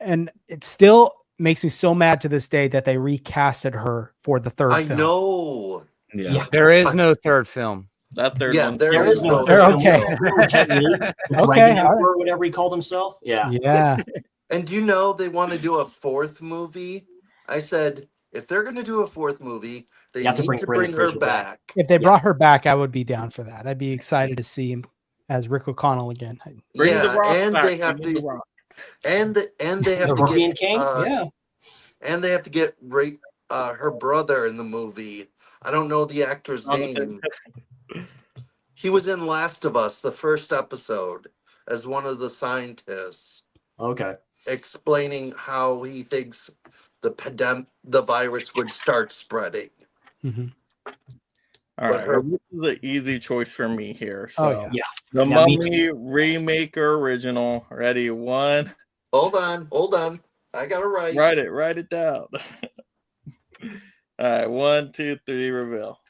And it still makes me so mad to this day that they recasted her for the third film. I know. Yeah. There is no third film. That third one. There is no third film. Okay. Dragon Emperor, whatever he called himself. Yeah. Yeah. And you know they want to do a 4th movie? I said, if they're going to do a 4th movie, they need to bring her back. If they brought her back, I would be down for that. I'd be excited to see him as Rick O'Connell again. Bring the Rock and back. they have to, and they have to get King? and they have to get her brother in the movie. I don't know the actor's name. He was in Last of Us, the first episode, as one of the scientists. Okay. Explaining how he thinks the virus would start spreading. Mm-hmm. All right, this is an easy choice for me here. So, yeah. The Mummy remake or original. Ready? 1. Hold on. I got it right. Write it down. All right, 1, 2, 3, reveal.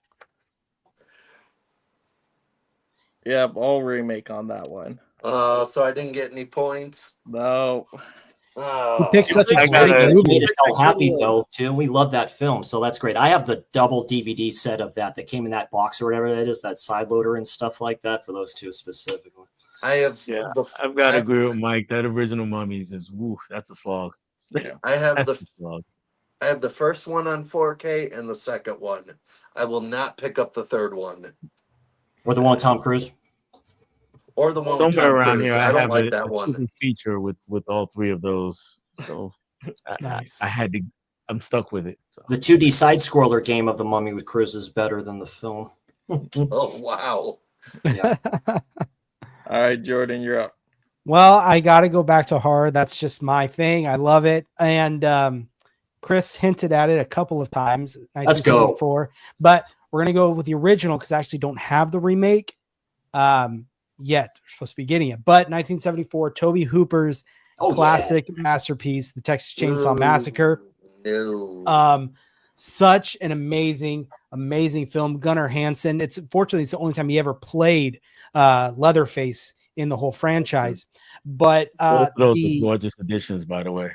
Yep, all remake on that one. So I didn't get any points. No. We Oh, picked such a I great gotta- movie. Made us all happy though too. We love that film, so that's great. I have the double DVD set of that came in that box or whatever that is, that side loader and stuff like that for those two specifically. I have Yeah, the I've got to I, agree with Mike. That original Mummies is woo. That's a slog. I have That's the a slog. I have the first one on 4K and the second one. I will not pick up the third one Or the one with Tom Cruise. or the one with Somewhere Tom around Cruise. here, I don't have like a that one. super feature with all three of those. So Nice. I had to. I'm stuck with it. So. The 2D side scroller game of the Mummy with Cruise is better than the film. Oh wow! Yeah. All right, Jordan, you're up. Well, I got to go back to horror. That's just my thing. I love it. And Chris hinted at it a couple of times. Let's go. 1974, but we're going to go with the original because I actually don't have the remake yet. We're supposed to be getting it. But 1974, Toby Hooper's classic masterpiece, The Texas Chainsaw Massacre. No. Such an amazing film. Gunnar Hansen. Fortunately, it's the only time he ever played Leatherface in the whole franchise. But Both of those are gorgeous additions, by the way.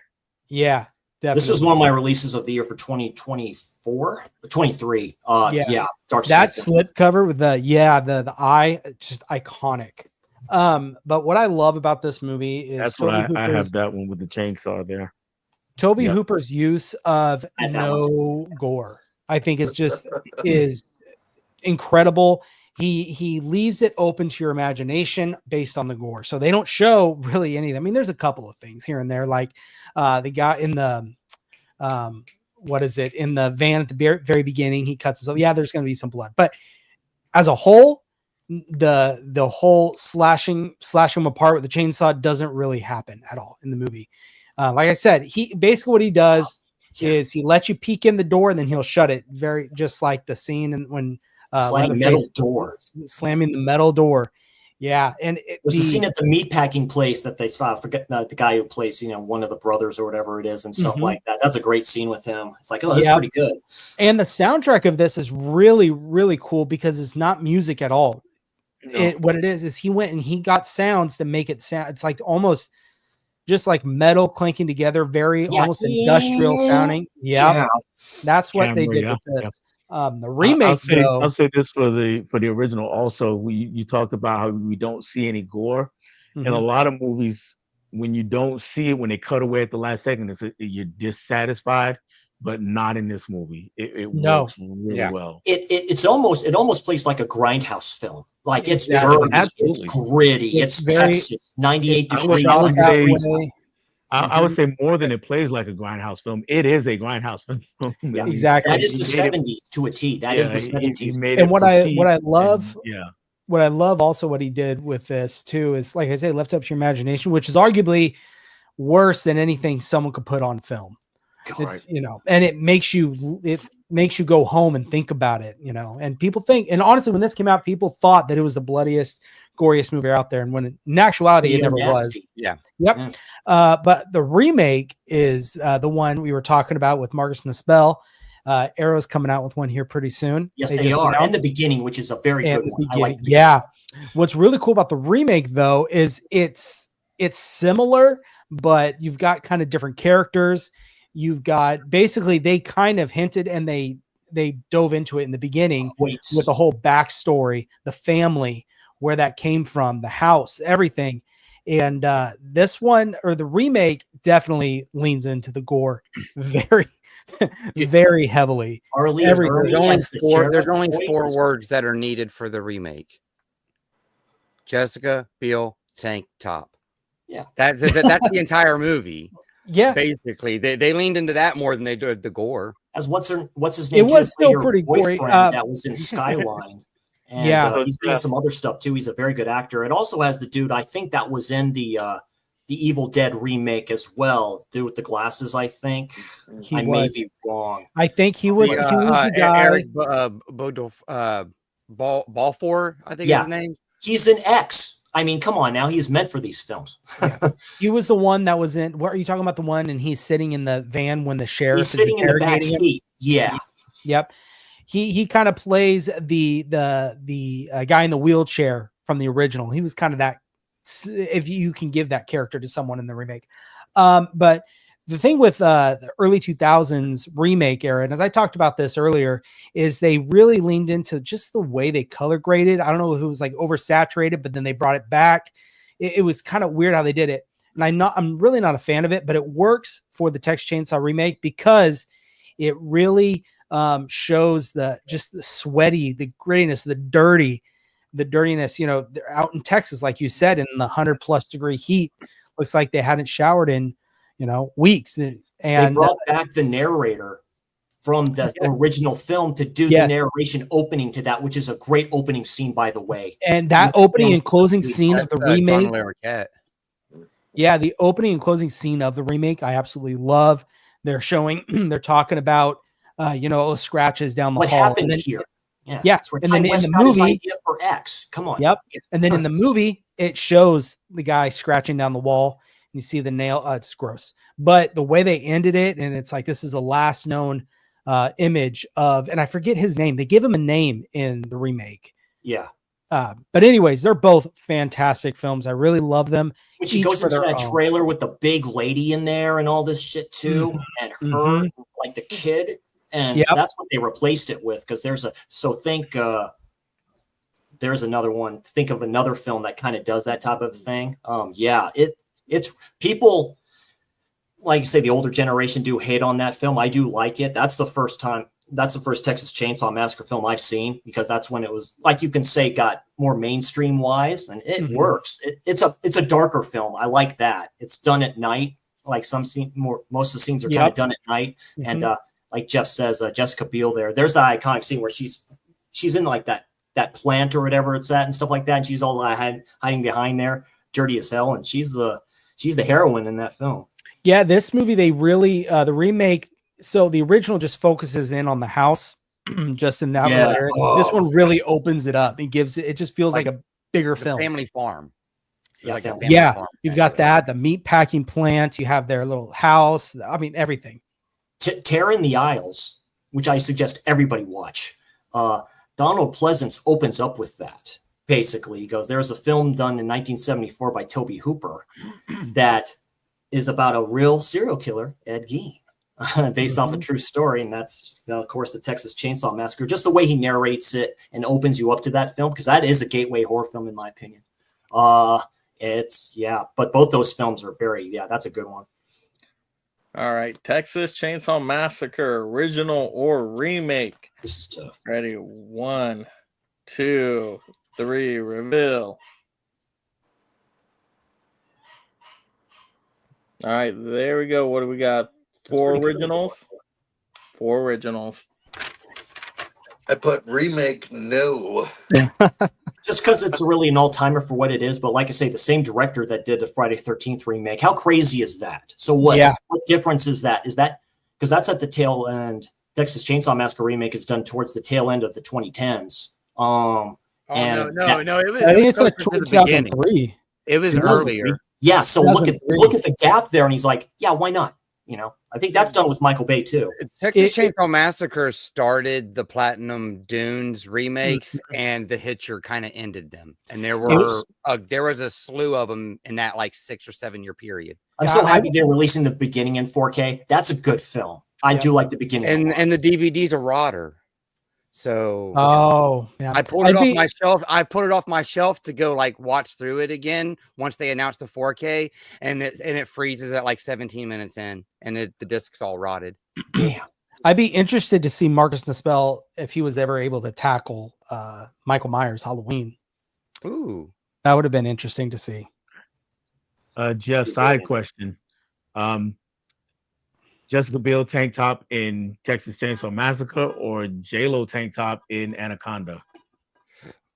Yeah, definitely. This was one of my releases of the year for 2024, 23. Yeah, Dark that State. slip cover with the eye, just iconic. But what I love about this movie is That's why I have that one with the chainsaw there. Toby Hooper's use of And no gore, I think, is incredible. He leaves it open to your imagination based on the gore. So they don't show really anything. I mean, there's a couple of things here and there, like the guy in the in the van at the very beginning, he cuts himself. Yeah, there's going to be some blood, but as a whole, the whole slashing him apart with the chainsaw doesn't really happen at all in the movie. Like I said, he basically what he does is he lets you peek in the door and then he'll shut it, very just like the scene and when slamming metal door, slamming the metal door. Yeah, and there's a scene at the meatpacking place that they saw. I forget the guy who plays, one of the brothers or whatever it is, and stuff like that. That's a great scene with him. It's like, oh, that's pretty good. And the soundtrack of this is really, really cool because it's not music at all. No. What it is he went and he got sounds to make it sound. It's like almost just like metal clinking together, very almost industrial sounding. Yeah, that's what they did with this. The remake, I'll say this for the original. Also, you talked about how we don't see any gore in a lot of movies. When you don't see it, when they cut away at the last second, you're dissatisfied. But not in this movie. It works really well. It almost plays like a grindhouse film. Like it's dirty, it's gritty, it's Texas, 98 degrees. I would say more than it plays like a grindhouse film. It is a grindhouse film. Yeah, exactly. That is the 70s to a T. That is the 70s. And what I love, what I love also what he did with this too is, like I say, left up to your imagination, which is arguably worse than anything someone could put on film. It's, and it makes you go home and think about it, and people think, and honestly, when this came out, people thought that it was the bloodiest, goriest movie out there. And when in actuality, it never was. Yeah. Yep. Yeah. But the remake is the one we were talking about with Marcus and the Spell. Arrow's coming out with one here pretty soon. Yes, they are. And The Beginning, which is a very good one. I like What's really cool about the remake, though, is it's similar, but you've got kind of different characters. You've got basically they kind of hinted and they dove into it in the beginning with the whole backstory, the family, where that came from, the house, everything. And this one, or the remake, definitely leans into the gore very, very heavily. There's only four words that are needed for the remake. Jessica Biel tank top. Yeah, that's the entire movie. Yeah, basically, they leaned into that more than they did the gore. As what's his name? It was still pretty gory. That was in Skyline. And, he's doing some other stuff too. He's a very good actor. It also has the dude. I think that was in the Evil Dead remake as well. Dude with the glasses. I think I may be wrong. I think he was. He was the guy. Eric Balfour. I think is his name. He's an X. I mean, come on now. He's meant for these films. He was the one that was in. What are you talking about? The one and he's sitting in the van when the sheriff is sitting in the back seat. Yeah. Yep. He kind of plays the guy in the wheelchair from the original. He was kind of that. If you can give that character to someone in the remake, But the thing with the early 2000s remake era, and as I talked about this earlier, is they really leaned into just the way they color graded. I don't know if it was like oversaturated, but then they brought it back. It was kind of weird how they did it. And I'm really not a fan of it, but it works for the Texas Chainsaw remake because it really shows the sweaty, the grittiness, the dirtiness. You know, they're out in Texas, like you said, in the 100+ degree heat. Looks like they hadn't showered in, weeks. And they brought back the narrator from the original film to do the narration opening to that, which is a great opening scene, by the way. And that opening and closing scene of the remake. Yeah, the opening and closing scene of the remake, I absolutely love. They're talking about, scratches down the hall. What happened here? Yeah. And then in the movie, idea for X. Come on. Yep. And then in the movie, it shows the guy scratching down the wall. And you see the nail. It's gross. But the way they ended it, and it's like this is the last known image of, and I forget his name. They give him a name in the remake. Yeah. But anyways, they're both fantastic films. I really love them. When she goes into that trailer with the big lady in there and all this shit too, and her like the kid, and that's what they replaced it with. Because there's another one. Think of another film that kind of does that type of thing. It's people like you say the older generation do hate on that film. I do like it. That's the first Texas Chainsaw Massacre film I've seen, because that's when it was, like you can say, got more mainstream wise, and it works. It's a darker film. I like that. It's done at night. Like most of the scenes are kind of done at night. And like Jeff says, Jessica Biel there's the iconic scene where she's in like that plant or whatever it's at and stuff like that. And she's all hiding behind there, dirty as hell. And she's the heroine in that film. Yeah. This movie, they really, the remake, so the original just focuses in on the house, just in that area. This one really opens it up and gives it just feels like a bigger film. Family farm. You've got that, the meat packing plant, you have their little house. I mean, everything. Tearing the Aisles, which I suggest everybody watch. Donald Pleasance opens up with that. Basically, he goes, there's a film done in 1974 by Toby Hooper that is about a real serial killer, Ed Gein. Based off a true story, and that's of course the Texas Chainsaw Massacre. Just the way he narrates it and opens you up to that film, because that is a gateway horror film in my opinion. But both those films are that's a good one. All right, Texas Chainsaw Massacre, original or remake? This is tough. Ready? 1, 2, 3, reveal. All right, there we go. What do we got? Four originals. I put remake no. Just because it's really an all-timer for what it is, but like I say, the same director that did the Friday 13th remake. How crazy is that? So what difference is that? Is that because that's at the tail end? Texas Chainsaw Massacre remake is done towards the tail end of the 2010s. No. It was. I think it's like 2003. It was earlier. Yeah. So look at the gap there, and he's like, yeah, why not? I think that's done with Michael Bay too. Texas Chainsaw Massacre started the Platinum Dunes remakes, and the Hitcher kind of ended them. And there was a slew of them in that like 6 or 7 year period. I'm so happy they're releasing the beginning in 4K. That's a good film. I do like the beginning. And the DVDs are rotter. So I pulled it off my shelf. I put it off my shelf to go like watch through it again once they announced the 4K, and it freezes at like 17 minutes in, and the disc's all rotted. Damn. I'd be interested to see Marcus Nispel if he was ever able to tackle Michael Myers Halloween. Ooh, that would have been interesting to see. Jeff, side question. Jessica Biel tank top in Texas Chainsaw Massacre or J-Lo tank top in Anaconda?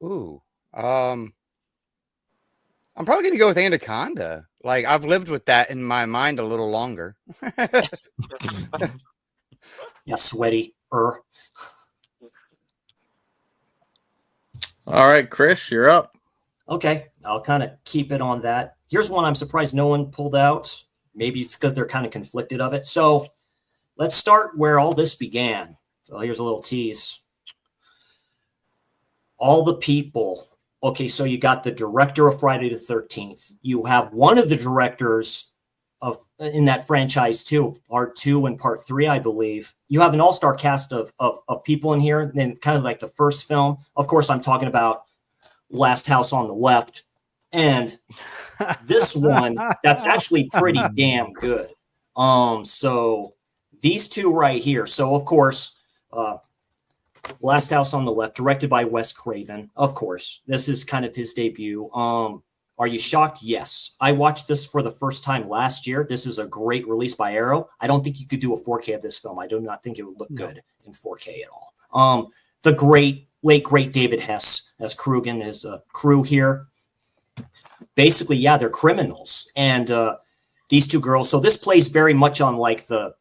Ooh. I'm probably going to go with Anaconda. Like, I've lived with that in my mind a little longer. Yeah, sweaty. All right, Chris, you're up. Okay, I'll kind of keep it on that. Here's one I'm surprised no one pulled out. Maybe it's because they're kind of conflicted of it. So let's start where all this began. So here's a little tease. All the people. Okay, so you got the director of Friday the 13th. You have one of the directors in that franchise too, part 2 and part 3, I believe. You have an all-star cast of people in here, and kind of like the first film. Of course, I'm talking about Last House on the Left, and this one that's actually pretty damn good. So these two right here. So of course, Last House on the Left, directed by Wes Craven. Of course, this is kind of his debut. Are you shocked? Yes. I watched this for the first time last year. This is a great release by Arrow. I don't think you could do a 4K of this film. I do not think it would look good in 4K at all. The late great David Hess as Krugen, his crew here. Basically, yeah, they're criminals. And these two girls. So this plays very much on like the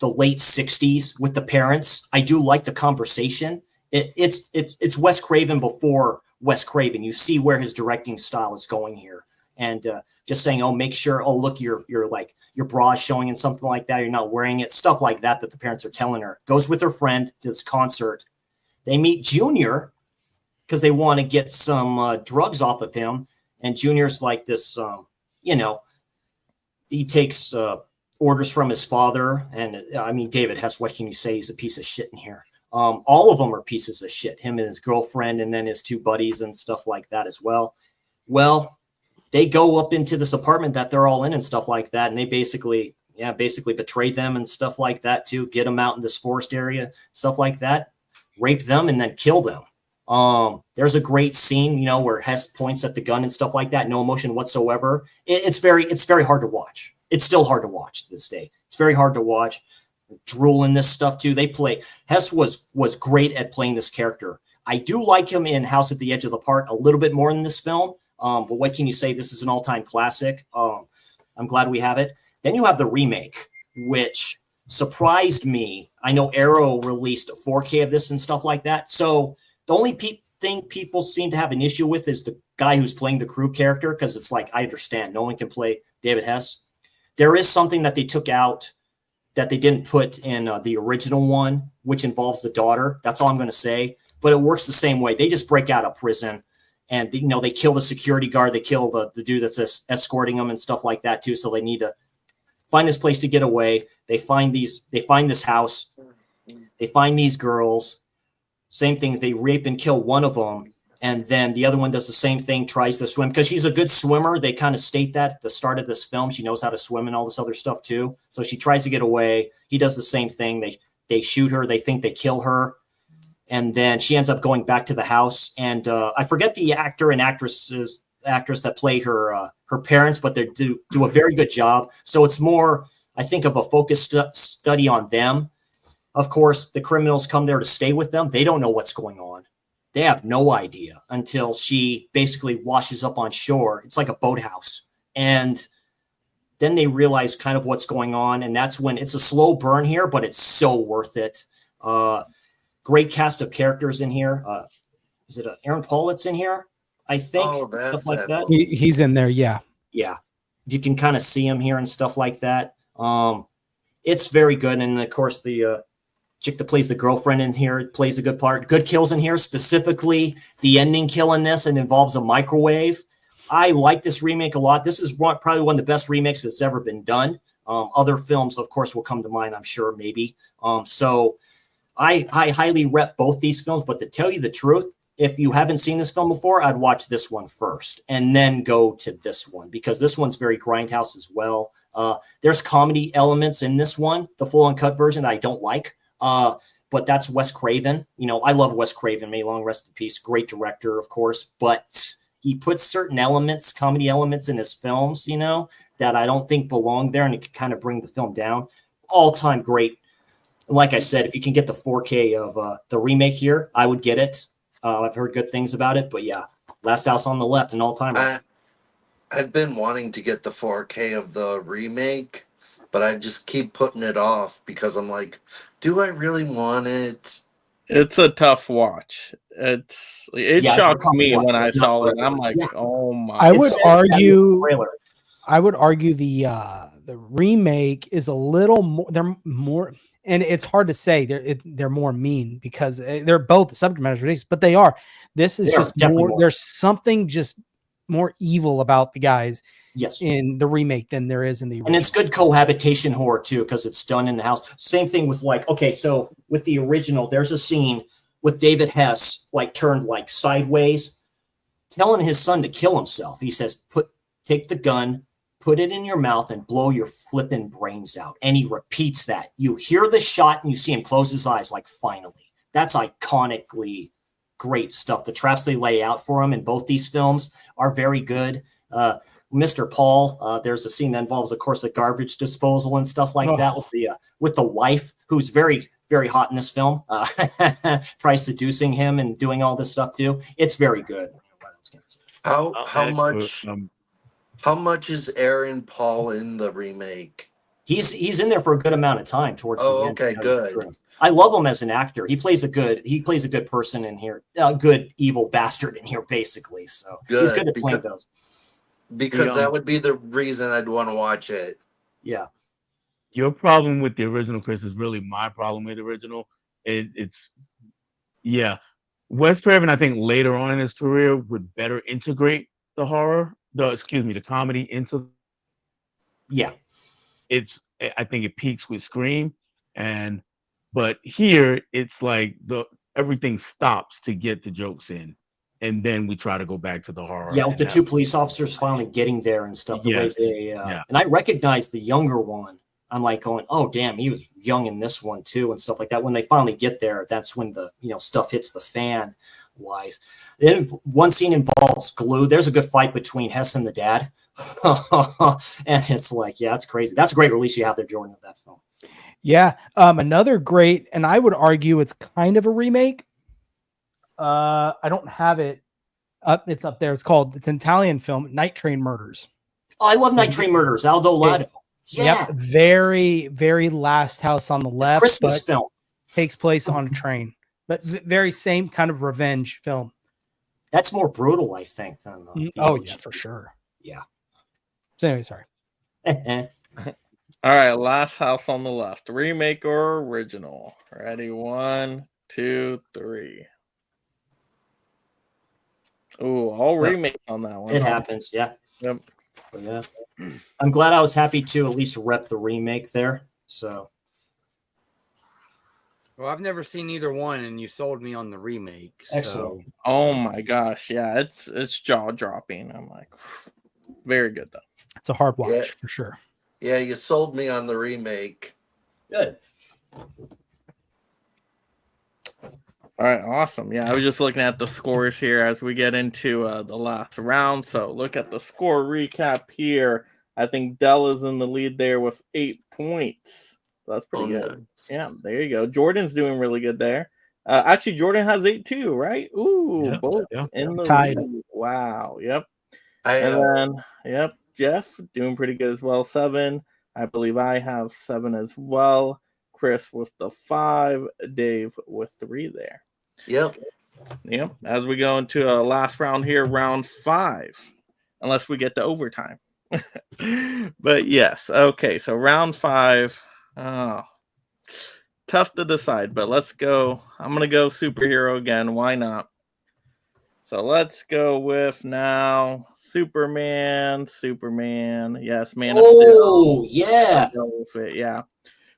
late 60s with the parents. I do like the conversation. It's Wes Craven before Wes Craven. You see where his directing style is going here. And just saying, oh, make sure, oh, look, you're like your bra's showing and something like that. You're not wearing it. Stuff like that the parents are telling her. Goes with her friend to this concert. They meet Junior because they want to get some drugs off of him. And Junior's like this, he takes orders from his father. And I mean, David Hess, what can you say? He's a piece of shit in here. All of them are pieces of shit, him and his girlfriend, and then his two buddies and stuff like that as well. Well, they go up into this apartment that they're all in and stuff like that. And they basically betrayed them and stuff like that too. Get them out in this forest area, stuff like that, rape them and then kill them. There's a great scene, where Hess points at the gun and stuff like that. No emotion whatsoever. It's very hard to watch. It's still hard to watch to this day. It's very hard to watch. Drool in this stuff too. Hess was great at playing this character. I do like him in House at the Edge of the Park a little bit more in this film. But what can you say? This is an all-time classic. I'm glad we have it. Then you have the remake, which surprised me. I know Arrow released a 4K of this and stuff like that. So the only thing people seem to have an issue with is the guy who's playing the crew character, because it's like, I understand no one can play David Hess. There is something that they took out that they didn't put in the original one, which involves the daughter. That's all I'm going to say. But it works the same way. They just break out of prison and, they kill the security guard. They kill the dude that's escorting them and stuff like that too. So they need to find this place to get away. They find this house. They find these girls. Same things. They rape and kill one of them. And then the other one does the same thing, tries to swim because she's a good swimmer. They kind of state that at the start of this film. She knows how to swim and all this other stuff too. So she tries to get away. He does the same thing. They shoot her. They think they kill her. And then she ends up going back to the house. And I forget the actor and actress that play her parents, but they do a very good job. So it's more, I think, of a focused study on them. Of course, the criminals come there to stay with them. They don't know what's going on. They have no idea until she basically washes up on shore. It's like a boathouse. And then they realize kind of what's going on. And that's when it's a slow burn here, but it's so worth it. Great cast of characters in here. Is it Aaron Paul that's in here? I think. Stuff like that. He's in there. Yeah. Yeah. You can kind of see him here and stuff like that. It's very good. And of course, the chick that plays the girlfriend in here plays a good part. Good kills in here, specifically the ending kill in this, and involves a microwave. I like this remake a lot. This is probably one of the best remakes that's ever been done. Other films, of course, will come to mind, I'm sure, maybe. So I highly rep both these films, but to tell you the truth, if you haven't seen this film before, I'd watch this one first and then go to this one, because this one's very grindhouse as well. There's comedy elements in this one, the full uncut version, I don't like. But that's Wes Craven. I love Wes Craven. May long rest in peace. Great director, of course. But he puts certain elements, comedy elements in his films, that I don't think belong there, and it can kind of bring the film down. All-time great. Like I said, if you can get the 4K of the remake here, I would get it. I've heard good things about it. But yeah, Last House on the Left, an all-timer. I've been wanting to get the 4K of the remake, but I just keep putting it off because I'm like, do I really want it? It's a tough watch. It shocked me when I saw it. I'm like, oh my! I would argue the remake is a little more. They're more, and it's hard to say. They're more mean because they're both the subject matter ridiculous, but they are. This is just more. There's something just more evil about the guys Yes. in the remake than there is in the original. And it's good cohabitation horror too, because it's done in the house. Same thing with like, okay, so with the original, there's a scene with David Hess like turned like sideways, telling his son to kill himself. He says, take the gun, put it in your mouth and blow your flipping brains out. And he repeats that. You hear the shot and you see him close his eyes like, finally. That's iconically great stuff. The traps they lay out for him in both these films are very good. Mr. Paul, there's a scene that involves, of course, the garbage disposal and stuff like that with the wife, who's very, very hot in this film, tries seducing him and doing all this stuff too. It's very good. How much is Aaron Paul in the remake? He's in there for a good amount of time towards the end. Okay, good. I love him as an actor. He plays a good person in here, a good evil bastard in here, basically. So he's good at playing those. Because that would be the reason I'd want to watch it. Yeah. Your problem with the original, Chris, is really my problem with the original. Wes Craven, I think later on in his career would better integrate the comedy into. Yeah. I think it peaks with Scream, but here it's like everything stops to get the jokes in, and then we try to go back to the horror. Yeah, with the two police officers finally getting there and stuff. The way they, and I recognized the younger one. I'm like going, oh damn, he was young in this one too, and stuff like that. When they finally get there, that's when the stuff hits the fan. Wise. Then one scene involves glue. There's a good fight between Hess and the dad. And it's like, yeah, it's crazy. That's a great release you have there, Jordan, of that film. Yeah. Another great, and I would argue it's kind of a remake. I don't have it up. It's up there. It's an Italian film, Night Train Murders. Oh, I love Night Train Murders. Aldo Lado. Yeah. Yep. Very, very Last House on the Left. Christmas film. Takes place on a train. But very same kind of revenge film. That's more brutal, I think, than yeah, for sure. Yeah. So anyway, sorry. All right, Last House on the Left, remake or original? Ready? 1, 2, 3. Ooh, all remake on that one. It happens, yeah. Yep. But yeah. I'm glad I was happy to at least rep the remake there. So. Well, I've never seen either one, and you sold me on the remake. Excellent. So. Oh my gosh, yeah, it's jaw dropping. I'm like, very good though. It's a hard watch for sure. Yeah, you sold me on the remake. Good. All right, awesome. Yeah, I was just looking at the scores here as we get into the last round. So look at the score recap here. I think Dell is in the lead there with 8 points. That's pretty good. Nice. Yeah, there you go. Jordan's doing really good there. Actually, Jordan has 8 too, right? Ooh, both in the tied. Lead. Wow. Yep. And then, Jeff doing pretty good as well. 7. I believe I have 7 as well. Chris with the 5. Dave with 3 there. Yep. Yep. As we go into a last round here, round 5, unless we get to overtime. But yes. Okay. So round 5. Oh, tough to decide, but let's go. I'm going to go superhero again. Why not? So let's go with now Superman. Yes, Man of Steel. Oh, yeah. Go with it. Yeah.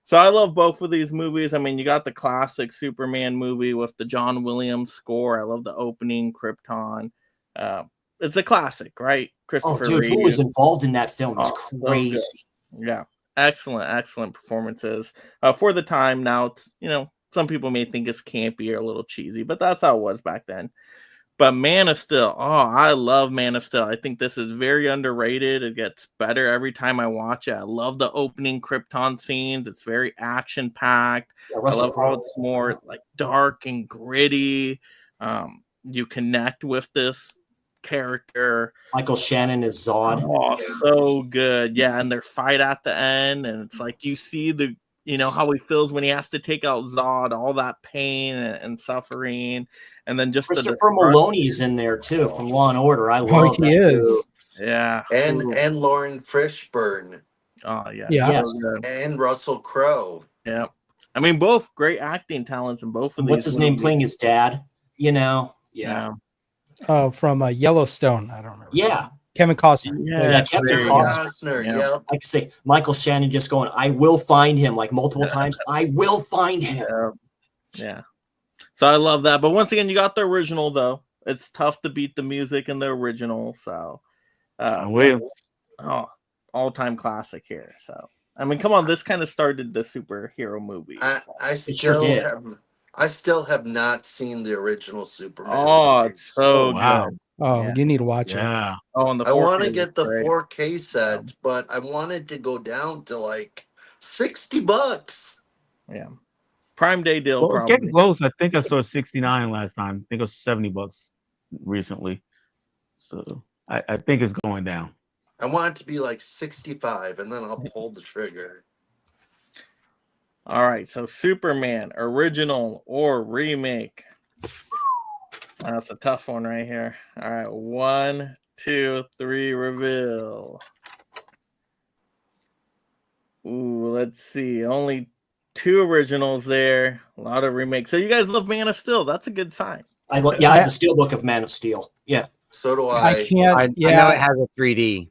So I love both of these movies. I mean, you got the classic Superman movie with the John Williams score. I love the opening, Krypton. It's a classic, right? Christopher Reeve. Who was involved in that film? It's crazy. So yeah. Excellent performances for the time. Now, some people may think it's campy or a little cheesy, but that's how it was back then. But Man of Steel, I love Man of Steel. I think this is very underrated. It gets better every time I watch it. I love the opening Krypton scenes. It's very action packed. I love how it's more like dark and gritty. You connect with this character. Michael Shannon is Zod. Oh, so good. Yeah, and their fight at the end, and it's like you see how he feels when he has to take out Zod, all that pain and suffering, and then just Christopher Maloney's in there too from Law and Order. I love he is. Yeah, and Lauren Fishburne. Oh yeah, yes, and Russell Crowe. Yeah, I mean both great acting talents in both of these. What's his name playing his dad? Yeah. Oh, from Yellowstone. I don't remember. Yeah. Kevin Costner. Yeah, Kevin there you Costner. go. Yeah. Yep. Like I say, Michael Shannon just going, I will find him, like multiple times. I will find him. Yeah. So I love that. But once again, you got the original though. It's tough to beat the music in the original. So all-time classic here. So I mean, come on, this kind of started the superhero movie. I still have not seen the original Superman. Oh, it's so wow. good. Oh, Yeah. you need to watch it. Yeah. Oh, and the I want to 4K get the great. 4K set, but I wanted to go down to like $60. Yeah. Prime Day deal. Well, it's probably. getting close. I think I saw 69 last time. I think it was $70 recently. So I think it's going down. I want it to be like 65, and then I'll pull the trigger. All right, so Superman, original or remake? That's a tough one right here. All right, 1, 2, 3, reveal. Ooh, let's see. Only 2 originals there. A lot of remakes. So you guys love Man of Steel. That's a good sign. I have the Steelbook of Man of Steel. Yeah. So do I I. can't. I know it has a 3D.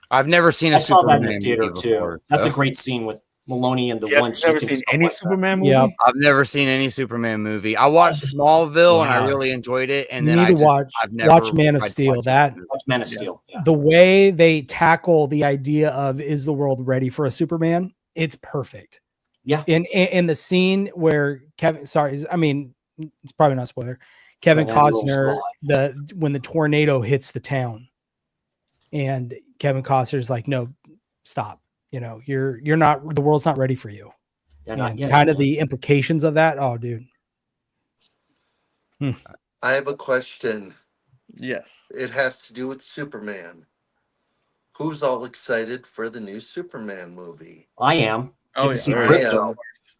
I've never seen a I saw that in Superman the theater movie too. before, That's so. a great scene with Maloney and the You one have never chick and seen stuff any like that. Superman movie? Yeah. I've never seen any Superman movie. I watched Smallville and I Wow. really enjoyed it. And You then need to I've never watch Man of tried to Steel. watch That it. That's Man of Steel. Yeah. the way they tackle the idea of is the world ready for a Superman? It's perfect. Yeah. In the scene where Kevin, I mean, it's probably not a spoiler. Kevin Right, that Costner, rules when the tornado hits the town, and Kevin Costner's like, "No, stop. You know, you're not. The world's not ready for you." Yeah, And not yet. kind of the implications of that. Oh, dude. I have a question. Yes. It has to do with Superman. Who's all excited for the new Superman movie? I am. Oh, Get to see yeah. Crypto.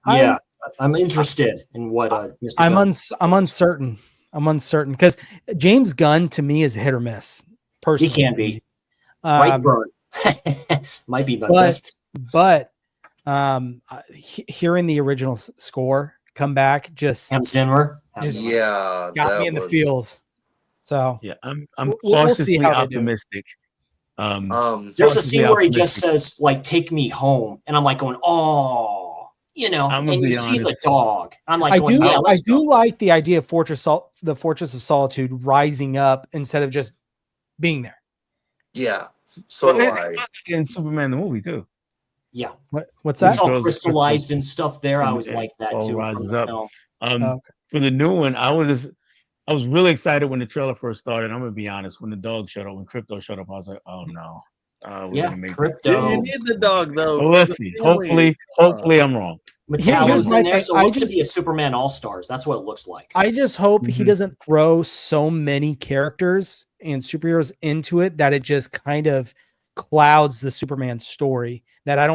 Yeah, I'm interested in what Mr. Gunn. I'm uncertain. I'm uncertain because James Gunn to me is hit or miss. He Personally, can be. Brightburn. Might be my best. but hearing the original score come back just Hans Zimmer. Yeah, got me in the feels. So Yeah, I'm we'll see cautiously how they do. optimistic. There's a scene where he just says, like, "Take me home," and I'm like going, "Oh, you know," I'm and gonna you be see the honest. dog. I'm like, I going, do "Yeah, let's go." like the idea of the Fortress of Solitude rising up instead of just being there. Yeah, so do But I. in Superman the movie too. Yeah, What's that? it's all Goes crystallized and stuff there. I and always it like that all too. rises from the up. film. Okay. For the new one, I was really excited when the trailer first started. I'm gonna be honest. When the dog showed up, when Crypto showed up, I was like, "Oh no, we're Yeah, gonna make Crypto. You need the dog though. Well, let's see. Hopefully I'm wrong. Here's Metallica's my in there, thing. so it looks to be a Superman All Stars. That's what it looks like. I just hope he Mhm. doesn't throw so many characters and superheroes into it that it just kind of clouds the Superman story. That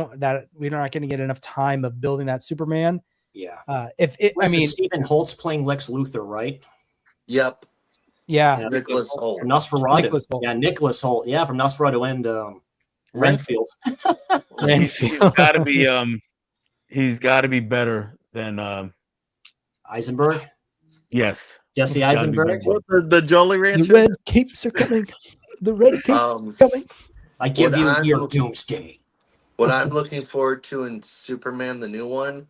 we're not going to get enough time of building that Superman. Yeah. Stephen Holt's playing Lex Luthor, right? Yep. Yeah. Nicholas Holt. Nosferatu. Nicholas Holt. Yeah, Nicholas Holt. Yeah, from Nosferatu and Renfield. Renfield. He's got to be better than Eisenberg. yes. Jesse Gotta be Eisenberg. better. The Jolly The Rancher. red capes are coming. The red capes are coming. I give What you I'm your looking- doomsday. What I'm looking forward to in Superman, the new one,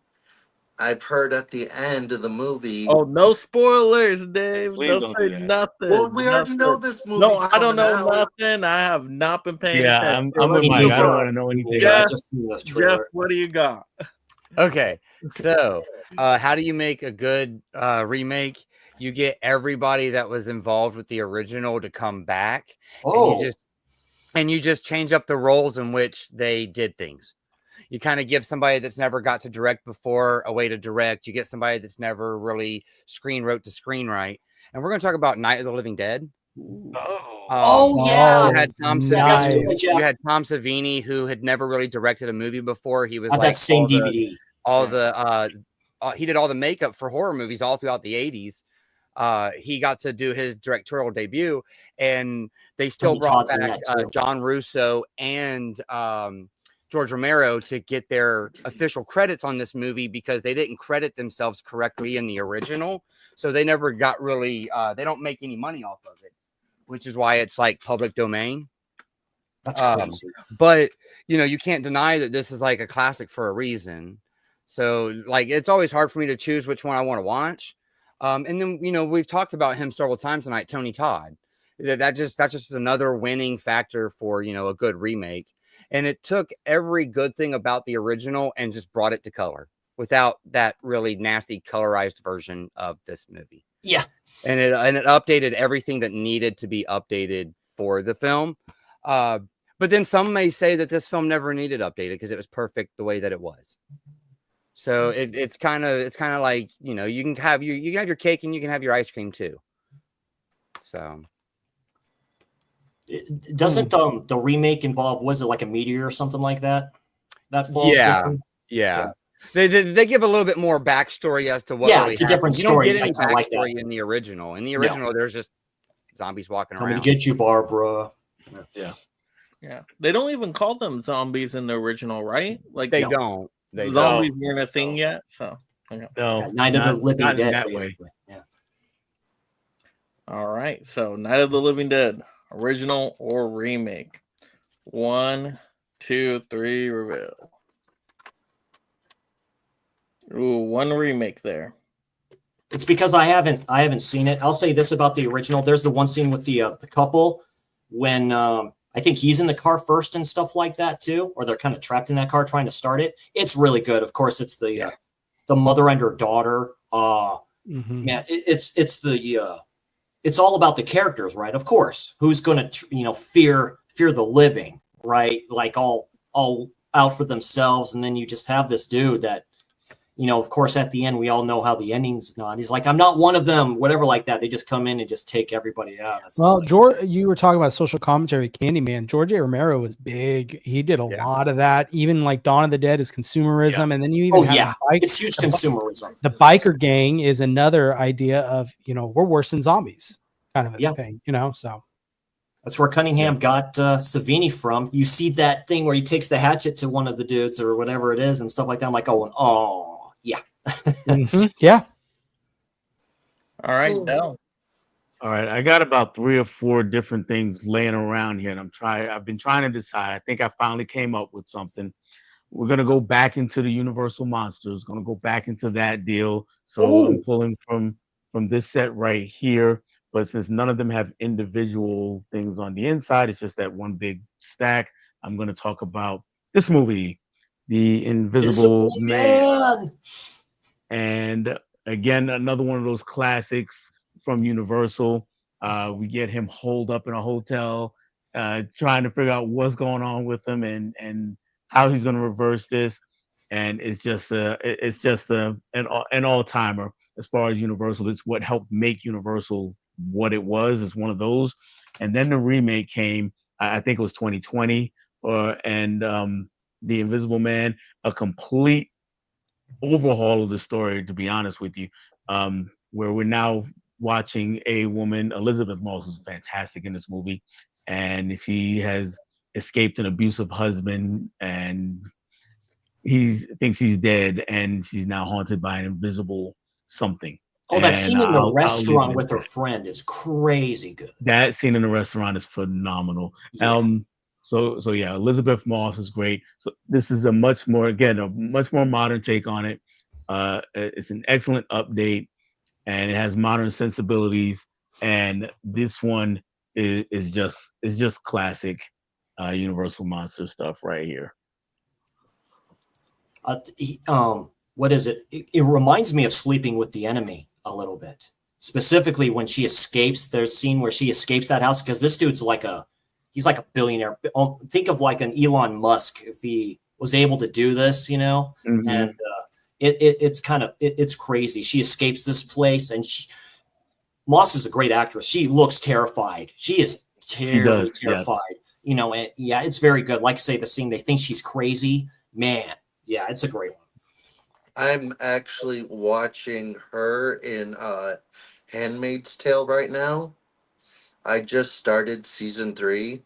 I've heard at the end of the movie. Oh, no spoilers, Dave. Please Don't don't say do that. nothing. Well, we already know Nothing. this movie. No, I don't know nothing. I have not been paying Yeah, attention. I'm with Me Mike. I neither. don't want to know anything. Yeah, I Jeff, just seen the Jeff, trailer. what do you got? Okay, so how do you make a good remake? You get everybody that was involved with the original to come back. Oh, And you just change up the roles in which they did things. You kind of give somebody that's never got to direct before a way to direct. You get somebody that's never really wrote to screenwrite. And we're going to talk about Night of the Living Dead. yeah. You had Tom nice. Savini. You had Tom Savini, who had never really directed a movie before. He was I like that same DVD. he did all the makeup for horror movies all throughout the 80s. He got to do his directorial debut, and they still Tony brought Todd's in back that too. John Russo and George Romero to get their official credits on this movie because they didn't credit themselves correctly in the original. So they never got really, they don't make any money off of it, which is why it's like public domain. That's crazy. But, you know, you can't deny that this is like a classic for a reason. So, like, it's always hard for me to choose which one I want to watch. And then, you know, we've talked about him several times tonight, Tony Todd. That's just another winning factor for, you know, a good remake. And it took every good thing about the original and just brought it to color without that really nasty colorized version of this movie. Yeah. And it updated everything that needed to be updated for the film. But then some may say that this film never needed updated because it was perfect the way that it was. So it's kind of like, you know, you can have your cake and you can have your ice cream too. So doesn't the remake involve, was it like a meteor or something like that? That falls down? Yeah. They give a little bit more backstory as to what. Yeah, really it's a happened. different You story. don't get any I like backstory that. in the original. In the original, there's just zombies walking Coming around. to get you, Barbara. Yeah. They don't even call them zombies in the original, right? Like They don't. They zombies don't. weren't a thing yet. So No, Night of the Living not in Dead, that way. basically. Yeah. all right. So Night of the Living Dead, original or remake? 1, 2, 3, reveal. Ooh, one remake there. It's because I haven't seen it. I'll say this about the original. There's the one scene with the couple when I think he's in the car first and stuff like that too, or they're kind of trapped in that car trying to start it. It's really good. Of course, it's the mother and her daughter. Man, it's all about the characters, right? Of course, who's going to fear the living, right? Like all out for themselves, and then you just have this dude that, of course, at the end, we all know how the ending's not. He's like, I'm not one of them, whatever like that. They just come in and just take everybody out. Well, George, you were talking about social commentary, Candyman. George A. Romero was big. He did a lot of that. Even like Dawn of the Dead is consumerism. And then you even have it's huge consumerism. The biker gang is another idea of, we're worse than zombies kind of a thing, so. That's where Cunningham got Savini from. You see that thing where he takes the hatchet to one of the dudes or whatever it is and stuff like that. I'm like, yeah. Yeah. All right, Del. All right, I got about 3 or 4 different things laying around here, and I've been trying to decide. I think I finally came up with something. We're gonna go back into the Universal Monsters. Gonna go back into that deal. So I'm pulling from this set right here. But since none of them have individual things on the inside, it's just that one big stack. I'm gonna talk about this movie, The Invisible Man. And again, another one of those classics from Universal. We get him holed up in a hotel, trying to figure out what's going on with him and how he's going to reverse this. And it's just an all-timer as far as Universal. It's what helped make Universal what it was. It's one of those. And then the remake came. I think it was 2020, and The Invisible Man, a complete overhaul of the story, to be honest with you, where we're now watching a woman, Elizabeth Moss, who's fantastic in this movie, and she has escaped an abusive husband, and he thinks he's dead, and she's now haunted by an invisible something. Oh, that scene in the restaurant with her friend is crazy good. That scene in the restaurant is phenomenal. Yeah. So yeah, Elizabeth Moss is great. So this is a much more modern take on it. It's an excellent update, and it has modern sensibilities. And this one is just classic Universal Monster stuff right here. What is it? It reminds me of Sleeping with the Enemy a little bit. Specifically when she escapes. There's a scene where she escapes that house because this dude's he's like a billionaire. Think of like an Elon Musk if he was able to do this, Mm-hmm. And it's crazy. She escapes this place, and Moss is a great actress. She looks terrified. She is terrified. Yes. And it's very good. Like I say, the scene, they think she's crazy. Man, yeah, it's a great one. I'm actually watching her in Handmaid's Tale right now. I just started season 3.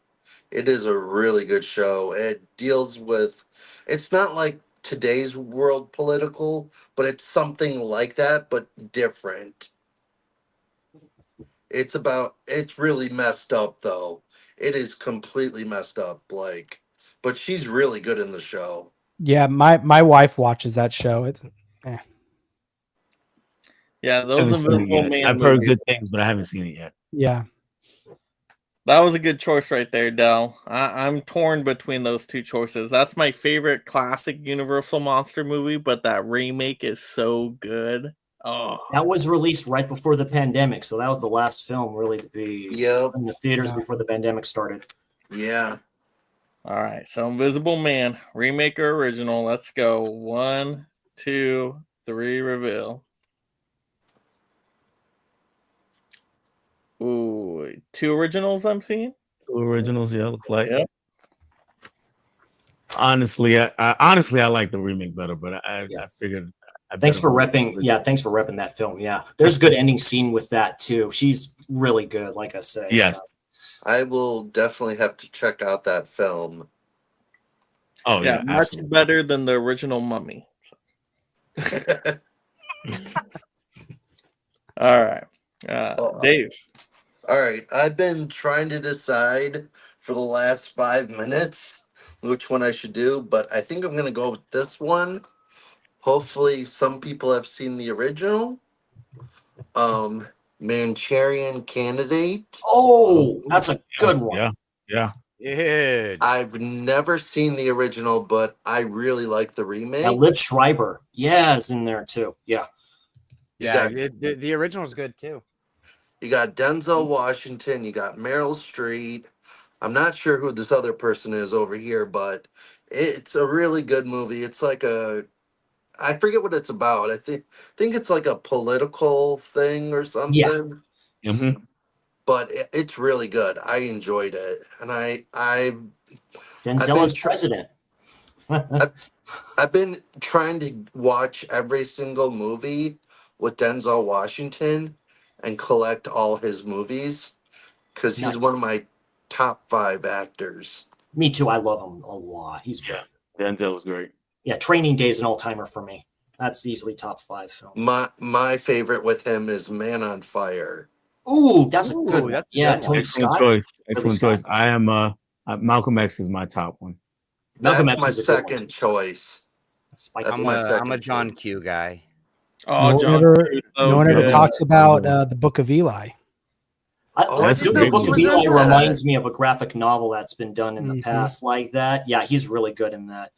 It is a really good show. It deals with, it's not like today's world political, but it's something like that, but different. It's really messed up though. It is completely messed up, like, but she's really good in the show. Yeah, my wife watches that show. It's Yeah, I those haven't seen it Invisible yet. Man I've heard movies. good things, but I haven't seen it yet. yeah. That was a good choice right there, Del. I'm torn between those two choices. That's my favorite classic Universal monster movie, but that remake is so good. Oh, That was released right before the pandemic, so that was the last film really to be Yep. in the theaters Yeah. before the pandemic started. Yeah. all right. So Invisible Man, remake or original? Let's go. 1, 2, 3, reveal. Ooh, 2 originals I'm seeing. 2 originals, yeah, looks like. Yep. Honestly, I like the remake better, but I Yeah. figured. Thanks for repping. Yeah, thanks for repping that film. Yeah, there's a good ending scene with that too. She's really good, like I say. Yes. So. I will definitely have to check out that film. Oh Yeah, yeah, much absolutely. better than the original Mummy. All right. Dave. All right, I've been trying to decide for the last 5 minutes which one I should do, but I think I'm gonna go with this one. Hopefully, some people have seen the original. Manchurian Candidate. Oh, that's a good one. Yeah, yeah. Dude. I've never seen the original, but I really like the remake. Yeah, Liv Schreiber. Yeah, is in there too. Yeah. Yeah, got- the original is good too. You got Denzel Washington. You got Meryl Streep. I'm not sure who this other person is over here, but it's a really good movie. It's like I forget what it's about. I think it's like a political thing or something. Mm-hmm. But it's really good. I enjoyed it, and Denzel as president. I've been trying to watch every single movie with Denzel Washington and collect all his movies because he's Nice. one of my top 5 actors. Me too. I love him a lot. He's great. Denzel was great. Yeah, Training Day is an all-timer for me. That's easily top 5 film. My favorite with him is Man on Fire. Ooh, that's a Ooh, good one. that's a Yeah, good one. Tony Excellent Scott. choice. Really Excellent Scott. choice. I am Malcolm X is my top one. Malcolm That's X my is a good one, second too. choice. Spike That's Lee. my I'm second a John choice. Q guy. Oh, no John. one ever, Q, no one ever good. talks about the Book of Eli. Oh, I That's didn't a know great The Book he of was in Eli that. reminds me of a graphic novel that's been done in the Mhm. past like that. Yeah, he's really good in that.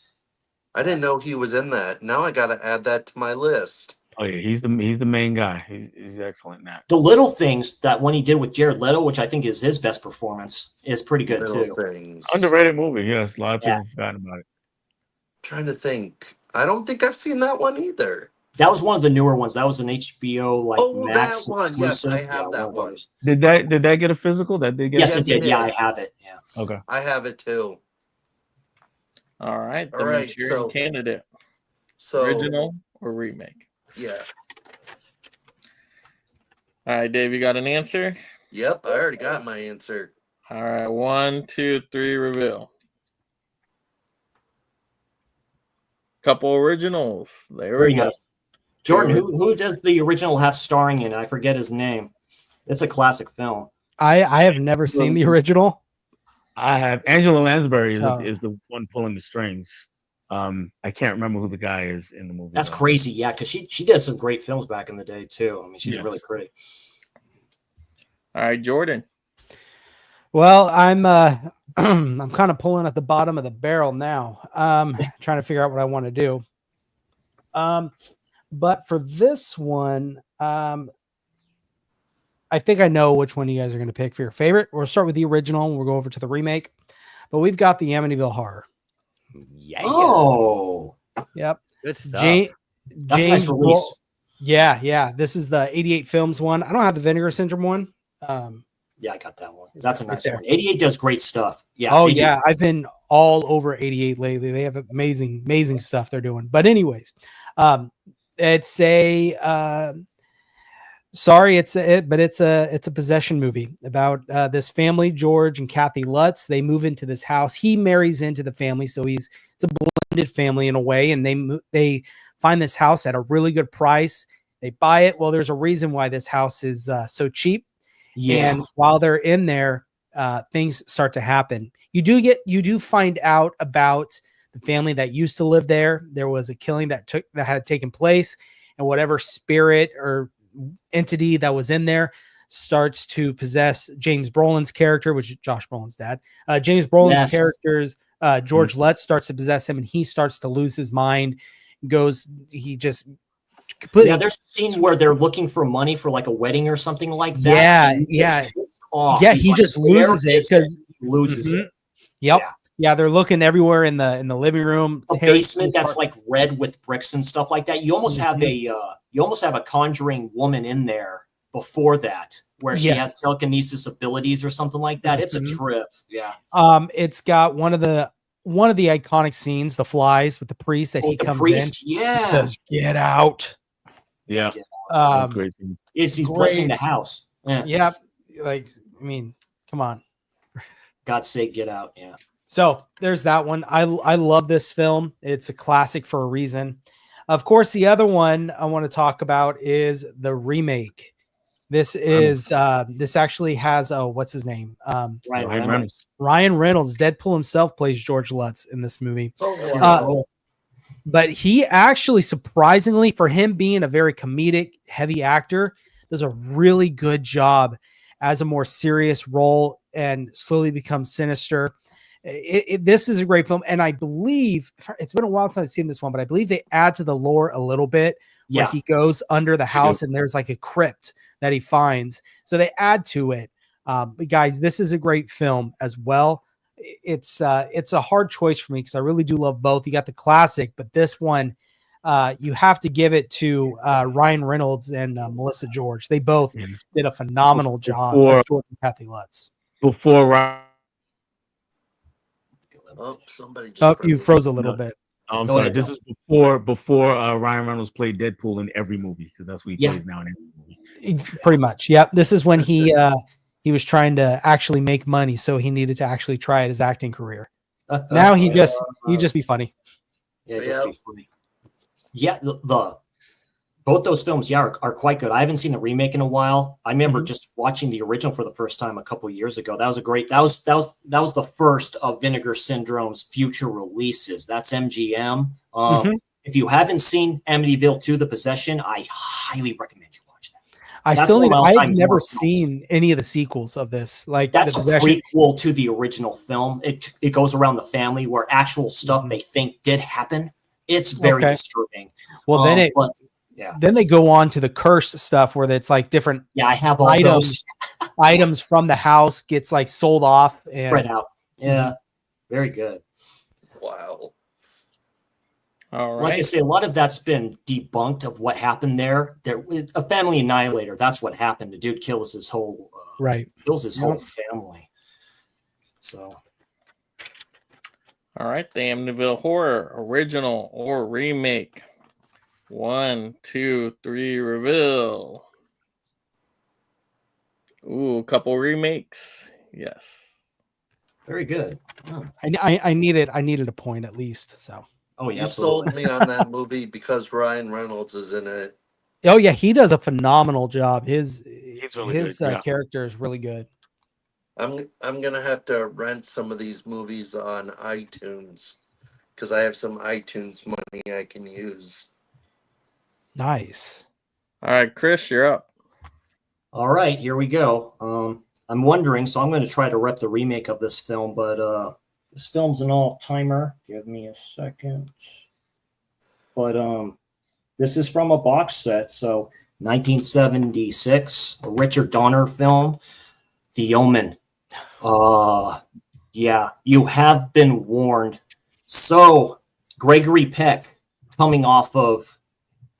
I didn't know he was in that. Now I got to add that to my list. Oh yeah, he's the main guy. He's excellent in that. The Little Things, that one he did with Jared Leto, which I think is his best performance, is pretty good Little too. things. Underrated movie. Yes, a lot of Yeah. people have forgotten about it. Trying to think. I don't think I've seen that one either. That was one of the newer ones. That was an HBO like Oh, Max that one. Yes, exclusive. I have that one of one. those. Did that get a physical? That did get. Yes, a it Yes, it did. Yeah, I did. have it. Yeah. Okay. I have it too. All right. The All right, Manchurian so- Candidate. So Original or remake? yeah. All right, Dave, you got an answer? Yep, I already got my answer. All right. 1, 2, 3, reveal. Couple originals. There Very we go. nice. Jordan, who does the original have starring in it? I forget his name. It's a classic film. I have never seen the original. I have Angela Lansbury So- is the one pulling the strings. I can't remember who the guy is in the movie. That's though. crazy. Yeah, because she did some great films back in the day too. I mean, she's Yes. really pretty. All right, Jordan. Well, I'm I'm kind of pulling at the bottom of the barrel now. Trying to figure out what I want to do. But for this one, I think I know which one you guys are going to pick for your favorite. We'll start with the original and we'll go over to the remake. But we've got the Amityville Horror. Yeah. Oh, Yep. Good stuff. that's a nice release. Yeah. This is the 88 Films one. I don't have the Vinegar Syndrome one. Yeah, I got that one. That's a Right nice there. one. 88 does great stuff. Yeah. Oh they do. yeah, I've been all over 88 lately. They have amazing stuff they're doing. But anyways, it's a Sorry, it's a possession movie about this family, George and Kathy Lutz. They move into this house. He marries into the family, so it's a blended family in a way, and they find this house at a really good price. They buy it. Well, there's a reason why this house is so cheap. Yeah. And while they're in there, things start to happen. You do find out about the family that used to live there. There was a killing that had taken place, and whatever spirit or entity that was in there starts to possess James Brolin's character, which is Josh Brolin's dad. James Brolin's character's George Lutz starts to possess him, and he starts to lose his mind. He just completely. Yeah, there's a scene where they're looking for money for like a wedding or something like that. Yeah. He just loses it because he loses it. Yep. Yeah, they're looking everywhere in the living room. A basement that's like red with bricks and stuff like that. You almost have a Conjuring woman in there before that, where she has telekinesis abilities or something like that. It's a trip. Yeah. It's got one of the iconic scenes, the flies with the priest that he comes in. Yeah. Says, "Get out." Yeah. Crazy. He's blessing the house. Yeah. Yep. Like, I mean, come on. God's sake, get out. Yeah. So there's that one. I love this film. It's a classic for a reason. Of course, the other one I want to talk about is the remake. This is this actually has what's his name? Ryan Reynolds. Ryan Reynolds, Deadpool himself, plays George Lutz in this movie. But he actually, surprisingly, for him being a very comedic, heavy actor, does a really good job as a more serious role and slowly becomes sinister. This is a great film, and I believe it's been a while since I've seen this one, but I believe they add to the lore a little bit where he goes under the house and there's like a crypt that he finds. So they add to it. But guys, this is a great film as well. It's a hard choice for me because I really do love both. You got the classic, but this one, you have to give it to Ryan Reynolds and Melissa George. They both did a phenomenal job as George and Kathy Lutz. You froze a little bit. I'm sorry. This is before Ryan Reynolds played Deadpool in every movie, because that's what he plays now in every movie. Pretty much. Yep. This is when he was trying to actually make money, so he needed to actually try his acting career. Now he just be funny. Yeah, just be funny. Yeah, both those films, are quite good. I haven't seen the remake in a while. I remember just watching the original for the first time a couple of years ago. That was the first of Vinegar Syndrome's future releases. That's MGM. If you haven't seen Amityville 2: The Possession, I highly recommend you watch that. I've never seen any of the sequels of this. Like, that's a prequel to the original film. It goes around the family where actual stuff they think did happen. It's very disturbing. Well, then they go on to the curse stuff where it's like different. Yeah, I have all items. Items from the house gets like sold off and spread out. Yeah, very good. Wow. All right. Like I say, a lot of that's been debunked of what happened there. A family annihilator. That's what happened. The dude kills his whole whole family. So. All right, the Amityville Horror, original or remake. 1, 2, 3, reveal. Ooh, a couple remakes. Yes. Very good. Oh. I needed a point at least. So. Oh yeah, you sold me on that movie because Ryan Reynolds is in it. Oh yeah, he does a phenomenal job. His really character is really good. I'm gonna have to rent some of these movies on iTunes because I have some iTunes money I can use. Nice. All right, Chris, you're up. All right, here we go. I'm wondering, so I'm going to try to rep the remake of this film, but this film's an all-timer. Give me a second. But this is from a box set, so 1976, a Richard Donner film, The Omen. Yeah, you have been warned. So, Gregory Peck, coming off of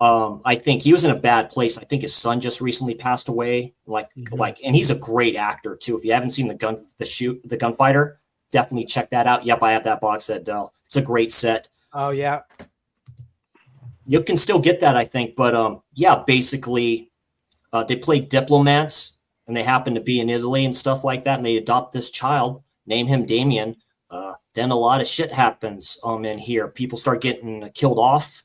I think he was in a bad place. I think his son just recently passed away. And he's a great actor too. If you haven't seen the Gunfighter, definitely check that out. Yep, I have that box set, Del. It's a great set. Oh yeah. You can still get that, I think, but basically, They play diplomats, and they happen to be in Italy and stuff like that, and they adopt this child, name him Damien. Then a lot of shit happens in here. People start getting killed off.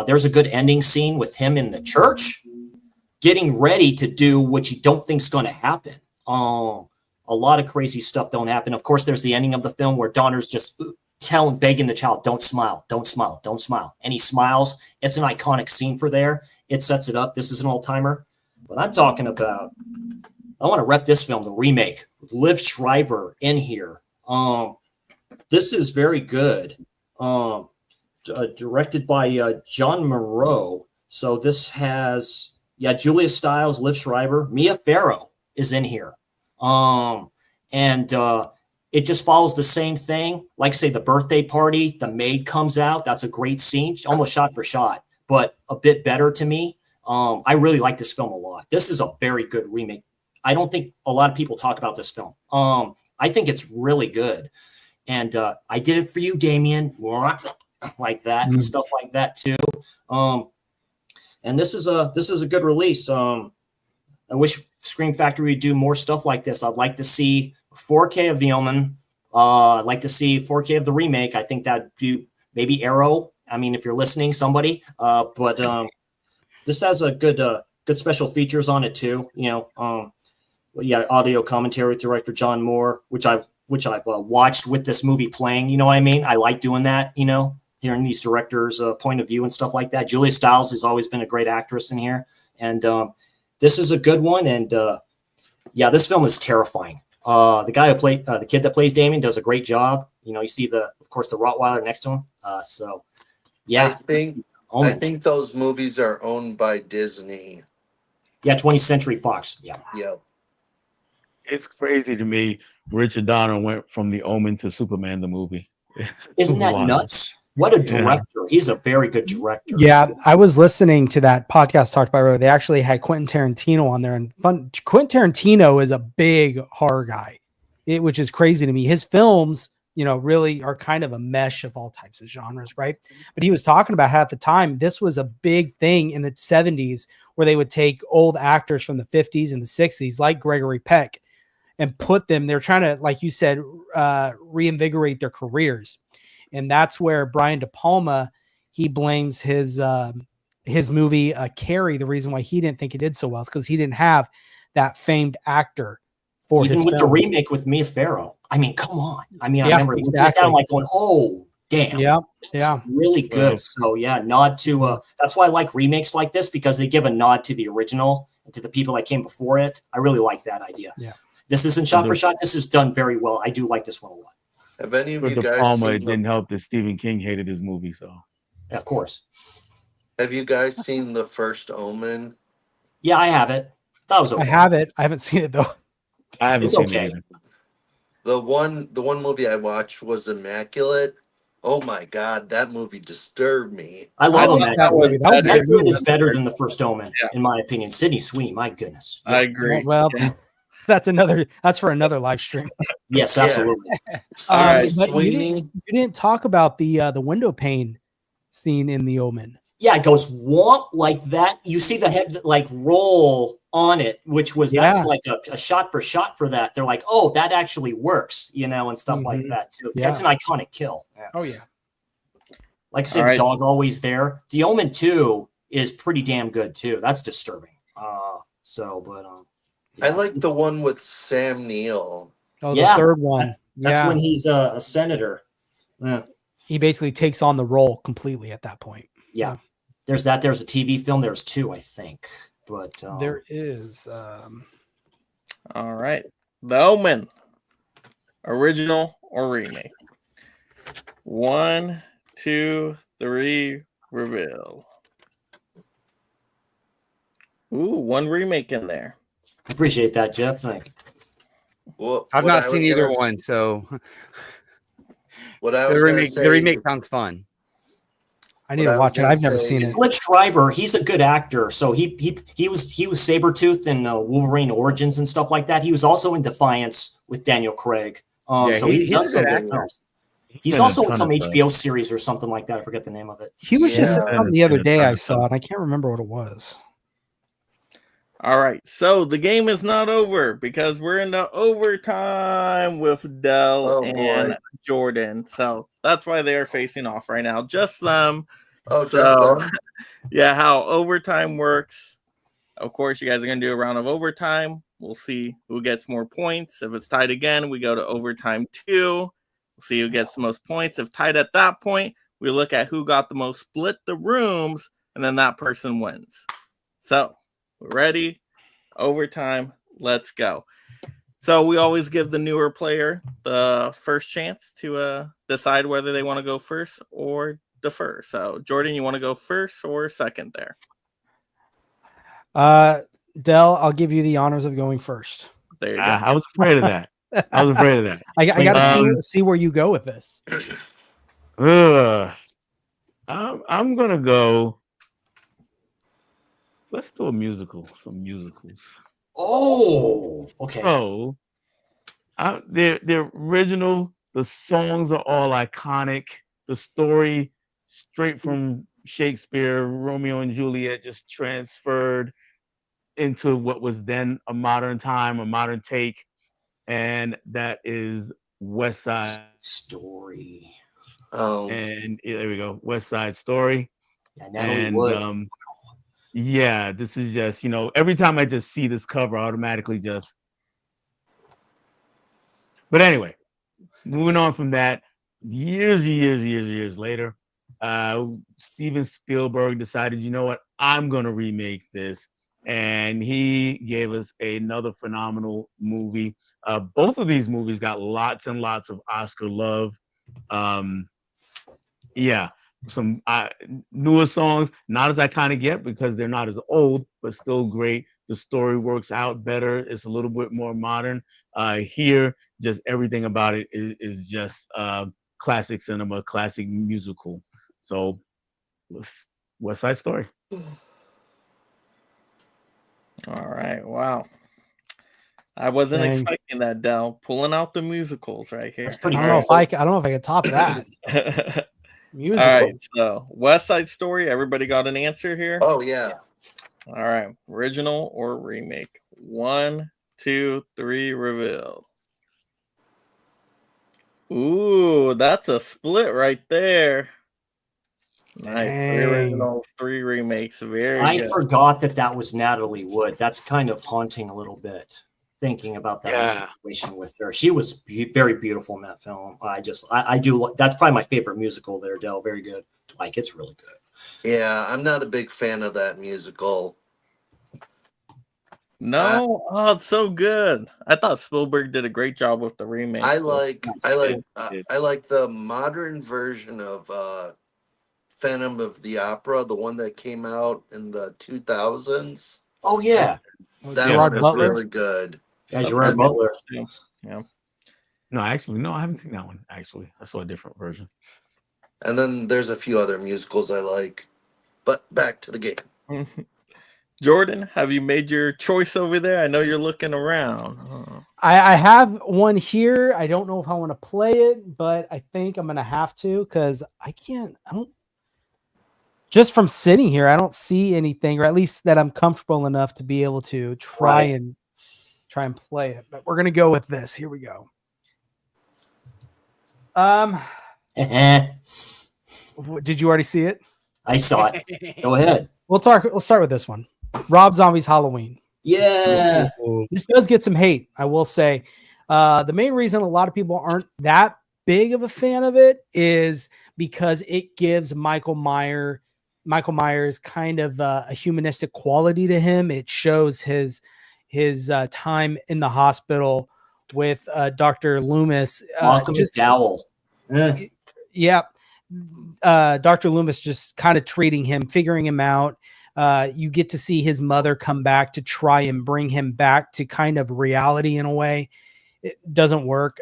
There's a good ending scene with him in the church, getting ready to do what you don't think's going to happen. A lot of crazy stuff don't happen. Of course, there's the ending of the film where Donner's just begging the child, don't smile, don't smile, don't smile. And he smiles. It's an iconic scene for there. It sets it up. This is an old-timer. But I'm talking about, I want to rep this film, the remake, with Liv Schreiber in here. This is very good. Directed by John Moreau. So this has, Julia Stiles, Liv Schreiber, Mia Farrow is in here. It just follows the same thing. Like, say, the birthday party, the maid comes out. That's a great scene, almost shot for shot, but a bit better to me. I really like this film a lot. This is a very good remake. I don't think a lot of people talk about this film. I think it's really good. And I did it for you, Damien. Like that and stuff like that too. And this is a good release. I wish Scream Factory would do more stuff like this. I'd like to see 4K of the Omen. I'd like to see 4K of the remake. I think that'd be maybe Arrow. I mean, if you're listening, somebody. But this has a good special features on it too. Audio commentary with director John Moore, which I've watched with this movie playing. You know what I mean? I like doing that. Hearing these directors' point of view and stuff like that. Julia Stiles has always been a great actress in here, and this is a good one. And this film is terrifying. The guy who played the kid that plays Damien does a great job. You see of course the Rottweiler next to him. I think those movies are owned by Disney. Yeah, 20th Century Fox. Yeah. Yep. It's crazy to me. Richard Donner went from The Omen to Superman the movie. Isn't that nuts? What a director. Yeah. He's a very good director. Yeah, I was listening to that podcast talked by Roe. They actually had Quentin Tarantino on there, and Quentin Tarantino is a big horror guy, which is crazy to me. His films, really are kind of a mesh of all types of genres, right? But he was talking about how at the time, this was a big thing in the 70s where they would take old actors from the 50s and the 60s, like Gregory Peck, and put them, they're trying to, like you said, reinvigorate their careers. And that's where Brian De Palma, he blames his movie Carrie. The reason why he didn't think it did so well is because he didn't have that famed actor for even his with films. The remake with Mia Farrow. I mean, come on. I mean, I remember looking at that, I'm like going, oh, damn. It's really good. So nod to that's why I like remakes like this, because they give a nod to the original and to the people that came before it. I really like that idea. Yeah. This isn't shot for shot. This is done very well. I do like this one a lot. Have any of you De guys Palma, seen it didn't help that Stephen King hated his movie, so. Of course. Have you guys seen the first Omen? Yeah, I have it. That was okay. I have it. I haven't seen it though. I haven't seen it either. The one movie I watched was Immaculate. Oh my God, that movie disturbed me. I love Immaculate. Immaculate is movie. better than the first Omen, in my opinion. Sydney Sweeney, my goodness. I agree. Well, that's for another live stream. Yes, absolutely. But you didn't talk about the window pane scene in The Omen. Yeah, it goes womp like that. You see the head like roll on it, which was that's like a shot for that. They're like, oh, that actually works, and stuff like that too. Yeah. That's an iconic kill. Yeah. Oh yeah. Like I said, the dog always there. The Omen 2 is pretty damn good too. That's disturbing. I like the one with Sam Neill. Oh, the third one. That's when he's a senator. Yeah. He basically takes on the role completely at that point. Yeah. There's that. There's a TV film. There's 2, I think. But there is. All right. The Omen. Original or remake? 1, 2, 3, reveal. Ooh, one remake in there. Appreciate that, Jeff. Thank you. Well, I've not seen either one, so the remake sounds fun. I need to watch it. I've never seen it. It's Liv Schreiber. He's a good actor. So he was Sabretooth in Wolverine Origins and stuff like that. He was also in Defiance with Daniel Craig. So he's done some good films. He's also in some HBO series or something like that. I forget the name of it. He was just the other day I saw it. I can't remember what it was. All right, so the game is not over because we're in the overtime with Dell and Jordan. So that's why they are facing off right now. Just them. Oh, so, just them. Yeah, how overtime works. Of course, you guys are going to do a round of overtime. We'll see who gets more points. If it's tied again, we go to overtime 2. We'll see who gets the most points. If tied at that point, we look at who got the most split the rooms, and then that person wins. So, we're ready. Overtime. Let's go. So, we always give the newer player the first chance to decide whether they want to go first or defer. So, Jordan, you want to go first or second there? Dell, I'll give you the honors of going first. There you go. I was afraid of that. I got to see where you go with this. I'm gonna go. Let's do a musical. Some musicals. Oh, okay. So, the original, the songs are all iconic. The story, straight from Shakespeare, Romeo and Juliet, just transferred into what was then a modern time, a modern take, and that is West Side Story. Oh, and there we go, West Side Story. Yeah, Natalie Wood. Yeah, this is just, every time I just see this cover, I automatically just. But anyway, moving on from that, years later, Steven Spielberg decided, you know what, I'm gonna remake this. And he gave us another phenomenal movie. Both of these movies got lots and lots of Oscar love. Some newer songs, not as iconic yet because they're not as old, but still great. The story works out better. It's a little bit more modern. Here, just everything about it is just classic cinema, classic musical. So, West Side Story. All right. Wow. I wasn't expecting that, Dell. Pulling out the musicals right here. I don't know if I can top that. All right. So West Side Story. Everybody got an answer here? Oh, yeah. All right. Original or remake? 1, 2, 3, reveal. Ooh, that's a split right there. Nice. 3 originals, 3 remakes. Very good. Forgot that was Natalie Wood. That's kind of haunting a little bit, thinking about that situation with her. She was very beautiful in that film. I do. That's probably my favorite musical there, Dell. Very good. It's really good. Yeah, I'm not a big fan of that musical. No, it's so good. I thought Spielberg did a great job with the remake. I like the modern version of Phantom of the Opera, the one that came out in the 2000s. Oh yeah, that one is really good. Yeah, Gerard Butler. Yeah. No, I haven't seen that one. Actually, I saw a different version. And then there's a few other musicals I like. But back to the game. Jordan, have you made your choice over there? I know you're looking around. I have one here. I don't know if I want to play it, but I think I'm going to have to because just from sitting here, I don't see anything, or at least that I'm comfortable enough to be able to try and play it. But we're going to go with this. Here we go. Did you already see it? I saw it. Go ahead. We'll start with this one. Rob Zombie's Halloween. Yeah. This does get some hate, I will say. The main reason a lot of people aren't that big of a fan of it is because it gives Michael Myers kind of a humanistic quality to him. It shows his time in the hospital with Dr. Loomis. Malcolm McDowell. Yeah. Dr. Loomis just kind of treating him, figuring him out. You get to see his mother come back to try and bring him back to kind of reality in a way. It doesn't work.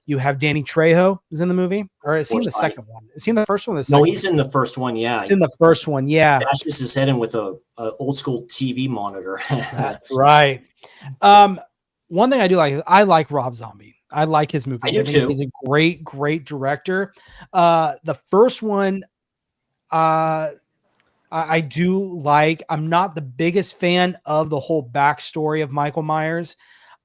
You have Danny Trejo who's in the movie, or is he in the second one? Is he in the first one? No, he's in the first one. Yeah, he's in the first one. Yeah, dashes his head in with a old school TV monitor. Right. One thing I do like is I like Rob Zombie. I like his movies. I do too. He's a great director. The first one, I do like. I'm not the biggest fan of the whole backstory of Michael Myers.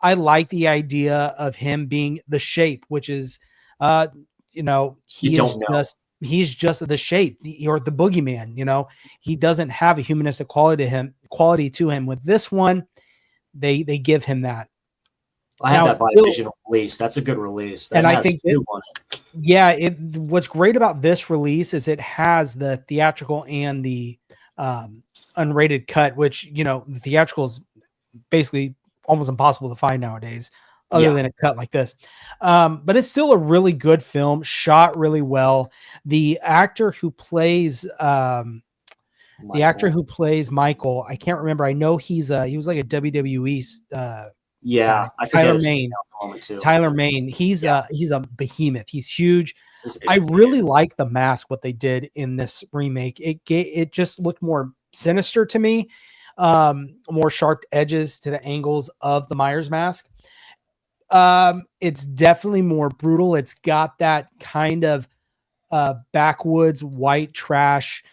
I like the idea of him being the Shape, which is, you know, he's just the Shape or the boogeyman. You know, he doesn't have a humanistic quality to him. With this one, they give him that. I had that by original release. That's a good release. That and has I think two on it. Yeah, what's great about this release is it has the theatrical and the unrated cut, which, you know, the theatrical is basically almost impossible to find nowadays, other than a cut like this. But it's still a really good film, shot really well. The actor who plays Michael, I can't remember. I know he was like a WWE I forget Tyler Maine. He's a behemoth. He's huge. I really like the mask, what they did in this remake. It just looked more sinister to me, more sharp edges to the angles of the Myers mask. It's definitely more brutal. It's got that kind of backwoods white trash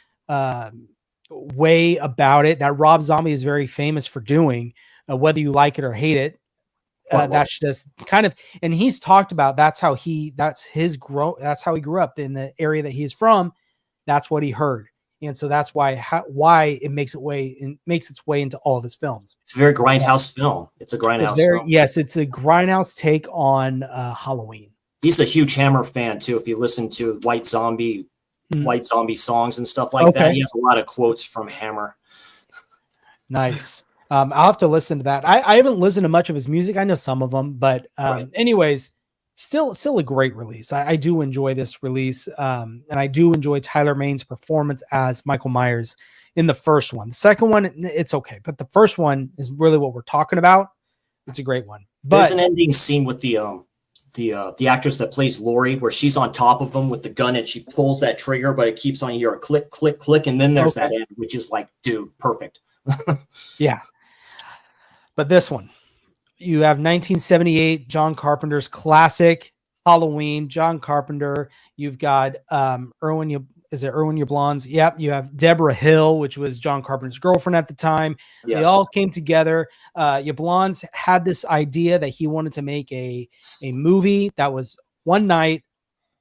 way about it that Rob Zombie is very famous for doing. Whether you like it or hate it, that's just kind of, and he's talked about that's how he grew up in the area that he's from. That's what he heard, and so that's why it makes its way into all of his films. It's a very grindhouse film. It's a grindhouse film. Yes, it's a grindhouse take on Halloween. He's a huge Hammer fan too. If you listen to White Zombie songs and stuff like that, he has a lot of quotes from Hammer. Nice. I'll have to listen to that. I haven't listened to much of his music. I know some of them, but anyways, still a great release. I do enjoy this release. And I do enjoy Tyler Maine's performance as Michael Myers in the first one. The second one, it's okay. But the first one is really what we're talking about. It's a great one. But there's an ending scene with the actress that plays Lori, where she's on top of him with the gun and she pulls that trigger, but it keeps on you hear a click, click, click, and then there's that end, which is like, dude, perfect. Yeah. But this one, you have 1978 John Carpenter's classic Halloween. John Carpenter. You've got Erwin Yablans. Yep. You have Deborah Hill, which was John Carpenter's girlfriend at the time. Yes. They all came together. Yablans had this idea that he wanted to make a movie that was one night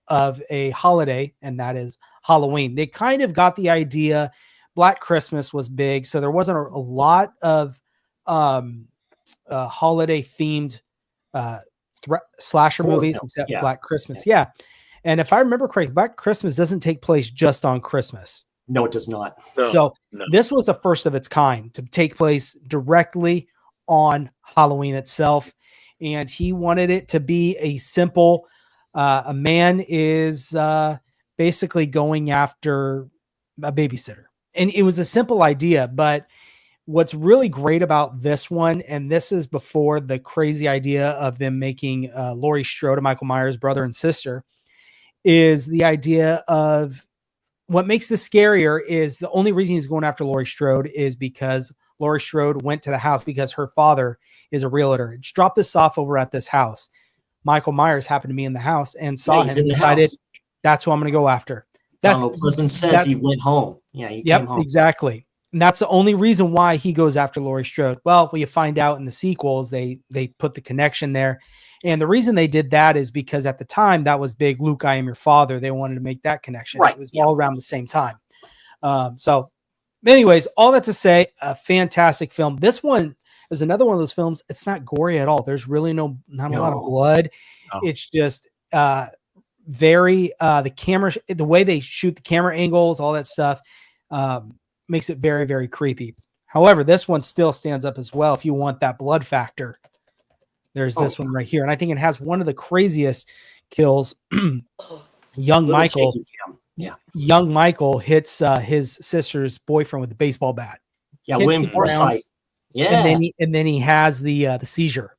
of a holiday, and that is Halloween. They kind of got the idea. Black Christmas was big, so there wasn't a lot of holiday themed slasher movies except Black Christmas. Yeah. And if I remember correctly, Black Christmas doesn't take place just on Christmas. No, it does not. This was the first of its kind to take place directly on Halloween itself. And he wanted it to be a simple, a man is basically going after a babysitter. And it was a simple idea, but what's really great about this one, and this is before the crazy idea of them making Laurie Strode and Michael Myers brother and sister, is the idea of what makes this scarier is the only reason he's going after Laurie Strode is because Laurie Strode went to the house because her father is a realtor. Just dropped this off over at this house. Michael Myers happened to be in the house and saw him and decided that's who I'm going to go after. Donald Pleasant says he went home. Yeah, he came home. Exactly. And that's the only reason why he goes after Laurie Strode. Well, you find out in the sequels, they put the connection there. And the reason they did that is because at the time that was big. Luke, I am your father. They wanted to make that connection. Right. It was all around the same time. So anyways, all that to say, a fantastic film. This one is another one of those films. It's not gory at all. There's really not a lot of blood. Oh. It's just very the camera, the way they shoot the camera angles, all that stuff makes it very, very creepy. However, this one still stands up as well. If you want that blood factor, there's this one right here. And I think it has one of the craziest kills. Young Michael hits his sister's boyfriend with a baseball bat. Yeah, William Forsythe. Yeah. And then he has the seizure.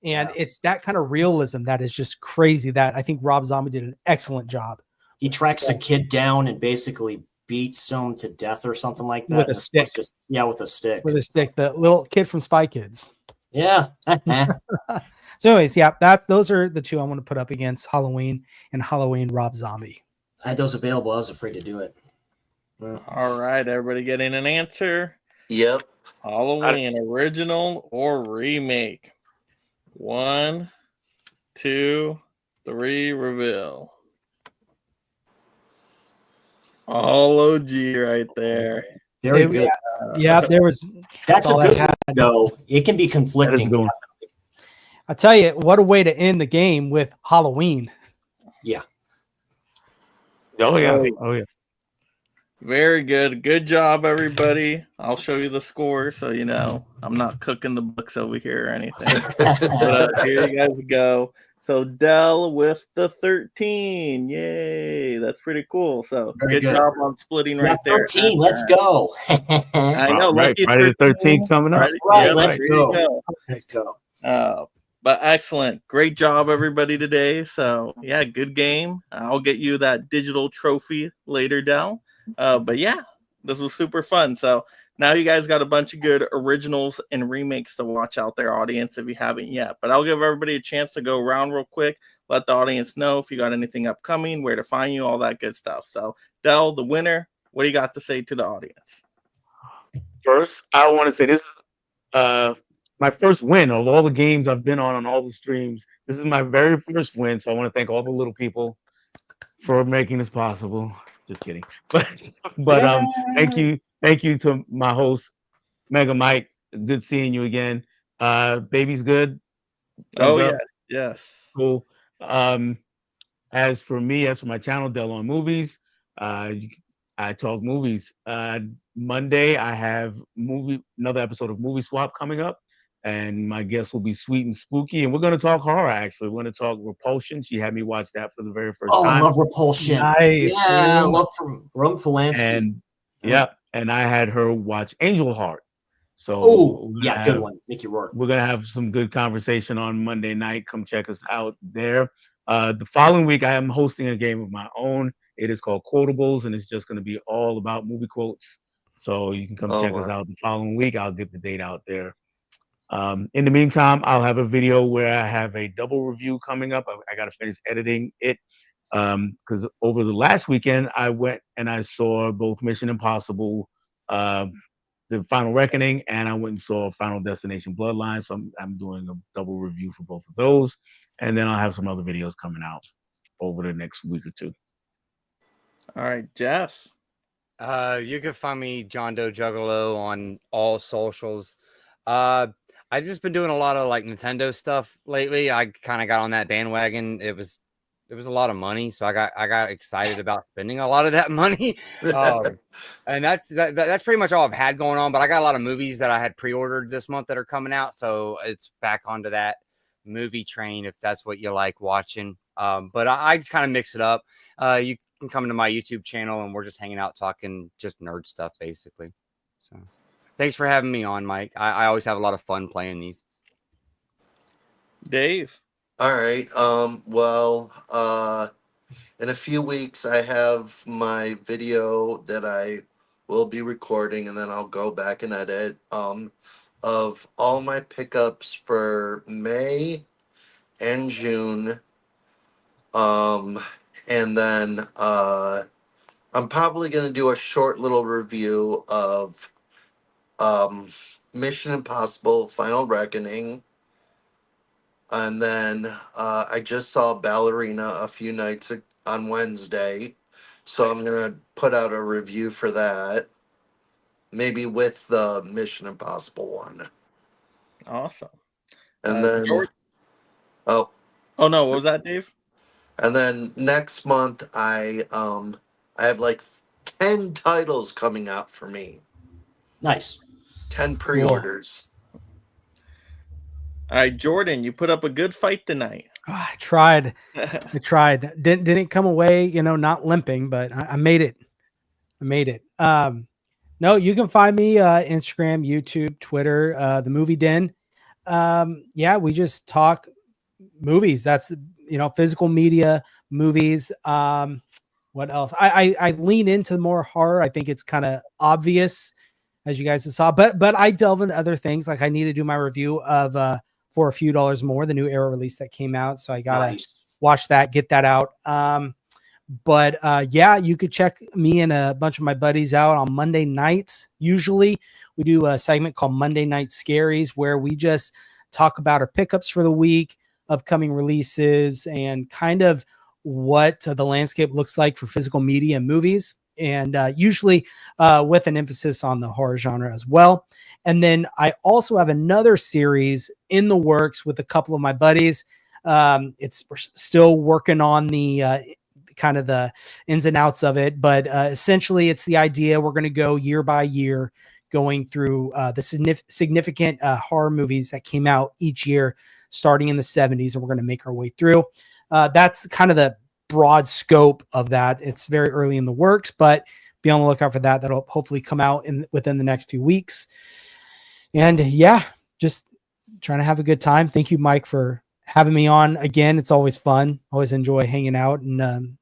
And it's that kind of realism that is just crazy that I think Rob Zombie did an excellent job. He tracks a kid down and basically beats him to death or something like that. With a stick. With a stick. With a stick. The little kid from Spy Kids. Yeah. So anyways, those are the two I want to put up against Halloween and Halloween Rob Zombie. I had those available. I was afraid to do it. All right, everybody getting an answer. Yep. Halloween, original or remake? 1, 2, 3, reveal. All OG right there. Very good. Yeah, there was. That's a all I good had. one, though. It can be That is conflicting. good one. I tell you, what a way to end the game with Halloween. Yeah. Oh yeah. Oh yeah. Very good. Good job, everybody. I'll show you the score so you know I'm not cooking the books over here or anything. But here you guys go. So Dell with the 13. Yay. That's pretty cool. So Very good. job on splitting right there. 13. Let's go. I know. Right. Lucky Friday the 13th coming up. That's right. Yep, Let's there go. you Let's go. But excellent. Great job, everybody, today. So, yeah, good game. I'll get you that digital trophy later, Dell. But, yeah, this was super fun. So, now you guys got a bunch of good originals and remakes to watch out there, audience, if you haven't yet. But I'll give everybody a chance to go around real quick, let the audience know if you got anything upcoming, where to find you, all that good stuff. So, Dell, the winner, what do you got to say to the audience? First, I want to say this is my first win of all the games I've been on all the streams. This is my very first win, so I want to thank all the little people for making this possible. Just kidding, but thank you to my host Mega Mike. Good seeing you again. Baby's good. Thumbs up. Yes. Cool. As for me, as for my channel, Del on Movies, I talk movies. Monday, I have another episode of Movie Swap coming up, and my guest will be Sweet and Spooky, and we're going to talk horror. Actually, we're going to talk Repulsion. She had me watch that for the very first time. I love Repulsion. Nice. Yeah, I love Roman Polanski. And and I had her watch Angel Heart. So good one, Mickey Rourke. We're gonna have some good conversation on Monday night. Come check us out there. The following week, I am hosting a game of my own. It is called Quotables, and it's just going to be all about movie quotes. So you can come check us out the following week. I'll get the date out there. In the meantime, I'll have a video where I have a double review coming up. I got to finish editing it because over the last weekend, I went and I saw both Mission Impossible, The Final Reckoning, and I went and saw Final Destination Bloodline. So I'm doing a double review for both of those. And then I'll have some other videos coming out over the next week or two. All right, Jeff. You can find me John Doe Juggalo on all socials. I've just been doing a lot of like Nintendo stuff lately. I kind of got on that bandwagon. It was a lot of money, so I got excited about spending a lot of that money. And that's pretty much all I've had going on. But I got a lot of movies that I had pre-ordered this month that are coming out, so it's back onto that movie train if that's what you like watching. But I just kind of mix it up. You can come to my YouTube channel and we're just hanging out talking just nerd stuff basically. So thanks for having me on, Mike. I always have a lot of fun playing these. Dave. All right. In a few weeks I have my video that I will be recording, and then I'll go back and edit of all my pickups for May and June. And then I'm probably going to do a short little review of Mission Impossible Final Reckoning. And then I just saw Ballerina a few nights on Wednesday. So I'm going to put out a review for that. Maybe with the Mission Impossible one. Awesome. And then... George? Oh, no. What was that, Dave? And then next month, I have like 10 titles coming out for me. Nice. 10 pre-orders. All right, Jordan, you put up a good fight tonight. Oh, I tried. Didn't come away, not limping, but I made it. No, you can find me Instagram, YouTube, Twitter, the Movie Den. We just talk movies. That's physical media, movies. What else? I lean into more horror. I think it's kind of obvious, as you guys saw, but I delve into other things. Like I need to do my review of For a Few Dollars More, the new era release that came out. So I gotta watch that, get that out. But yeah, you could check me and a bunch of my buddies out on Monday nights. Usually we do a segment called Monday Night Scaries, where we just talk about our pickups for the week, upcoming releases, and kind of what the landscape looks like for physical media and movies. And usually with an emphasis on the horror genre as well. And then I also have another series in the works with a couple of my buddies. We're still working on the kind of the ins and outs of it, but essentially it's the idea we're going to go year by year, going through the significant horror movies that came out each year, starting in the 70s, and we're going to make our way through. That's kind of the broad scope of that. It's very early in the works, but be on the lookout for that. That'll hopefully come out within the next few weeks. And yeah, just trying to have a good time. Thank you, Mike, for having me on again. It's always fun. Always enjoy hanging out and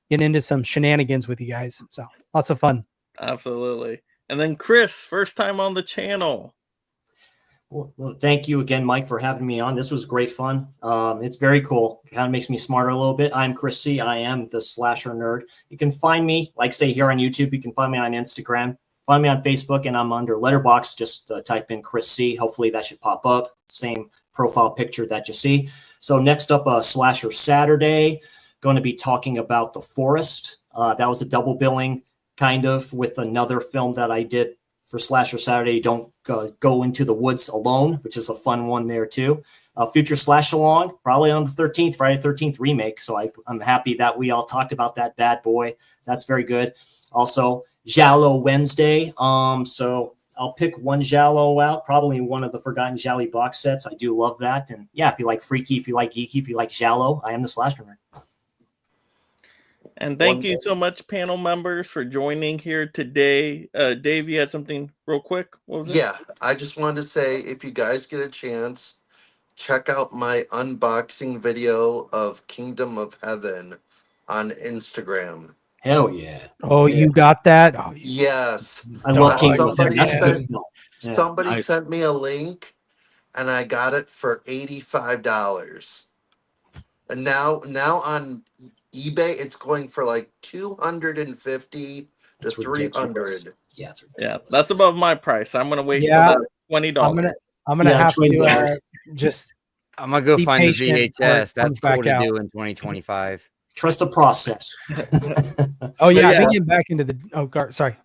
getting into some shenanigans with you guys. So lots of fun. Absolutely. And then Chris, first time on the channel. Well, thank you again, Mike, for having me on. This was great fun. It's very cool. It kind of makes me smarter a little bit. I'm Chris C. I am the slasher nerd. You can find me, like say here on YouTube. You can find me on Instagram. Find me on Facebook, and I'm under Letterboxd. Just type in Chris C. Hopefully that should pop up. Same profile picture that you see. So next up, Slasher Saturday. Going to be talking about The Forest. That was a double billing kind of with another film that I did for Slasher Saturday. Don't go into the woods alone, which is a fun one there too. Future Slash Along, probably on the 13th, Friday 13th remake. So I'm happy that we all talked about that bad boy. That's very good. Also, Giallo Wednesday. So I'll pick one Giallo out, probably one of the Forgotten Gialli box sets. I do love that. And yeah, if you like freaky, if you like geeky, if you like Giallo, I am the slasher nerd. And thank you so much, panel members, for joining here today. Dave, you had something real quick? What was it? Yeah, I just wanted to say, if you guys get a chance, check out my unboxing video of Kingdom of Heaven on Instagram. Hell yeah. Oh, yeah. You got that? Oh, Yes. I love Kingdom of Heaven. That's a good film. Yeah. Somebody sent me a link, and I got it for $85. And now on eBay, it's going for like $250 to $300. Yeah, it's ridiculous. Yeah, that's above my price. I'm gonna wait till the $20. I'm gonna have to just. I'm gonna go find the VHS. That's cool to out. do in 2025. Trust the process. Oh yeah, I've been getting back into the. Oh, sorry.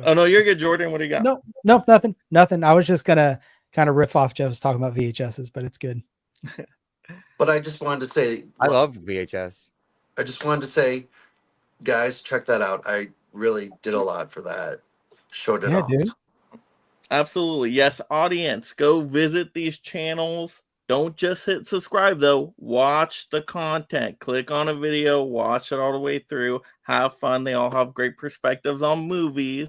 Oh no, you're good, Jordan. What do you got? No, nothing. I was just gonna kind of riff off Jeff's talking about VHSs, but it's good. But I just wanted to say, I love VHS. I just wanted to say, guys, check that out. I really did a lot for that. Showed it off. Dude. Absolutely. Yes, audience, go visit these channels. Don't just hit subscribe, though. Watch the content. Click on a video. Watch it all the way through. Have fun. They all have great perspectives on movies.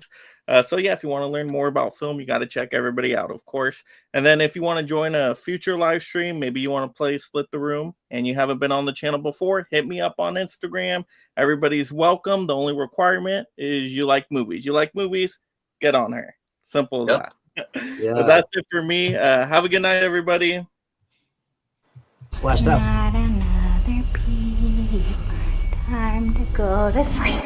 So, yeah, if you want to learn more about film, you got to check everybody out, of course. And then if you want to join a future live stream, maybe you want to play Split the Room and you haven't been on the channel before, hit me up on Instagram. Everybody's welcome. The only requirement is you like movies. You like movies? Get on here. Simple as that. Yeah. So that's it for me. Have a good night, everybody. Slash that. Not another peep. Time to go to sleep.